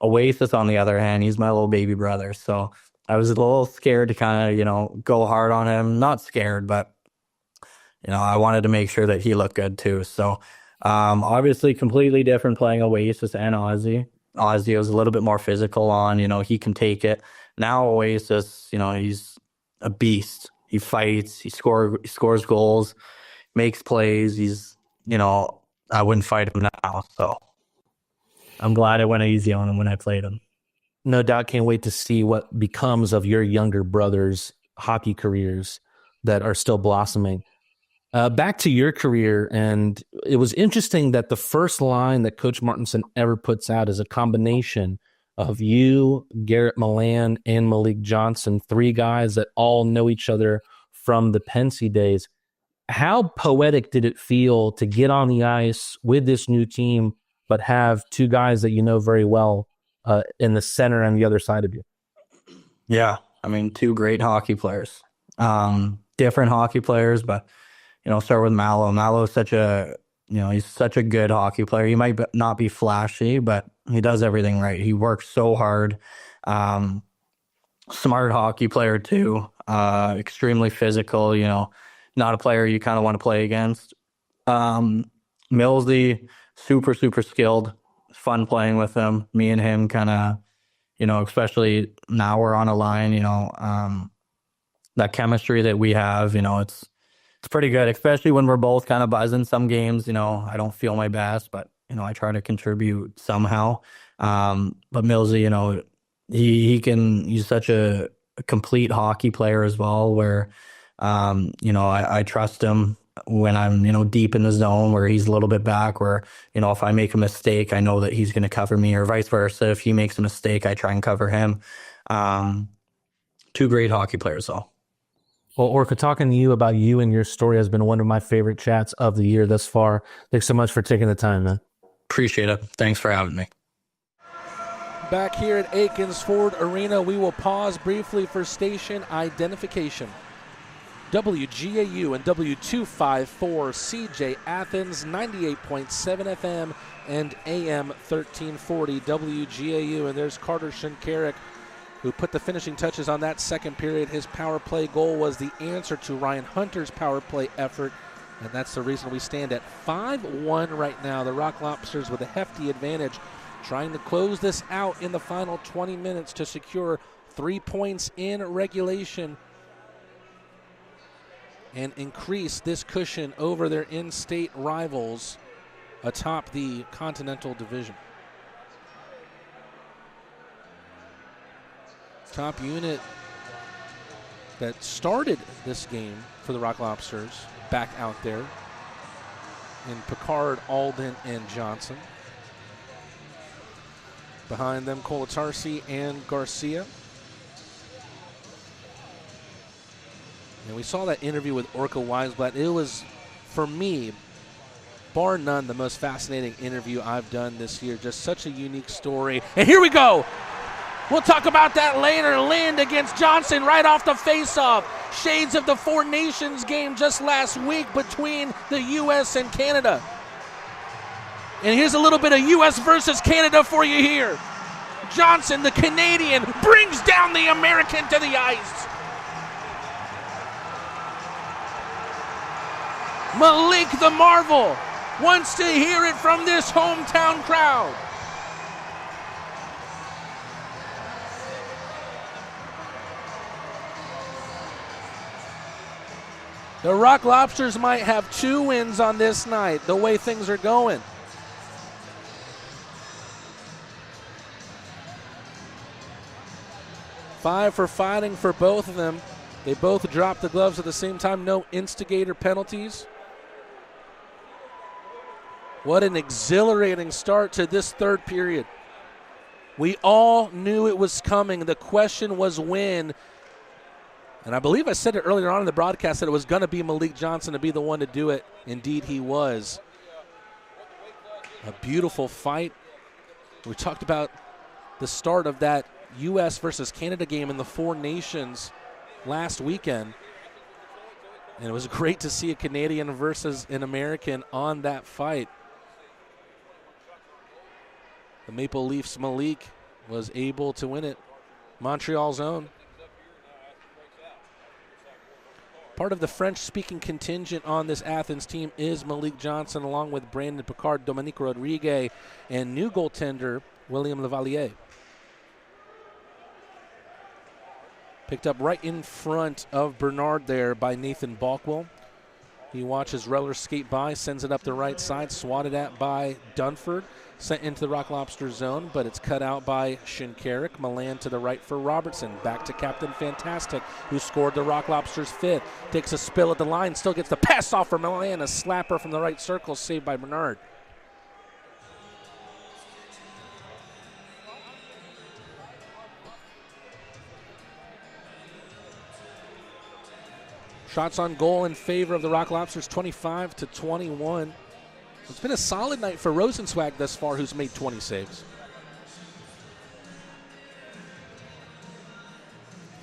Oasis, on the other hand, he's my little baby brother. So I was a little scared to kind of, go hard on him. Not scared, but, I wanted to make sure that he looked good too. So obviously completely different playing Oasis and Ozzy. Ozzy was a little bit more physical on, he can take it. Now Oasis, he's a beast. He fights, he scores goals, makes plays. He's, I wouldn't fight him now. So I'm glad I went easy on him when I played him. No doubt, can't wait to see what becomes of your younger brothers' hockey careers that are still blossoming. Back to your career, and it was interesting that the first line that Coach Martinson ever puts out is a combination of you, Garrett Milan, and Malik Johnson, 3 guys that all know each other from the Pensy days. How poetic did it feel to get on the ice with this new team, but have two guys that you know very well in the center and the other side of you? Yeah, I mean, two great hockey players. Different hockey players, but start with Mallow. Mallow is he's such a good hockey player. He might not be flashy, but he does everything right. He works so hard. Smart hockey player too. Extremely physical. Not a player you kind of want to play against. Millsy, super skilled. Fun playing with him. Me and him kind of, especially now we're on a line. That chemistry that we have. It's pretty good, especially when we're both kind of buzzing some games. I don't feel my best, but, I try to contribute somehow. But Millsy, he's such a complete hockey player as well, where, I trust him when I'm, deep in the zone, where he's a little bit back, where, if I make a mistake, I know that he's going to cover me, or vice versa. If he makes a mistake, I try and cover him. Two great hockey players, though. Well, Orca, talking to you about you and your story has been one of my favorite chats of the year thus far. Thanks so much for taking the time, man. Appreciate it. Thanks for having me. Back here at Akins Ford Arena, we will pause briefly for station identification. WGAU and W254CJ Athens, 98.7 FM and AM 1340 WGAU. And there's Carter Shinkarik, who put the finishing touches on that second period. His power play goal was the answer to Ryan Hunter's power play effort, and that's the reason we stand at 5-1 right now. The Rock Lobsters with a hefty advantage, trying to close this out in the final 20 minutes to secure 3 points in regulation and increase this cushion over their in-state rivals atop the Continental Division. Top unit that started this game for the Rock Lobsters back out there in Picard, Alden, and Johnson. Behind them, Colatarsi and Garcia. And we saw that interview with Orca Wiseblat. It was, for me, bar none, the most fascinating interview I've done this year. Just such a unique story. And here we go. We'll talk about that later. Lind against Johnson right off the face-off. Shades of the Four Nations game just last week between the U.S. and Canada. And here's a little bit of U.S. versus Canada for you here. Johnson, the Canadian, brings down the American to the ice. Malik the Marvel wants to hear it from this hometown crowd. The Rock Lobsters might have 2 wins on this night, the way things are going. Five for fighting for both of them. They both dropped the gloves at the same time. No instigator penalties. What an exhilarating start to this third period. We all knew it was coming. The question was when. And I believe I said it earlier on in the broadcast that it was going to be Malik Johnson to be the one to do it. Indeed, he was. A beautiful fight. We talked about the start of that U.S. versus Canada game in the Four Nations last weekend. And it was great to see a Canadian versus an American on that fight. The Maple Leafs Malik was able to win it. Montreal's own. Part of the French-speaking contingent on this Athens team is Malik Johnson, along with Brandon Picard, Dominique Rodriguez, and new goaltender William Lavalier. Picked up right in front of Bernard there by Nathan Balkwell. He watches Reller skate by, sends it up the right side, swatted at by Dunford. Sent into the Rock Lobster zone, but it's cut out by Shinkarik. Milan to the right for Robertson. Back to Captain Fantastic, who scored the Rock Lobsters' 5th. Takes a spill at the line, still gets the pass off for Milan. A slapper from the right circle, saved by Bernard. Shots on goal in favor of the Rock Lobsters, 25-21. It's been a solid night for Rosenzweig thus far, who's made 20 saves.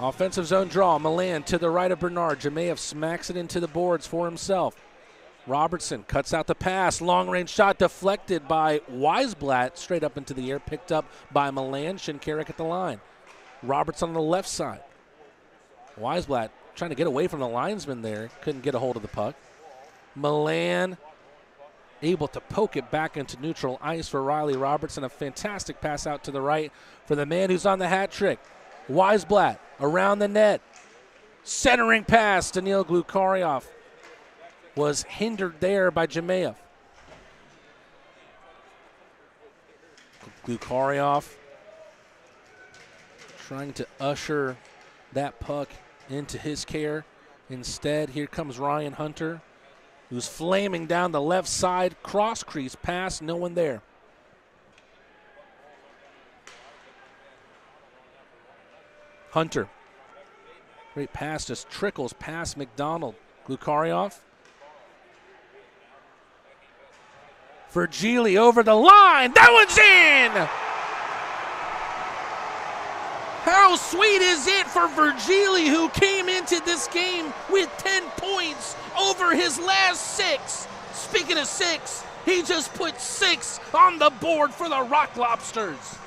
Offensive zone draw. Milan to the right of Bernard. Jemayev smacks it into the boards for himself. Robertson cuts out the pass. Long-range shot deflected by Wiseblat. Straight up into the air. Picked up by Milan. Shinkarik at the line. Robertson on the left side. Wiseblat trying to get away from the linesman there. Couldn't get a hold of the puck. Milan able to poke it back into neutral ice for Riley Robertson. A fantastic pass out to the right for the man who's on the hat trick. Wiseblat around the net. Centering pass to Neil Glukaryov. Was hindered there by Jemayev. Glukaryov trying to usher that puck into his care. Instead, here comes Ryan Hunter, who's flaming down the left side. Cross crease pass, no one there. Hunter. Great pass, just trickles past McDonald. Glukaryov. Virgili over the line. That one's in! How sweet is it for Virgili, who came into this game with 10 points over his last 6. Speaking of 6, he just put 6 on the board for the Rock Lobsters.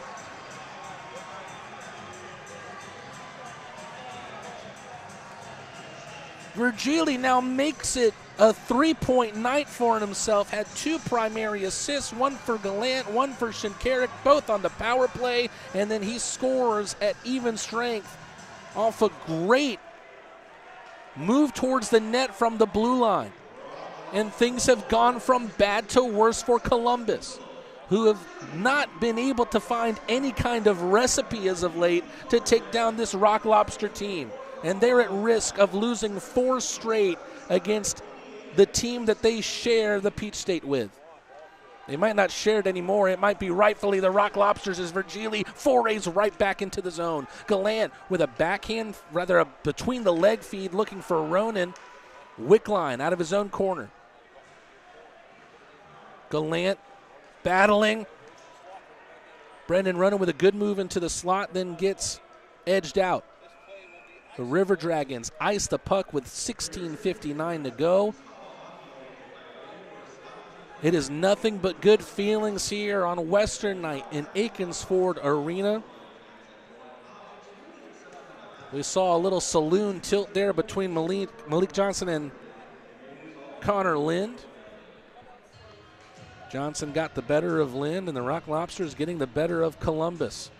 Virgili now makes it a 3-point night for himself. Had 2 primary assists, one for Gallant, one for Shinkarik, both on the power play, and then he scores at even strength off a great move towards the net from the blue line. And things have gone from bad to worse for Columbus, who have not been able to find any kind of recipe as of late to take down this Rock Lobster team. And they're at risk of losing 4 straight against the team that they share the Peach State with. They might not share it anymore. It might be rightfully the Rock Lobsters as Virgili forays right back into the zone. Gallant with a backhand, rather a between the leg feed looking for Ronan. Wickline out of his own corner. Gallant battling. Brendan Ronan with a good move into the slot, then gets edged out. The River Dragons ice the puck with 16:59 to go. It is nothing but good feelings here on Western night in Akins Ford Arena. We saw a little saloon tilt there between Malik Johnson and Connor Lind. Johnson got the better of Lind, and the Rock Lobsters getting the better of Columbus.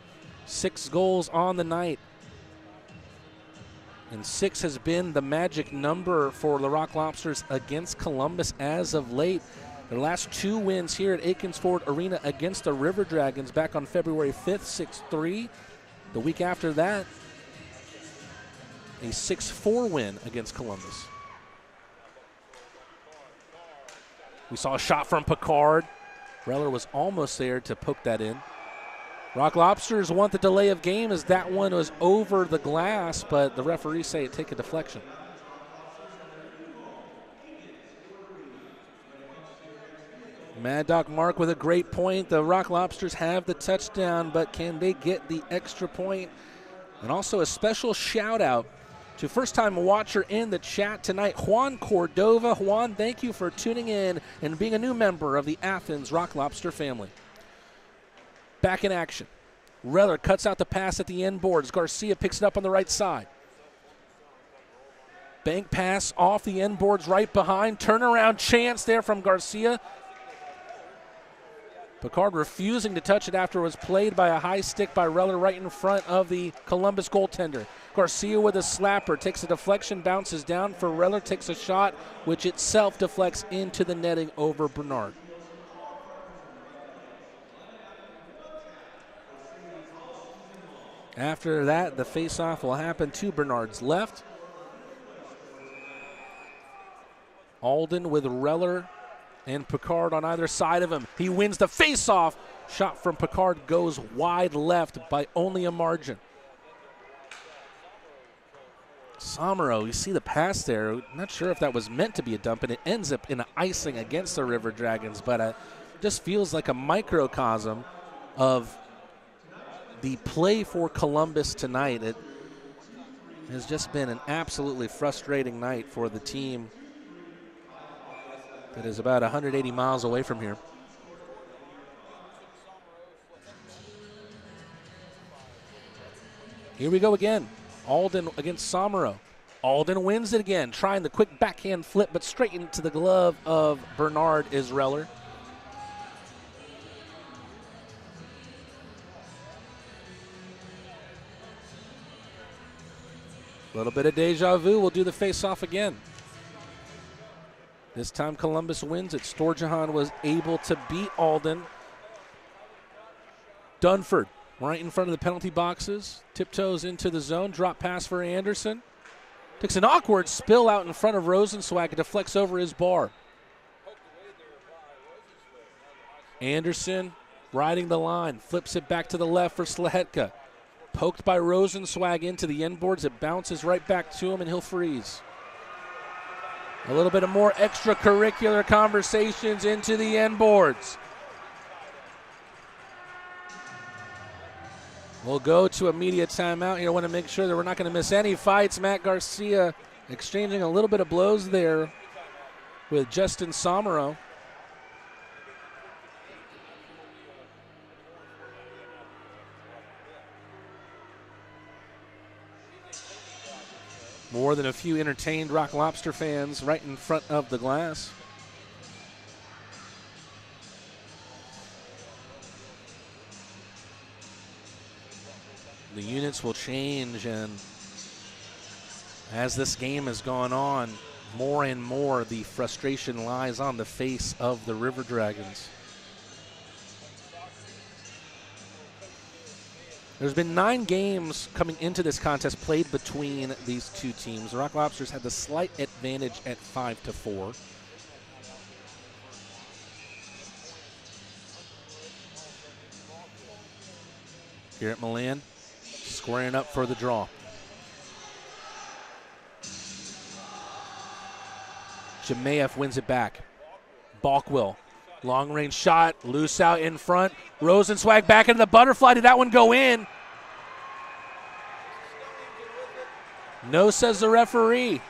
6 goals on the night. And 6 has been the magic number for the Rock Lobsters against Columbus as of late. Their last 2 wins here at Akins Ford Arena against the River Dragons back on February 5th, 6-3. The week after that, a 6-4 win against Columbus. We saw a shot from Picard. Reller was almost there to poke that in. Rock Lobsters want the delay of game as that one was over the glass, but the referees say it take a deflection. Mad Dog Mark with a great point. The Rock Lobsters have the touchdown, but can they get the extra point? And also a special shout out to first-time watcher in the chat tonight, Juan Cordova. Juan, thank you for tuning in and being a new member of the Athens Rock Lobster family. Back in action. Reller cuts out the pass at the end boards. Garcia picks it up on the right side. Bank pass off the end boards right behind. Turnaround chance there from Garcia. Picard refusing to touch it after it was played by a high stick by Reller right in front of the Columbus goaltender. Garcia with a slapper, takes a deflection, bounces down for Reller, takes a shot, which itself deflects into the netting over Bernard. After that, the faceoff will happen to Bernard's left. Alden with Reller and Picard on either side of him. He wins the faceoff. Shot from Picard goes wide left by only a margin. Somero, you see the pass there. Not sure if that was meant to be a dump, and it ends up in an icing against the River Dragons, but it just feels like a microcosm of the play for Columbus tonight. It has just been an absolutely frustrating night for the team that is about 180 miles away from here. Here we go again. Alden against Somero. Alden wins it again, trying the quick backhand flip, but straight into the glove of Bernard Israeler. A little bit of deja vu. We'll do the face-off again. This time Columbus wins it. Storjahan was able to beat Alden. Dunford right in front of the penalty boxes. Tiptoes into the zone. Drop pass for Anderson. Takes an awkward spill out in front of Rosenzweig. It deflects over his bar. Anderson riding the line. Flips it back to the left for Slehetka. Poked by Rosenzweig into the end boards. It bounces right back to him, and he'll freeze. A little bit of more extracurricular conversations into the end boards. We'll go to a media timeout here. I want to make sure that we're not going to miss any fights. Matt Garcia exchanging a little bit of blows there with Justin Somero. More than a few entertained Rock Lobster fans right in front of the glass. The units will change, and as this game has gone on, more and more the frustration lies on the face of the River Dragons. There's been 9 games coming into this contest played between these two teams. The Rock Lobsters had the slight advantage at 5-4. Here at Milan, squaring up for the draw. Jemayev wins it back. Balkwill. Long range shot, loose out in front. Rosenzweig back into the butterfly. Did that one go in? No, says the referee.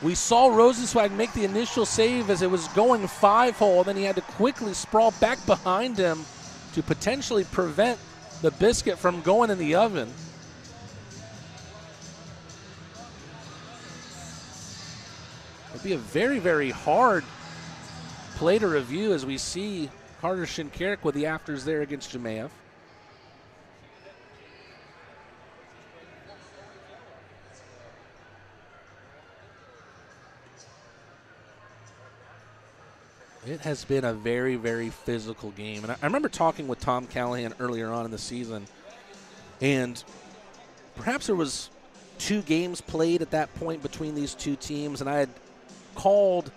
We saw Rosenzweig make the initial save as it was going 5-hole. Then he had to quickly sprawl back behind him to potentially prevent the biscuit from going in the oven. It'd be a very, very hard play to review as we see Carter Shinkarik with the afters there against Jemayev. It has been a very, very physical game. And I remember talking with Tom Callahan earlier on in the season, and perhaps there was 2 games played at that point between these two teams, and I had called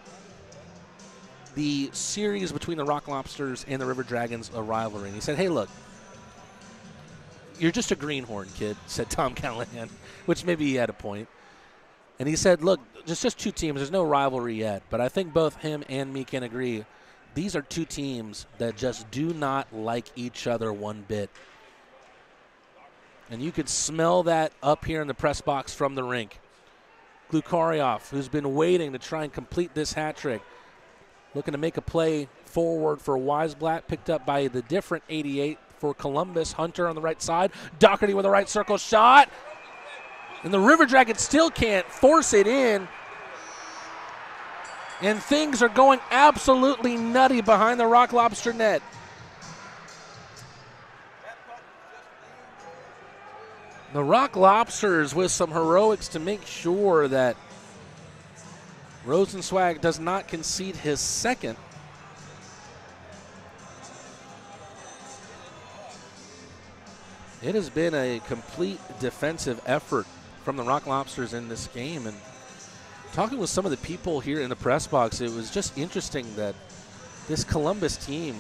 the series between the Rock Lobsters and the River Dragons a rivalry. And he said, hey, look, you're just a greenhorn, kid, said Tom Callahan, which maybe he had a point. And he said, look, just 2 teams. There's no rivalry yet. But I think both him and me can agree these are 2 teams that just do not like each other one bit. And you could smell that up here in the press box from the rink. Glukaryov, who's been waiting to try and complete this hat trick, looking to make a play forward for Wiseblat, picked up by the different 88 for Columbus. Hunter on the right side. Doherty with a right circle shot. And the River Dragons still can't force it in. And things are going absolutely nutty behind the Rock Lobster net. The Rock Lobsters with some heroics to make sure that Rosenzweig does not concede his second. It has been a complete defensive effort from the Rock Lobsters in this game. And talking with some of the people here in the press box, it was just interesting that this Columbus team,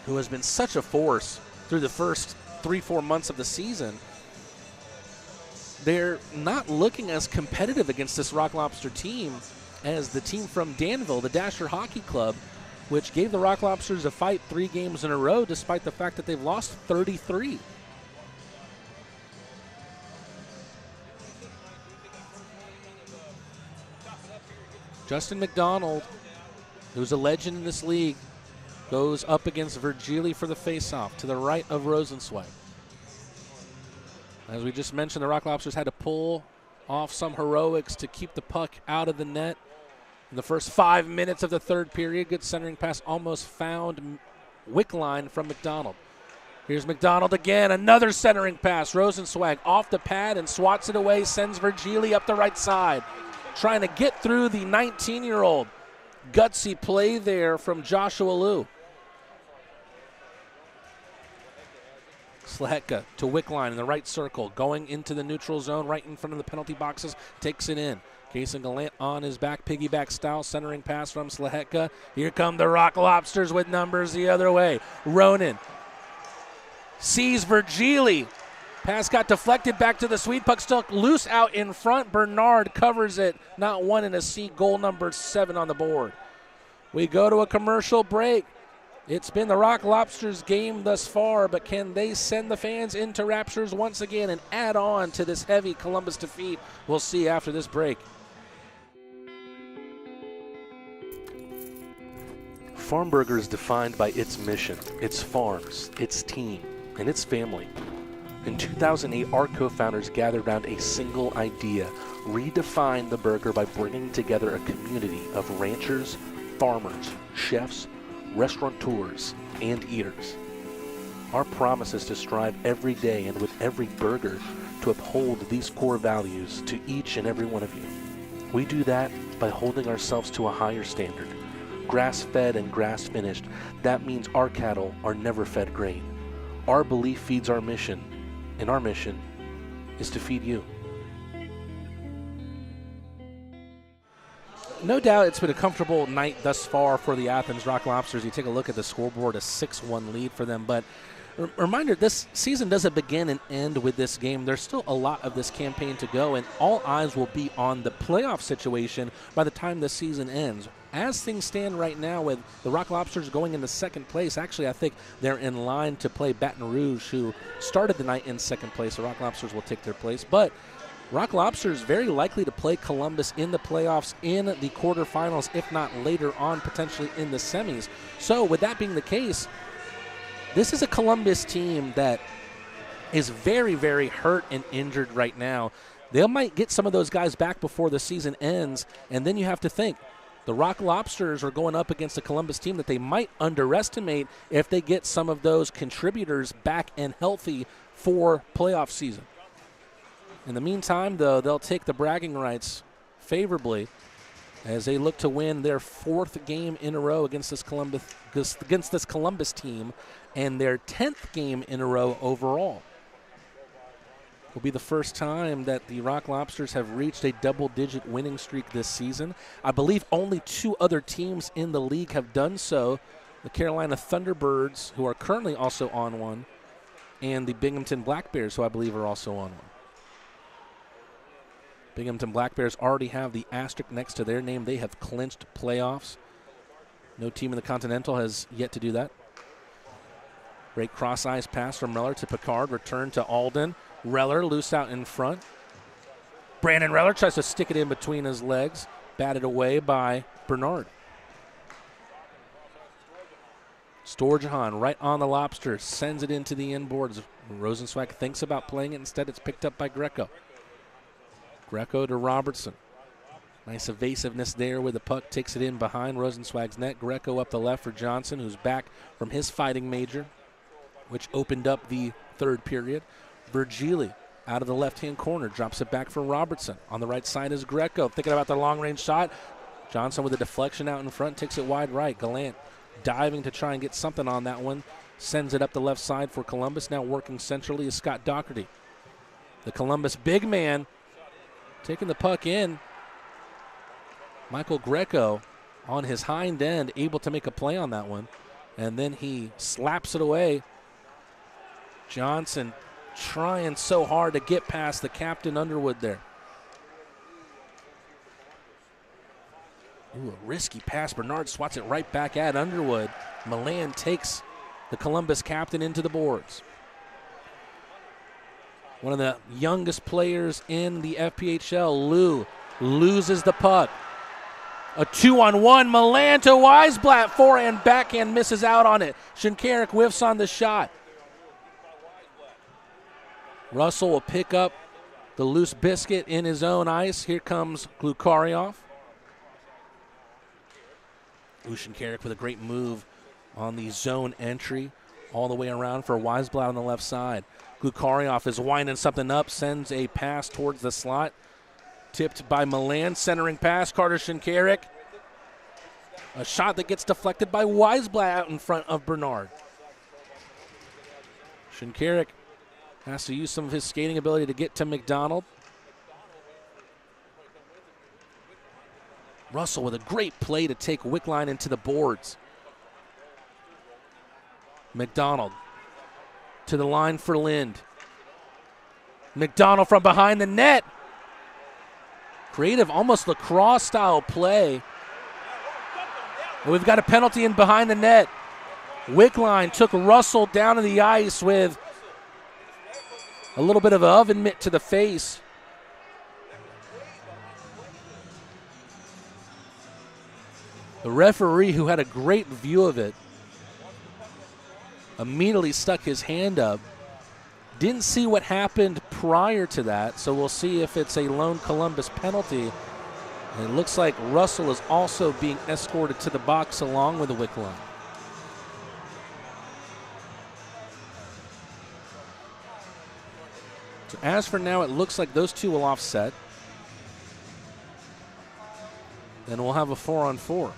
who has been such a force through the first 3-4 months of the season, they're not looking as competitive against this Rock Lobster team as the team from Danville, the Dasher Hockey Club, which gave the Rock Lobsters a fight 3 games in a row despite the fact that they've lost 33. Justin McDonald, who's a legend in this league, goes up against Virgili for the faceoff to the right of Rosenzweig. As we just mentioned, the Rock Lobsters had to pull off some heroics to keep the puck out of the net. In the first 5 minutes of the third period, good centering pass almost found Wickline from McDonald. Here's McDonald again, another centering pass. Rosenzweig off the pad and swats it away, sends Virgili up the right side. Trying to get through the 19-year-old. Gutsy play there from Joshua Liu. Slehetka to Wickline in the right circle, going into the neutral zone right in front of the penalty boxes, takes it in. Kason Gallant on his back, piggyback style, centering pass from Slehetka. Here come the Rock Lobsters with numbers the other way. Ronan sees Virgili. Pass got deflected back to the Swede. Puck still loose out in front. Bernard covers it. Not one and a C. Goal number 7 on the board. We go to a commercial break. It's been the Rock Lobsters game thus far, but can they send the fans into raptures once again and add on to this heavy Columbus defeat? We'll see after this break. Farmburger is defined by its mission, its farms, its team, and its family. In 2008, our co-founders gathered around a single idea: redefine the burger by bringing together a community of ranchers, farmers, chefs, restaurateurs, and eaters. Our promise is to strive every day and with every burger to uphold these core values to each and every one of you. We do that by holding ourselves to a higher standard. Grass-fed and grass-finished, that means our cattle are never fed grain. Our belief feeds our mission, and our mission is to feed you. No doubt it's been a comfortable night thus far for the Athens Rock Lobsters. You take a look at the scoreboard, a 6-1 lead for them. But reminder, this season doesn't begin and end with this game. There's still a lot of this campaign to go, and all eyes will be on the playoff situation by the time the season ends. As things stand right now with the Rock Lobsters going into second place, actually I think they're in line to play Baton Rouge, who started the night in second place. The Rock Lobsters will take their place. But Rock Lobsters very likely to play Columbus in the playoffs in the quarterfinals, if not later on, potentially in the semis. So with that being the case, this is a Columbus team that is very, very hurt and injured right now. They might get some of those guys back before the season ends, and then you have to think, the Rock Lobsters are going up against a Columbus team that they might underestimate if they get some of those contributors back and healthy for playoff season. In the meantime, though, they'll take the bragging rights favorably as they look to win their 4th game in a row against this Columbus team and their 10th game in a row overall. Will be the first time that the Rock Lobsters have reached a double-digit winning streak this season. I believe only 2 other teams in the league have done so: the Carolina Thunderbirds, who are currently also on one, and the Binghamton Black Bears, who I believe are also on one. Binghamton Black Bears already have the asterisk next to their name. They have clinched playoffs. No team in the Continental has yet to do that. Great cross-ice pass from Reller to Picard. Return to Alden. Reller loose out in front. Brandon Reller tries to stick it in between his legs. Batted away by Bernard. Storjahan right on the Lobsters. Sends it into the inboards. Rosenzweig thinks about playing it. Instead, it's picked up by Greco. Greco to Robertson. Nice evasiveness there with the puck. Takes it in behind Rosenzweig's net. Greco up the left for Johnson, who's back from his fighting major, which opened up the third period. Virgili out of the left-hand corner. Drops it back for Robertson. On the right side is Greco. Thinking about the long-range shot. Johnson with a deflection out in front. Takes it wide right. Gallant diving to try and get something on that one. Sends it up the left side for Columbus. Now working centrally is Scott Doherty. The Columbus big man taking the puck in. Michael Greco on his hind end, able to make a play on that one. And then he slaps it away. Johnson trying so hard to get past the captain Underwood there. Ooh, a risky pass. Bernard swats it right back at Underwood. Milan takes the Columbus captain into the boards. One of the youngest players in the FPHL, Lou, loses the puck. A 2-on-1, Milan to Wiseblat, forehand, backhand, misses out on it. Shinkarik whiffs on the shot. Russell will pick up the loose biscuit in his own ice. Here comes Glukaryov. Shinkarik with a great move on the zone entry all the way around for Wiseblat on the left side. Glukaryov is winding something up, sends a pass towards the slot. Tipped by Milan, centering pass, Carter Shinkarik. A shot that gets deflected by Wiseblat out in front of Bernard. Shinkarik has to use some of his skating ability to get to McDonald. Russell with a great play to take Wickline into the boards. McDonald to the line for Lind. McDonald from behind the net. Creative, almost lacrosse-style play. And we've got a penalty in behind the net. Wickline took Russell down to the ice with a little bit of an oven mitt to the face. The referee, who had a great view of it, immediately stuck his hand up. Didn't see what happened prior to that, so we'll see if it's a lone Columbus penalty. And it looks like Russell is also being escorted to the box along with the Wickline. So as for now, it looks like those two will offset. Then we'll have a 4-on-4.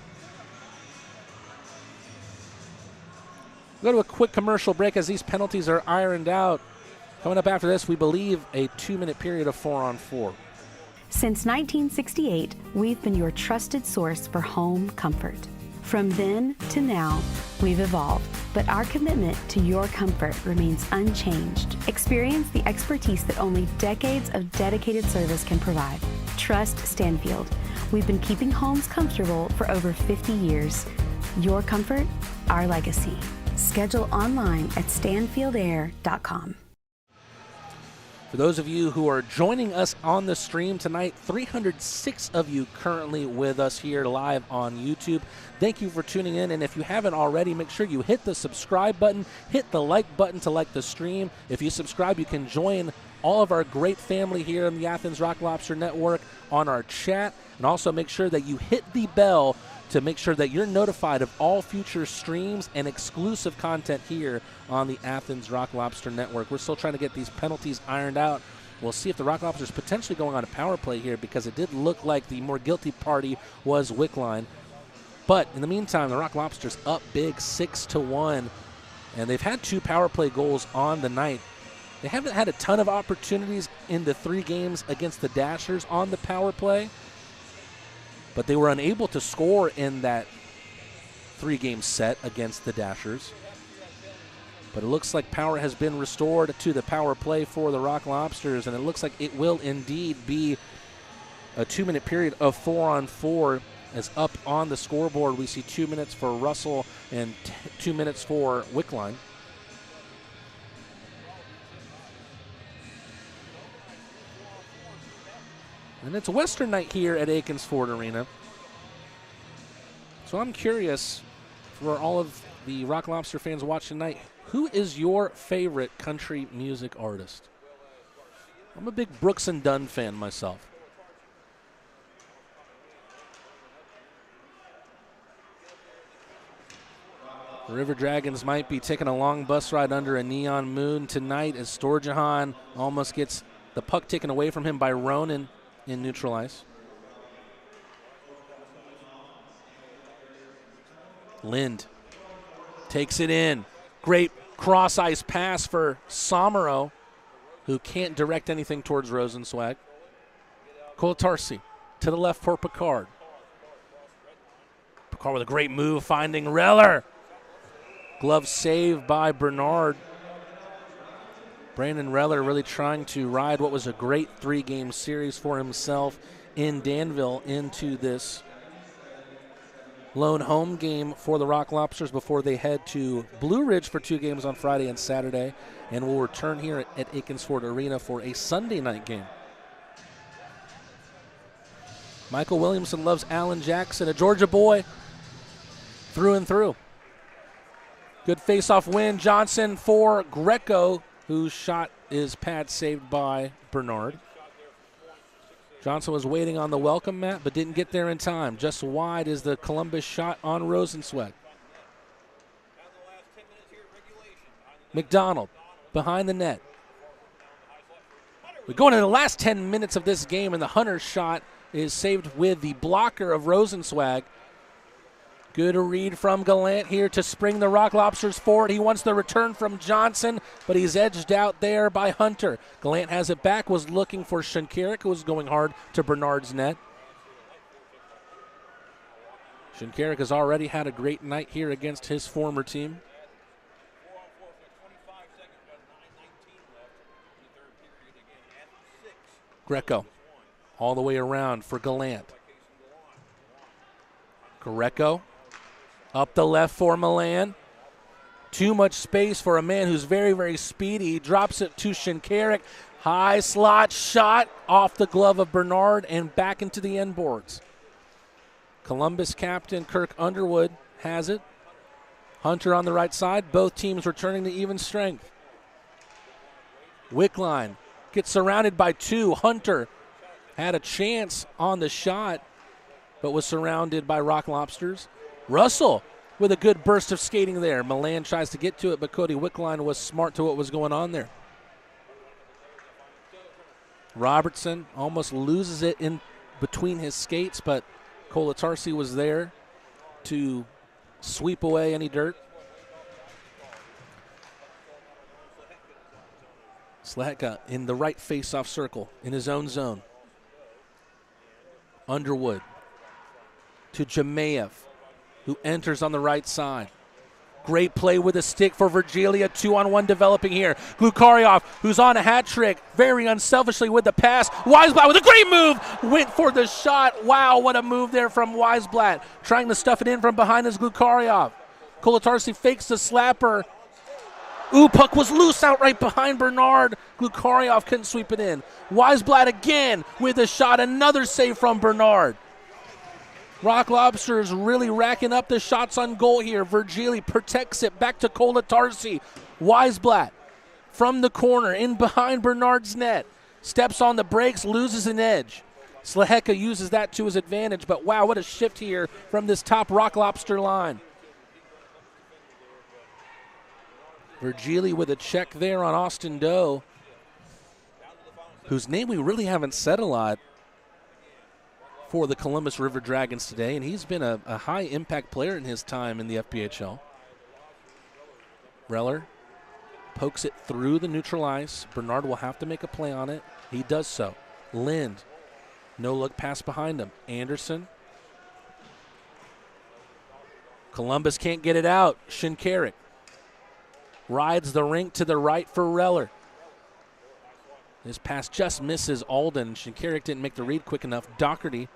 We'll go to a quick commercial break as these penalties are ironed out. Coming up after this, we believe a 2-minute period of 4-on-4. Since 1968, we've been your trusted source for home comfort. From then to now, we've evolved, but our commitment to your comfort remains unchanged. Experience the expertise that only decades of dedicated service can provide. Trust Stanfield. We've been keeping homes comfortable for over 50 years. Your comfort, our legacy. Schedule online at stanfieldair.com. For those of you who are joining us on the stream tonight, 306 of you currently with us here live on YouTube. Thank you for tuning in, and if you haven't already, make sure you hit the subscribe button, hit the like button to like the stream. If you subscribe, you can join all of our great family here in the Athens Rock Lobster Network on our chat, and also make sure that you hit the bell to make sure that you're notified of all future streams and exclusive content here on the Athens Rock Lobster Network. We're still trying to get these penalties ironed out. We'll see if the Rock Lobsters potentially going on a power play here, because it did look like the more guilty party was Wickline. But in the meantime, the Rock Lobsters up big 6-1, and they've had 2 power play goals on the night. They haven't had a ton of opportunities in the 3 games against the Dashers on the power play, but they were unable to score in that 3-game set against the Dashers. But it looks like power has been restored to the power play for the Rock Lobsters, and it looks like it will indeed be a 2-minute period of 4-on-4. As up on the scoreboard, we see 2 minutes for Russell and 2 minutes for Wickline. And it's a Western night here at Akins Ford Arena. So I'm curious, for all of the Rock Lobster fans watching tonight, who is your favorite country music artist? I'm a big Brooks and Dunn fan myself. The River Dragons might be taking a long bus ride under a neon moon tonight as Storjahan almost gets the puck taken away from him by Ronan in neutral ice. Lind takes it in. Great cross-ice pass for Somero, who can't direct anything towards Rosenzweig. Kolatarsi to the left for Picard. Picard with a great move, finding Reller. Glove saved by Bernard. Brandon Reller really trying to ride what was a great 3-game series for himself in Danville into this lone home game for the Rock Lobsters before they head to Blue Ridge for 2 games on Friday and Saturday, and will return here at Akins Ford Arena for a Sunday night game. Michael Williamson loves Alan Jackson, a Georgia boy through and through. Good face-off win. Johnson for Greco, whose shot is pad saved by Bernard. Johnson was waiting on the welcome mat, but didn't get there in time. Just wide is the Columbus shot on Rosenzweig. McDonald behind the net. We go into the last 10 minutes of this game, and the Hunter shot is saved with the blocker of Rosenzweig. Good read from Gallant here to spring the Rock Lobsters forward. He wants the return from Johnson, but he's edged out there by Hunter. Gallant has it back, was looking for Shinkarik, who was going hard to Bernard's net. Shinkarik has already had a great night here against his former team. Greco all the way around for Gallant. Greco up the left for Milan. Too much space for a man who's very, very speedy. He drops it to Shinkarik. High slot shot off the glove of Bernard and back into the end boards. Columbus captain Kirk Underwood has it. Hunter on the right side. Both teams returning to even strength. Wickline gets surrounded by 2. Hunter had a chance on the shot, but was surrounded by Rock Lobsters. Russell with a good burst of skating there. Milan tries to get to it, but Cody Wickline was smart to what was going on there. Robertson almost loses it in between his skates, but Kolatarsi was there to sweep away any dirt. Sleheka in the right face-off circle in his own zone. Underwood to Jemayev, who enters on the right side. Great play with a stick for Virgilia. 2-on-1 developing here. Glukaryov, who's on a hat trick, very unselfishly with the pass. Wiseblat with a great move. Went for the shot. Wow, what a move there from Wiseblat. Trying to stuff it in from behind is Glukaryov. Kolatarsi fakes the slapper. Ooh, puck was loose out right behind Bernard. Glukaryov couldn't sweep it in. Wiseblat again with a shot. Another save from Bernard. Rock Lobsters really racking up the shots on goal here. Virgili protects it back to Kolatarsi. Wiseblat from the corner in behind Bernard's net. Steps on the brakes, loses an edge. Sleheka uses that to his advantage, but wow, what a shift here from this top Rock Lobster line. Virgili with a check there on Austin Doe, whose name we really haven't said a lot for the Columbus River Dragons today, and he's been a high-impact player in his time in the FPHL. Reller pokes it through the neutral ice. Bernard will have to make a play on it. He does so. Lind, no-look pass behind him. Anderson. Columbus can't get it out. Shinkarik rides the rink to the right for Reller. His pass just misses Alden. Shinkarik didn't make the read quick enough. Doherty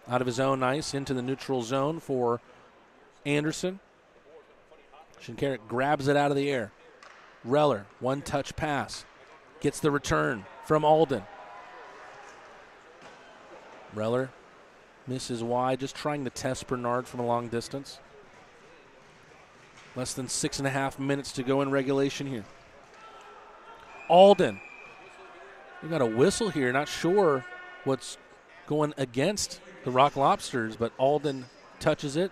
out of his own ice into the neutral zone for Anderson. Shinkarik grabs it out of the air. Reller, one-touch pass. Gets the return from Alden. Reller misses wide, just trying to test Bernard from a long distance. Less than 6.5 minutes to go in regulation here. Alden. We got a whistle here. Not sure what's going against the Rock Lobsters, but Alden touches it.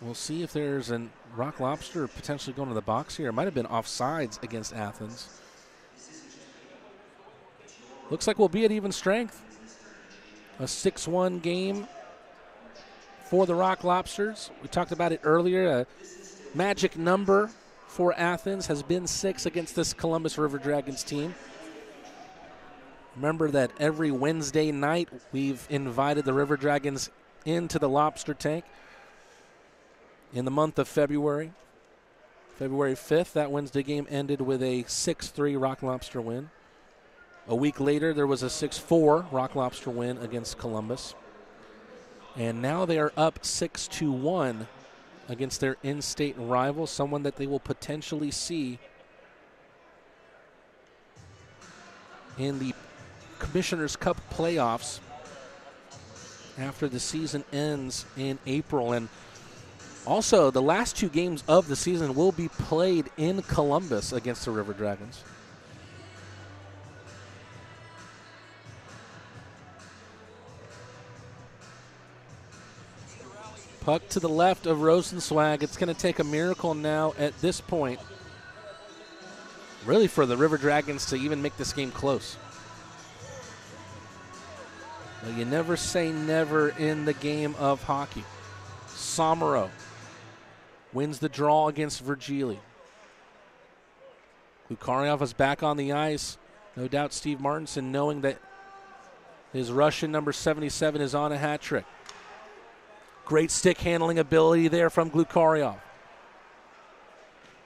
We'll see if there's a Rock Lobster potentially going to the box here. It might have been offsides against Athens. Looks like we'll be at even strength. A 6-1 game for the Rock Lobsters. We talked about it earlier. A magic number for Athens has been 6 against this Columbus River Dragons team. Remember that every Wednesday night we've invited the River Dragons into the Lobster Tank in the month of February. February 5th, that Wednesday game ended with a 6-3 Rock Lobster win. A week later, there was a 6-4 Rock Lobster win against Columbus. And now they are up 6-1 against their in-state rival, someone that they will potentially see in the Commissioner's Cup playoffs after the season ends in April. And also, the last 2 games of the season will be played in Columbus against the River Dragons. Puck to the left of Rosenzweig. It's going to take a miracle now at this point, really, for the River Dragons to even make this game close. Well, you never say never in the game of hockey. Somero wins the draw against Virgili. Lukaryov is back on the ice. No doubt Steve Martinson, knowing that his Russian number 77 is on a hat trick. Great stick handling ability there from Glukaryov.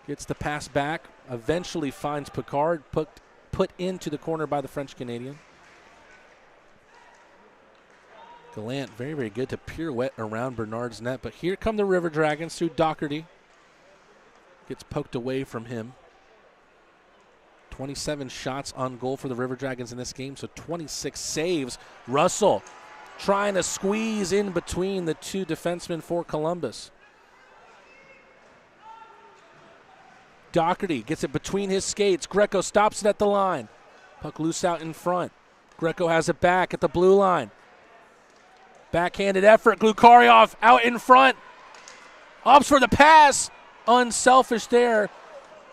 Gets the pass back, eventually finds Picard, put into the corner by the French Canadian. Gallant, very, very good to pirouette around Bernard's net, but here come the River Dragons through Doherty. Gets poked away from him. 27 shots on goal for the River Dragons in this game, so 26 saves. Russell trying to squeeze in between the 2 defensemen for Columbus. Doherty gets it between his skates. Greco stops it at the line. Puck loose out in front. Greco has it back at the blue line. Backhanded effort. Glukaryov out in front. Opts for the pass. Unselfish there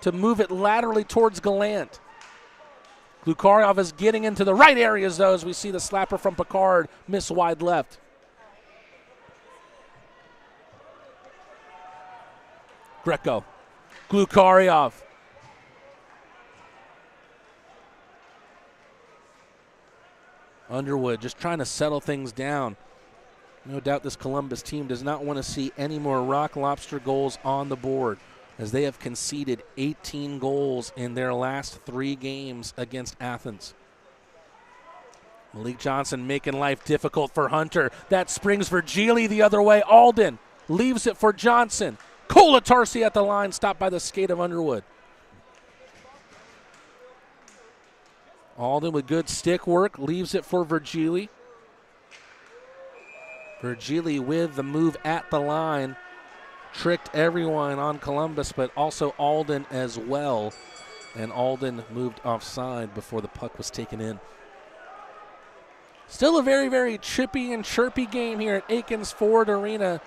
to move it laterally towards Gallant. Glukaryov is getting into the right areas, though, as we see the slapper from Picard miss wide left. Greco. Glukaryov. Underwood just trying to settle things down. No doubt this Columbus team does not want to see any more Rock Lobster goals on the board, as they have conceded 18 goals in their last 3 games against Athens. Malik Johnson making life difficult for Hunter. That springs Virgili the other way. Alden leaves it for Johnson. Kolatarsi at the line, stopped by the skate of Underwood. Alden with good stick work, leaves it for Virgili. Virgili with the move at the line. Tricked everyone on Columbus, but also Alden as well. And Alden moved offside before the puck was taken in. Still a very, very chippy and chirpy game here at Akins Ford Arena.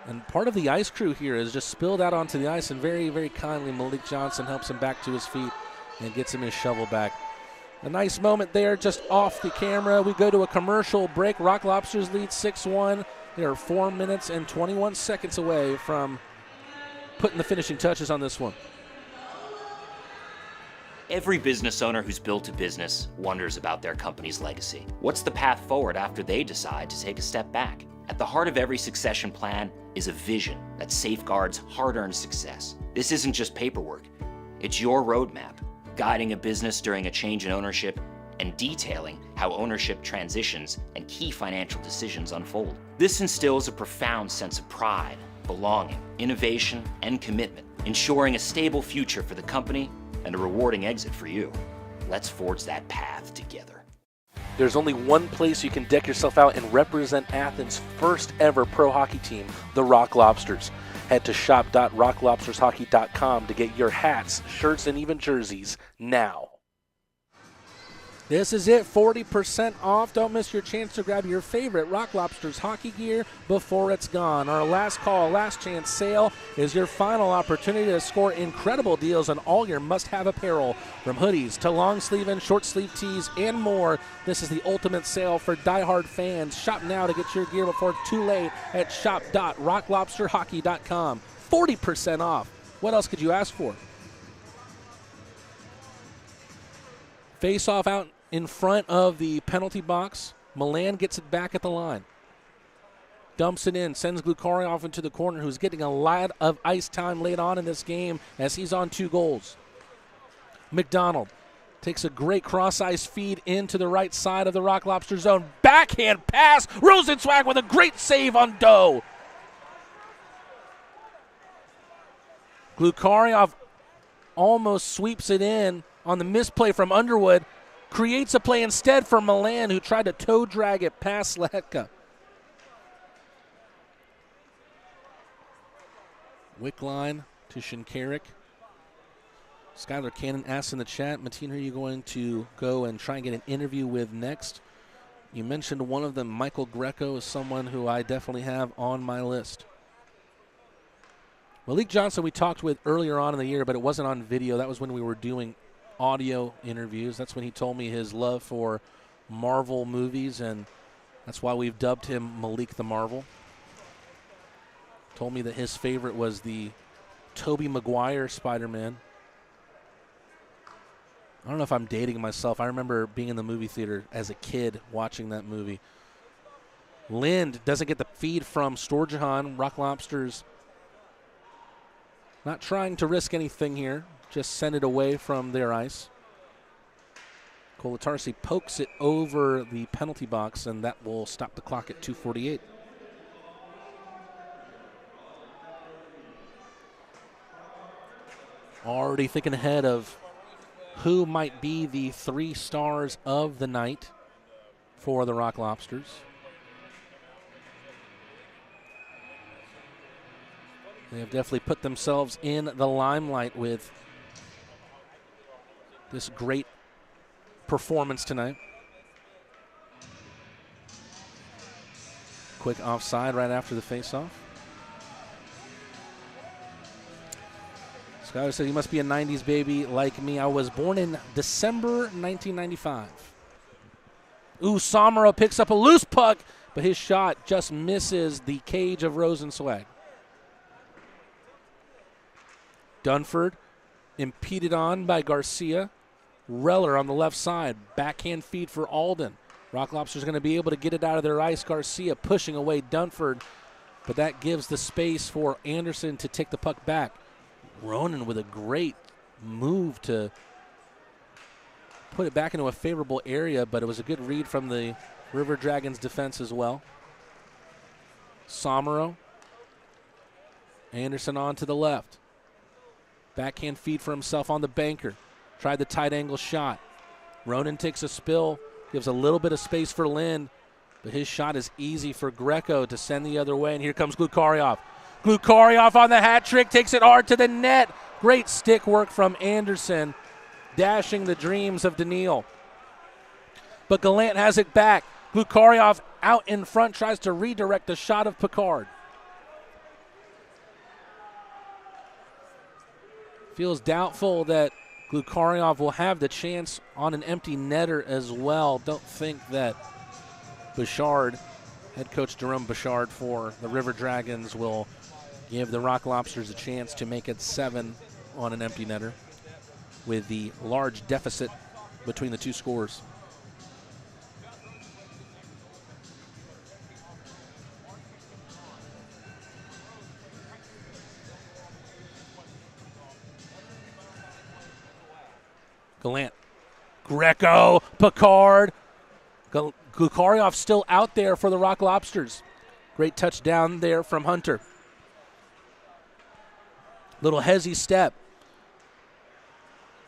And part of the ice crew here is just spilled out onto the ice, and very, very kindly Malik Johnson helps him back to his feet and gets him his shovel back. A nice moment there just off the camera. We go to a commercial break. Rock Lobsters lead 6-1. They are 4 minutes and 21 seconds away from putting the finishing touches on this one. Every business owner who's built a business wonders about their company's legacy. What's the path forward after they decide to take a step back? At the heart of every succession plan is a vision that safeguards hard-earned success. This isn't just paperwork. It's your roadmap, guiding a business during a change in ownership and detailing how ownership transitions and key financial decisions unfold. This instills a profound sense of pride, belonging, innovation, and commitment, ensuring a stable future for the company and a rewarding exit for you. Let's forge that path together. There's only one place you can deck yourself out and represent Athens' first ever pro hockey team, the Rock Lobsters. Head to shop.rocklobstershockey.com to get your hats, shirts, and even jerseys now. This is it, 40% off. Don't miss your chance to grab your favorite Rock Lobsters hockey gear before it's gone. Our last call, last chance sale is your final opportunity to score incredible deals on all your must-have apparel, from hoodies to long sleeve and short sleeve tees and more. This is the ultimate sale for diehard fans. Shop now to get your gear before it's too late at shop.rocklobsterhockey.com. 40% off. What else could you ask for? Face off out in front of the penalty box. Milan gets it back at the line. Dumps it in, sends Glucari off into the corner, who's getting a lot of ice time late on in this game as he's on 2 goals. McDonald takes a great cross-ice feed into the right side of the Rock Lobster zone. Backhand pass. Rosenzweig with a great save on Doe. Glucari almost sweeps it in on the misplay from Underwood. Creates a play instead for Milan, who tried to toe drag it past Lehetka. Wickline to Shinkarik. Skylar Cannon asks in the chat, Mateen, who are you going to go and try and get an interview with next? You mentioned one of them, Michael Greco, is someone who I definitely have on my list. Malik Johnson we talked with earlier on in the year, but it wasn't on video. That was when we were doing audio interviews. That's when he told me his love for Marvel movies, and that's why we've dubbed him Malik the Marvel. Told me that his favorite was the Tobey Maguire Spider-Man. I don't know if I'm dating myself. I remember being in the movie theater as a kid watching that movie. Lind doesn't get the feed from Storjahan. Rock Lobsters not trying to risk anything here. Just send it away from their ice. Kolatarsi pokes it over the penalty box, and that will stop the clock at 2:48. Already thinking ahead of who might be the 3 stars of the night for the Rock Lobsters. They have definitely put themselves in the limelight with this great performance tonight. Quick offside right after the faceoff. Skyler said, "You must be a 90s baby like me. I was born in December 1995. Ooh, Samaro picks up a loose puck, but his shot just misses the cage of Rosenzweig. Dunford impeded on by Garcia. Reller on the left side. Backhand feed for Alden. Rock Lobster's going to be able to get it out of their ice. Garcia pushing away Dunford, but that gives the space for Anderson to take the puck back. Ronan with a great move to put it back into a favorable area, but it was a good read from the River Dragons defense as well. Samaro. Anderson on to the left. Backhand feed for himself on the banker. Tried the tight angle shot. Ronan takes a spill, gives a little bit of space for Lind, but his shot is easy for Greco to send the other way, and here comes Glucariov. Glucariov on the hat trick, takes it hard to the net. Great stick work from Anderson, dashing the dreams of Daniil. But Gallant has it back. Glucariov out in front, tries to redirect the shot of Picard. Feels doubtful that Glucariov will have the chance on an empty netter as well. Don't think that Bouchard, head coach Jerome Bouchard for the River Dragons, will give the Rock Lobsters a chance to make it 7 on an empty netter with the large deficit between the two scores. Gallant, Greco, Picard. Glucariov still out there for the Rock Lobsters. Great touchdown there from Hunter. Little hezzy step.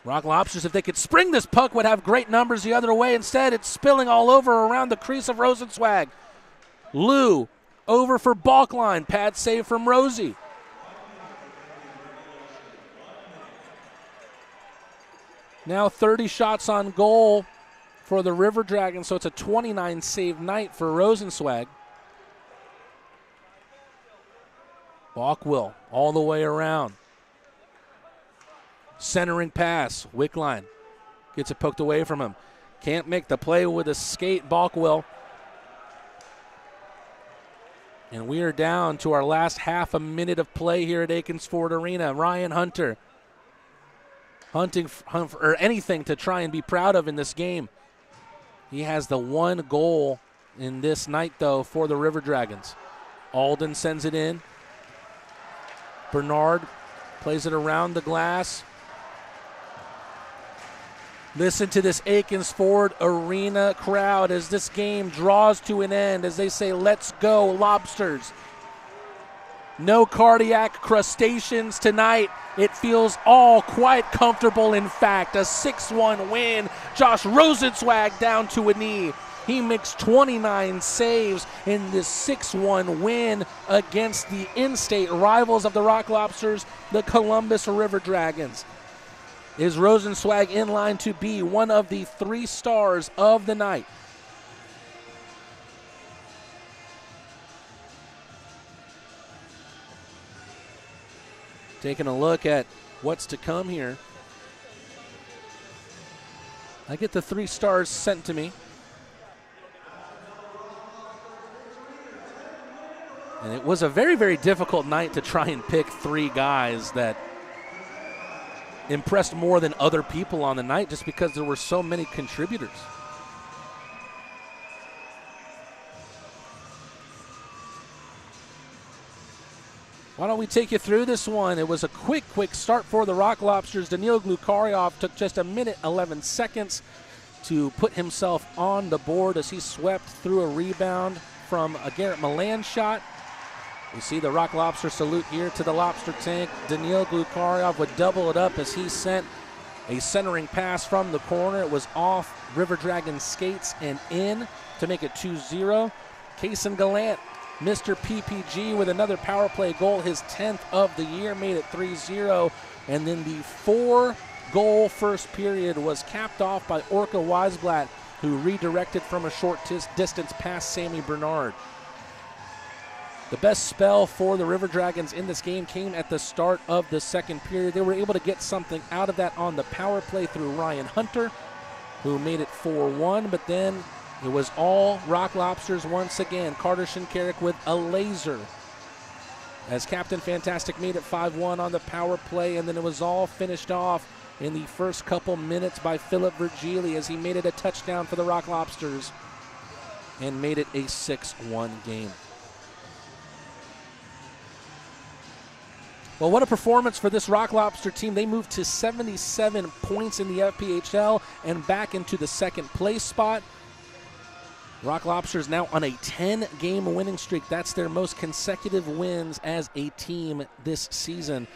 Rock Lobsters, if they could spring this puck, would have great numbers the other way. Instead, it's spilling all over around the crease of Rosenzweig. Lou over for Balkline. Pad save from Rosie. Now 30 shots on goal for the River Dragons, so it's a 29 save night for Rosenzweig. Balkwill all the way around. Centering pass. Wickline gets it poked away from him. Can't make the play with a skate, Balkwill. And we are down to our last half a minute of play here at Akins Ford Arena. Ryan Hunter hunting for anything to try and be proud of in this game. He has the one goal in this night, though, for the River Dragons. Alden sends it in. Bernard plays it around the glass. Listen to this Akins Ford Arena crowd as this game draws to an end, as they say, let's go, Lobsters. No cardiac crustaceans tonight. It feels all quite comfortable, in fact. A 6-1 win. Josh Rosenzweig down to a knee. He makes 29 saves in this 6-1 win against the in-state rivals of the Rock Lobsters, the Columbus River Dragons. Is Rosenzweig in line to be one of the 3 stars of the night? Taking a look at what's to come here. I get the 3 stars sent to me. And it was a very, very difficult night to try and pick 3 guys that impressed more than other people on the night, just because there were so many contributors. Why don't we take you through this one? It was a quick start for the Rock Lobsters. Daniil Glukaryov took just 1:11 to put himself on the board as he swept through a rebound from a Garrett Milan shot. You see the Rock Lobster salute here to the Lobster Tank. Daniil Glukaryov would double it up as he sent a centering pass from the corner. It was off River Dragon skates and in to make it 2-0. Kaysen Gallant, Mr. PPG, with another power play goal, his 10th of the year, made it 3-0. And then the 4-goal first period was capped off by Orca Wiseblat, who redirected from a short distance past Sammy Bernard. The best spell for the River Dragons in this game came at the start of the second period. They were able to get something out of that on the power play through Ryan Hunter, who made it 4-1, but then it was all Rock Lobsters once again. Carter Shinkarik with a laser, as Captain Fantastic made it 5-1 on the power play, and then it was all finished off in the first couple minutes by Philip Virgili as he made it a touchdown for the Rock Lobsters and made it a 6-1 game. Well, what a performance for this Rock Lobster team. They moved to 77 points in the FPHL and back into the second place spot. Rock Lobsters now on a 10-game winning streak. That's their most consecutive wins as a team this season.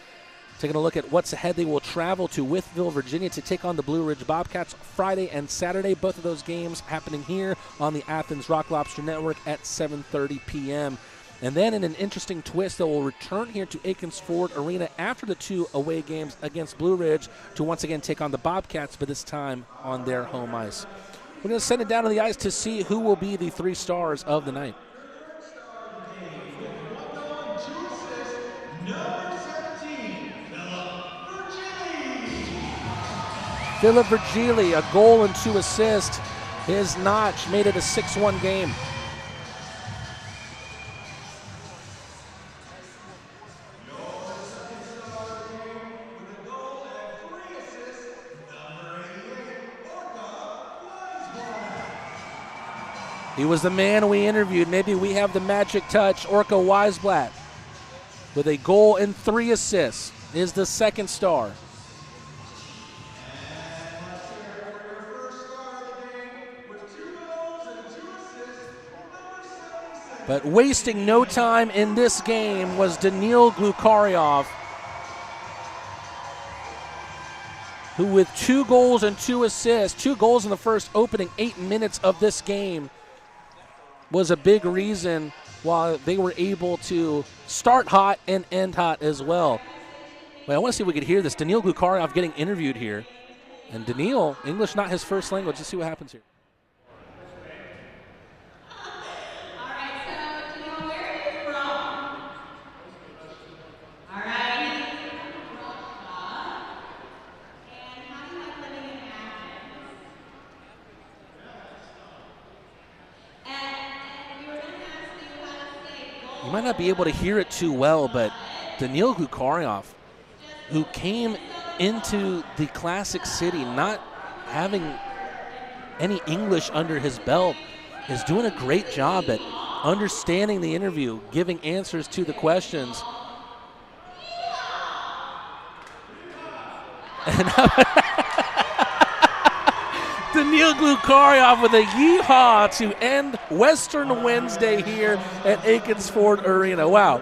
Taking a look at what's ahead, they will travel to Wytheville, Virginia to take on the Blue Ridge Bobcats Friday and Saturday. Both of those games happening here on the Athens Rock Lobster Network at 7:30 p.m. And then in an interesting twist, they will return here to Akins Ford Arena after the 2 away games against Blue Ridge to once again take on the Bobcats, but this time on their home ice. We're going to send it down to the ice to see who will be the 3 stars of the night. Philip Virgili, a goal and 2 assists. His notch made it a 6-1 game. He was the man we interviewed. Maybe we have the magic touch. Orca Wiseblat with a goal and 3 assists is the 2nd star. But wasting no time in this game was Daniil Glukaryov, who with 2 goals and 2 assists, 2 goals in the first opening 8 minutes of this game, was a big reason why they were able to start hot and end hot as well. Wait, I want to see if we could hear this. Daniil Glukaryov getting interviewed here. And Daniil, English not his first language. Let's see what happens here. You might not be able to hear it too well, but Daniil Glukaryov, who came into the Classic City not having any English under his belt, is doing a great job at understanding the interview, giving answers to the questions. And Daniil Glukaryov with a yeehaw to end Western Wednesday here at Akins Ford Arena. Wow,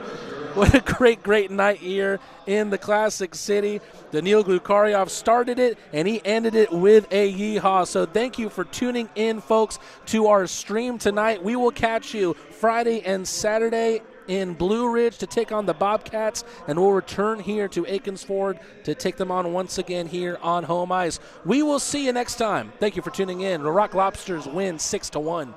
what a great night here in the Classic City. Daniil Glukaryov started it, and he ended it with a yeehaw. So thank you for tuning in, folks, to our stream tonight. We will catch you Friday and Saturday in Blue Ridge to take on the Bobcats, and we'll return here to Akins Ford to take them on once again here on home ice. We will see you next time. Thank you for tuning in. The Rock Lobsters win 6-1.